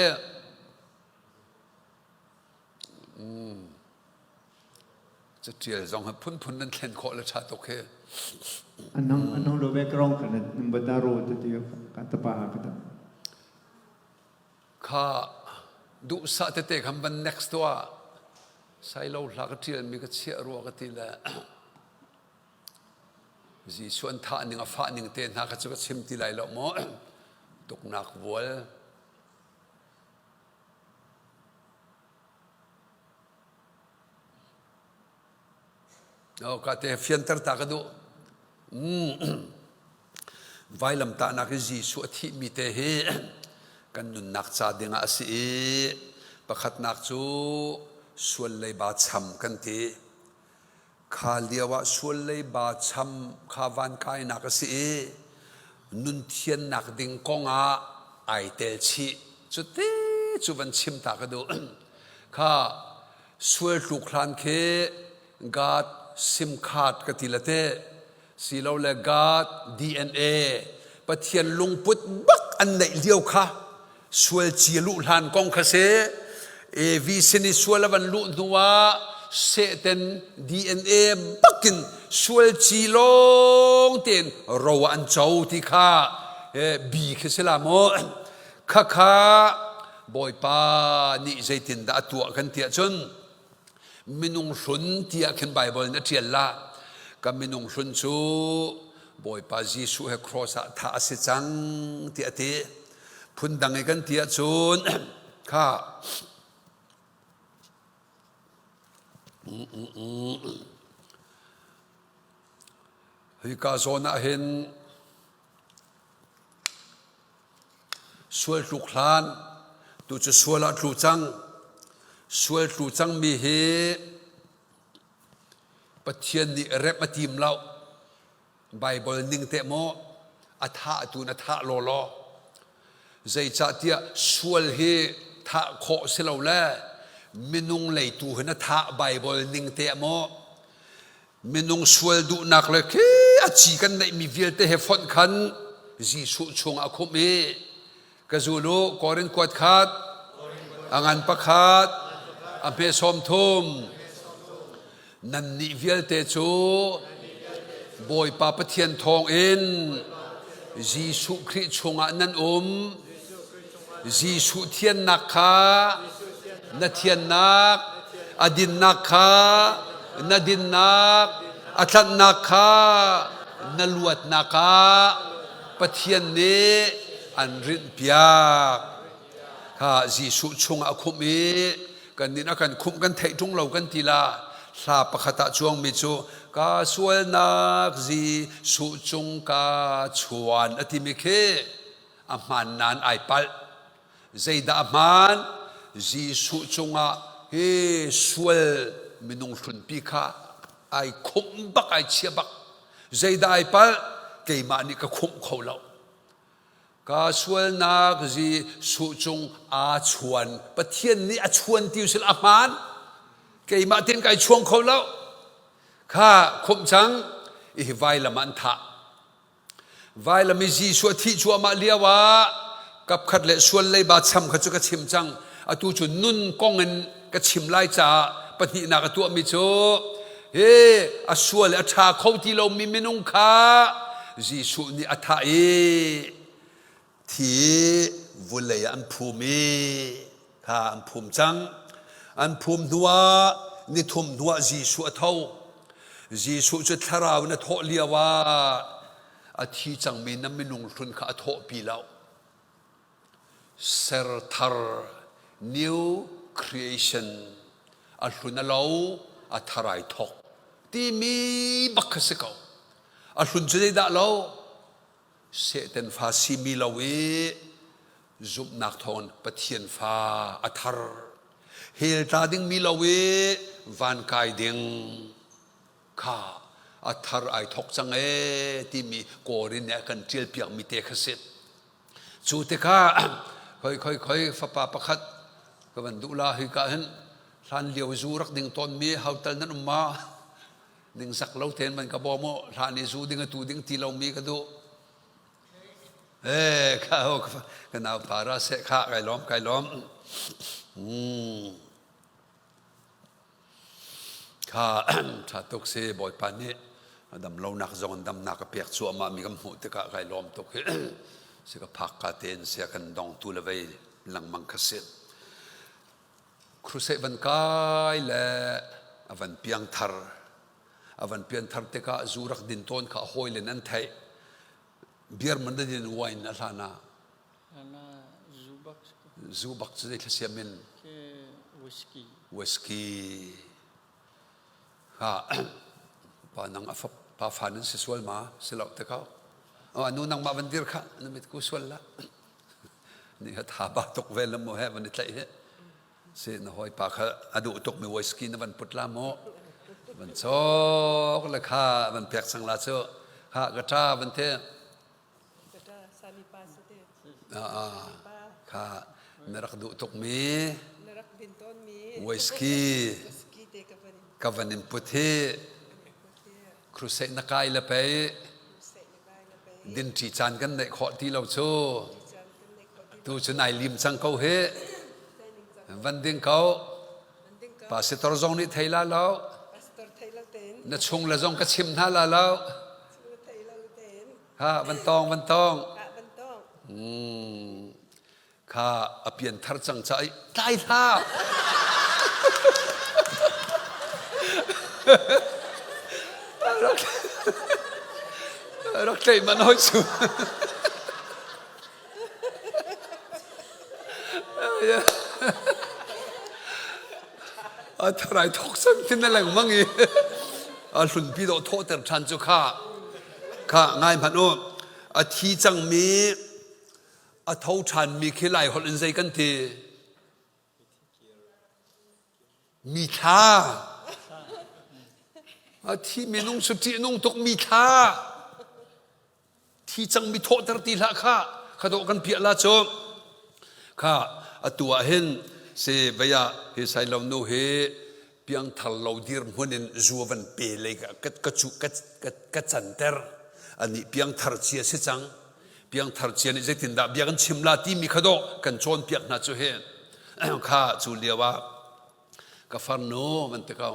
จะเจียซองให้พุ่นนั่นเล่นขอและชาตกเฮอันน้องรู้แบกร้องกันนั่นบัตรรู้ตัวที่กันตะปากัน ข้าดูสัตย์เตะคำบัน next ตัวใส่เราหลักที่มีกระเชียรัวกันทีละจีส่วนท่าหนึ่งฟ้าหนึ่งเตนหากจะชิมทีไรแล้วมั้งตกหนักวัวเอาก็เตะเฟียนตร์ตากระดูไว้ลำตานักจีส่วนที่มีเตะกันนุนนักชาดิงอาศีประคัดนักจูส่วนเลยบาดช้ำกันทีข้าเลียวส่วนเลยบาดช้ำข้าวันกายนักสีนุนเทียนนักดิ่งกงอาไอเตลชีจุดที่จุวันชิมตากระดูข้าส่วนลูกหลานเคกาดซิมขาดกติละเตสีเราเลกาด DNA ปะเทียนลุงพุทธบักอันไหนเลียวค่ะส่วนจีลุหลานกองคเสวิสินิส่วนละวันลุนัวเสเตน DNA บักกินส่วนจีลงเต็นเราอันเจ้าที่ข้าบีคเสลามข้าบอยปานี่ใจตินดาตัวกันเตียจนมินุงสุนเตียขึ้นไบเบิลนั่นเทียนละกับมินุงสุนชูบอยปาจีสุเฮครอสท่าสิจังเตียเตพุ่นดังไอ้กันเตียจูนข้าฮิกาโซนาเห็นสวยลูกหลานตัวจะสวยละลูจังสวยลูจังมีเฮปะเทียนนี่เร็บมาทีมเราไบเบิลนิ่งเตะโมอัฐะตูนอัฐะโลโลใจจัดเดียสวยเฮท่าโคเสลาแลมินุงเลยตูหน้าท่าไบเบิลนิ่งเตะโมมินุงสวยดูนักเลยคืออาชีกันในมีเวียลเตะฟอนขันจีสุชงอาคุเมกจูโลกอรินกวดขาดอ่างอันประขาดอเมสอมทุมนันนิเวียลเตจูบอยปาปเทียนทองเอ็นจีสุคริชงอันนั้นจีสุเทียนนักขานาเทียนนักอดินนักขานาดินนักอัตนักขานลวดนักขาปะเทียนเนอันรินเปียกข้าจีสุชงอาคุมกันนี่นะกันคุมกันเทจงเรากันทีละลาปะขตะจวงมิจูกาสวยนักจีสุชงกาชวนอธิมิเคอามันนานไอปัลใจดามันจีสุชงอาเฮสวยมินุงสุนปีข้า ไอคุมบักไอเชียบักใจได้ปัลเกี่ยมานี่ก็คุมเขาเราก็ส่วนนักจีสุจงอาชวนประเทศนี้อาชวนติวสิลอามันเกี่ยมาเตียนไก่ช่วงเขาแล้วข้าคุมจังอีไวละมันทะไวละมิจีชัวที่ชัวมาเลียวะกับขัดเละส่วนเลยบาดช้ำขัดจุกชิมจังอตูจุนนุ่นกองเงินกชิมไล่จ่าปฏินักตัวมิโจเฮอส่วนเลยอาชาเขาที่เรามีเมนุงข้าจีสุนี่อาทาเอที่วุเลยอันภูมิข้าอันภูมิจังอันภูมิหัวนิทุมหัวจีสุเท่าจีสุจุดทาราวนัทเลียวะอาทิจังมีน้ำมินุงทุนข้าทอปีแล้วเซอร์ทาร์ new creation อัลลุนเราอัทารายทอกที่มีบักสิกเอาอัลลุนจะได้ด่าเราเสด็จฟ้าซิมีเราเวจุบนักทอนปะเทียนฟ้าอัทารเฮลตาดิงมีเราเววันกายดิงข้าอัทารไอทอกจังที่มีโกรินเนี่ยกันเจียลเปียกมีเตะขสิทจูเตข้าค่อยฟ้าป่าประคัดก็มันดูลาฮิกาเห็นท่านเลี้ยวจูรักดิ่งตอนมีเฮาตันนั้นมาดิ่งสักเล่าเทนมันกระบอกโมท่านนี่จูดิ่งตูดิ่งที่เรามีก็ดูข้าก็น่าปาราเสข้าไก่ล้อมข้าถ้าตกเสบ่อยปานนี้ดำเราหนักจงดำหนักเปียกชัวมามีกำหูแต่ข้าไก่ล้อมตกเสกพักกาเตนเสกันดองตุลเวหลังมังคเสดครูเสบันกายและอวันเปียงทาร์อวันเปียงทาร์เตก้าจูรักดินต้นข้าหอยเลนันไทยเบียร์มันได้ยินวายนั่นล่ะนะจูบักจะได้เสียมินวิสกี้ข้าปานังอัฟปาฟานันสิสวลมาสิลอกเตก้าอันนู้นนังมาวันเดียร์ข้านั่นมิตรกุศลละนี่ถ้าบาตกเวลโมเหวันนี้ใจเหเสียนหอยปากอดูตกมีวิสกี้นวันพุทธละโมวันโชคละข้าวันเปียกสังลาโชข้ากระชาวันเทข้านรักดูตกมีวิสกี้กับวันนิมพุทธิครูเสกนักไก่ละไปดินจีจานกันในขอที่เราโชตูชนายลิมสังเขาเฮวันดิ่งเขาปาสิตรจงนี่ไทยละแล้วนัชงละจงก็ชิมท่าละแล้วข้าวันตองข้าเปลี่ยนทาร์จังใจได้ท่ารักใจมันน้อยสุดทรายทอกสังที่นั่นแหละมั้งอีหลุนพี่โดโทษแต่ฉันจุข้าง่ายพันโอทีจังมีเท่าฉันมีแค่หลายคนใจกันทีมีท่าที่มีนุ่งสุดที่นุ่งตกมีท่าที่จังมีโทษแต่ตีละข้าโดกันเพียละโจข้าตัวเห็นเสบยาเฮใส่เราโนเฮเพียงทัลเราดีร์มันเห็นจัววันเปเลยกัดจุกัดจันเตอร์อันนี้เพียงทาร์เชียสิจังเพียงทาร์เชียนี่จะติดดาเบียกันชิมลาที่มีข้าโดกันโจนเพียงน่าจะเห็นข้าจูเลียวากาฟาโนมันเตะเขา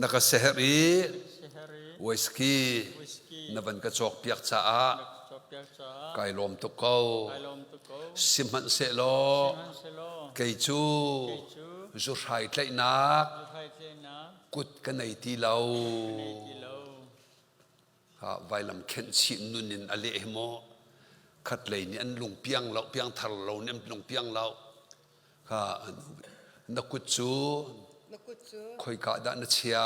นักเสฮรีวิสกี้นับวันกระจกเปียกจ้าไก่ลมตุกเขาสิมันเสลอไก่จูจุดไฮไลท์นักกุดกันในที่เราไว้ลำเข็นชินุนินอเลห์โมขัดเลยนี่อันลุงเปียงเราเปียงทาร์เราเนี่ยลุงเปียงเรานักกุดจูคอยกาดานเชีย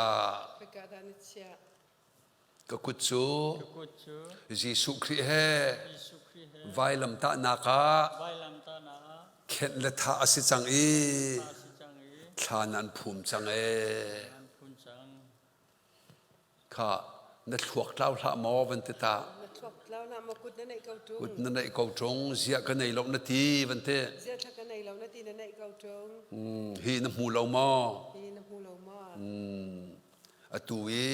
ก็กุดจูยิสุคริเฮไว้ลำตานาคาเข็นเลท่าอสิจังอีทานันภูมิจัง ข้านัดถวกเล่าละหมอวันเตตา lao na ma kut na nei kau กุ tung ดนั่นไอ้กงจงเสียกันในลงนาทีวันเต zia tha ka nei lo na ti na nei kau tung ฮีน้ำหูเราหมอ hi na hu lo ma อตูอี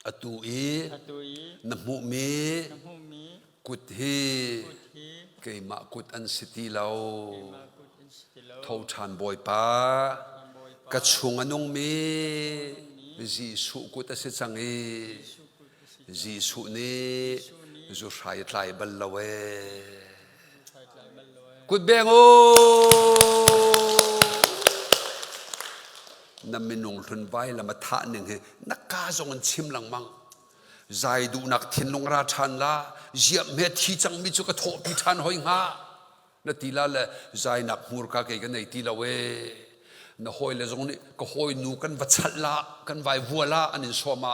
อตูอี Atui, น้ำหูมี Namumi, กุดฮี Kuthi, เกยมากุดอันสิตีเรา Makut Instilo, ทชานบอยป้า Amboi กระชุงอนงมีจีสุกุตสิจังอีจีสุนี้จูชายไตรบัลลเว Thai Lai Balloe, กุดเบงโอนั่นไม่นงทุนไว้ละมาท่าหนึ่งนักกาจงชิมหลังมังใจดูนักทิ้นลงราชันละเยี่ยมเมทีจังมิจุกระโถพิธานหอยหานาทีละเลยใจนักมูรกาเกกันในทีละเวน่ะหอยเลยตรงนี้ก็หอยนูกันวัชละกันไว้วัวละอันนี้สวมา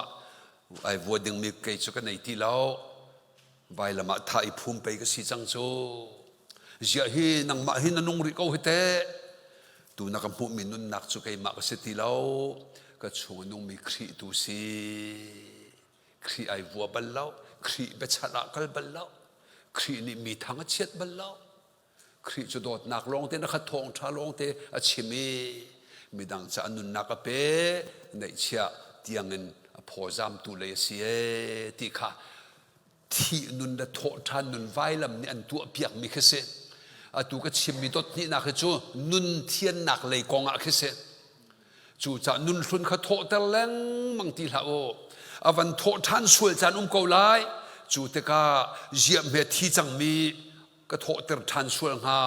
ไอ้วัวดึงมีเกยจุกันในทีละไว้ละมาท่าอีพุ่มไปก็สิจังโจเยี่ยฮีนังมาฮีนันงริโกฮิเตตูนักมุมินุนนักจุกัยมากสิทีเราก็ชงนุ่งมีครีตูซีครีไอวัวบัลลาครีเบชละกัลบัลลาครีนี่มีทางเช็ดบัลลาครีจุดดนักลงเตนักทองชาลงเตอชิมีดังจะนุนนักเปในเชียที่ยังเงินพอจำตุเลเสียที่ข้าที่นุนเดโททานนุนไวลำนี่อันตัวเปียกมีแค่เส้นตูก็ชิมมีต้นนี่นักจูนุนเทียนนักเลยกองอักเสบจูจะนุนสุนขะโถตะแรงมังตีละโออวันโถท่านสวยจันเกาไลจูเตกาเยี่ยมเมทีจังมีกระโถเตอร์ท่านสวยงา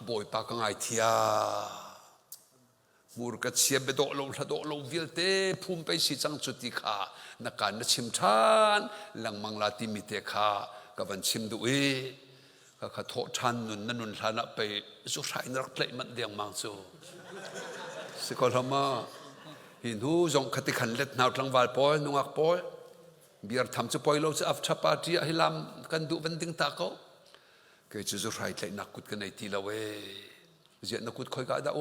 บอยปากงไอเทียมูรกัดเสียเบโดลงทะโดลงวิลเตภูมิไปสิจังจุติขานักการนัชิมทานหลังมังลาติมิเตคากับวันชิมดุเอก็ขอโทษท่านนุนท่านไปสุดท้ายนักเล่มันเดียงมังซูสกอลมาหินหูจงคติขันเล็ดนาวทางวาลปอยนุ่งอักปอยเบียร์ทำจะปอยเราจะอัฟชาปาจีฮิลามกันดูเป็นดิ้งตาเขาเกิดจะสุดท้ายเล่นักกุดกันในทีละเวเจ้านักกุดคอยกันดา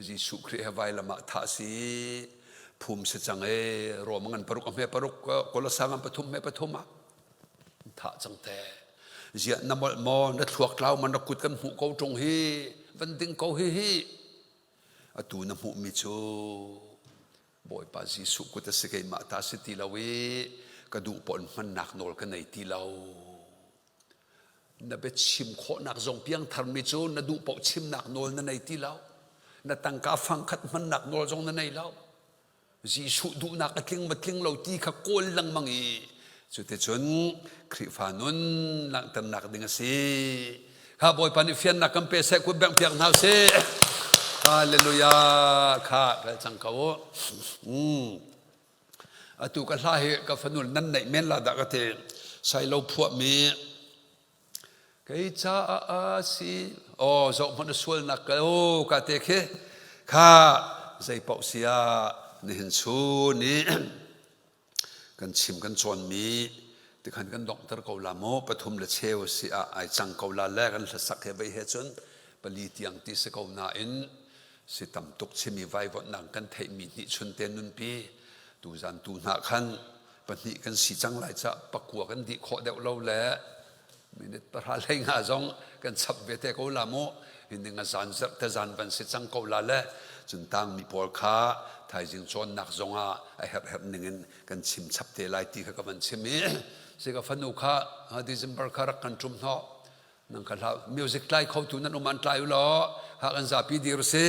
จีสุครีฮวายละมาท่าสีภูมิสัจจังรวมกันปรุกเมปรุกก็ละสังปฐุมเมปฐุมท่าจังแต่เจ้าน้ำมอนัดถวกเล่ามันนักกุดกันหูเขาจงฮีวันดิ้งเขาฮีอตูน้ำหูมิจูบอยปาจีสุกุตสเกยมาท่าสิตีละเวกระดูปนมันหนักโนลกันในทีเรานับเป็นชิมโคหนักจงเพียงทำมิจูนัดดูปนชิมหนักโนลในทีเรานัดตั้งกาฟังขัดมันหนักโนลจงในเราจีสุดูนักกลิ้งมากิ้งเราตีขโกลลังมังอีจุดที่จนคริฟานุนหลังตันหนักดิ่งสิข้าบอยปานิเฟียนนักกัมเปเสกุบแบงเพียงนาเสฮาเลลูยาข้าพระจังเขาตุกันลาเหกับฟนุนนั่นในเมนลาดากเตใส่เราพวกมีเกยจ้าสิโอ้จงมันสวยนักโอ้กาเตเคข้าใจเปาเสียนี่เห็นชูนี่กันชิมกันจวนมีที่ขันกันดอกเตอร์เกาลาโมปฐุมเลเชวสิไอจังเกาลาแลกันสักเหตุไปเหตุจนปลีเตียงที่สกาวนาอินสิตำตุกชิมีไว้วันนังกันเทมีนิชนเตนุนปีตูจันตูนักขันปนิกันสิจังไรจะปักหัวกันดีขอเดาเราแหละมินิตราเลงาจงกันสับเวเตเกาลาโมหินงาจันจักแต่จันบันสิจังเกาลาแลจนตั้งมีปอลคาไทยจึงชนนักจงอาไอแฮบหนึ่งกันชิมชับเตไลตีกับมันชิมีสิกับฟันุคาดิซิมบาร์คารักกันจุ่มเนาะนั่งกันแล้วมิวสิกไลเขาถูนั้นอุมันไลอยู่หรอหากันจะปีดีรุสิ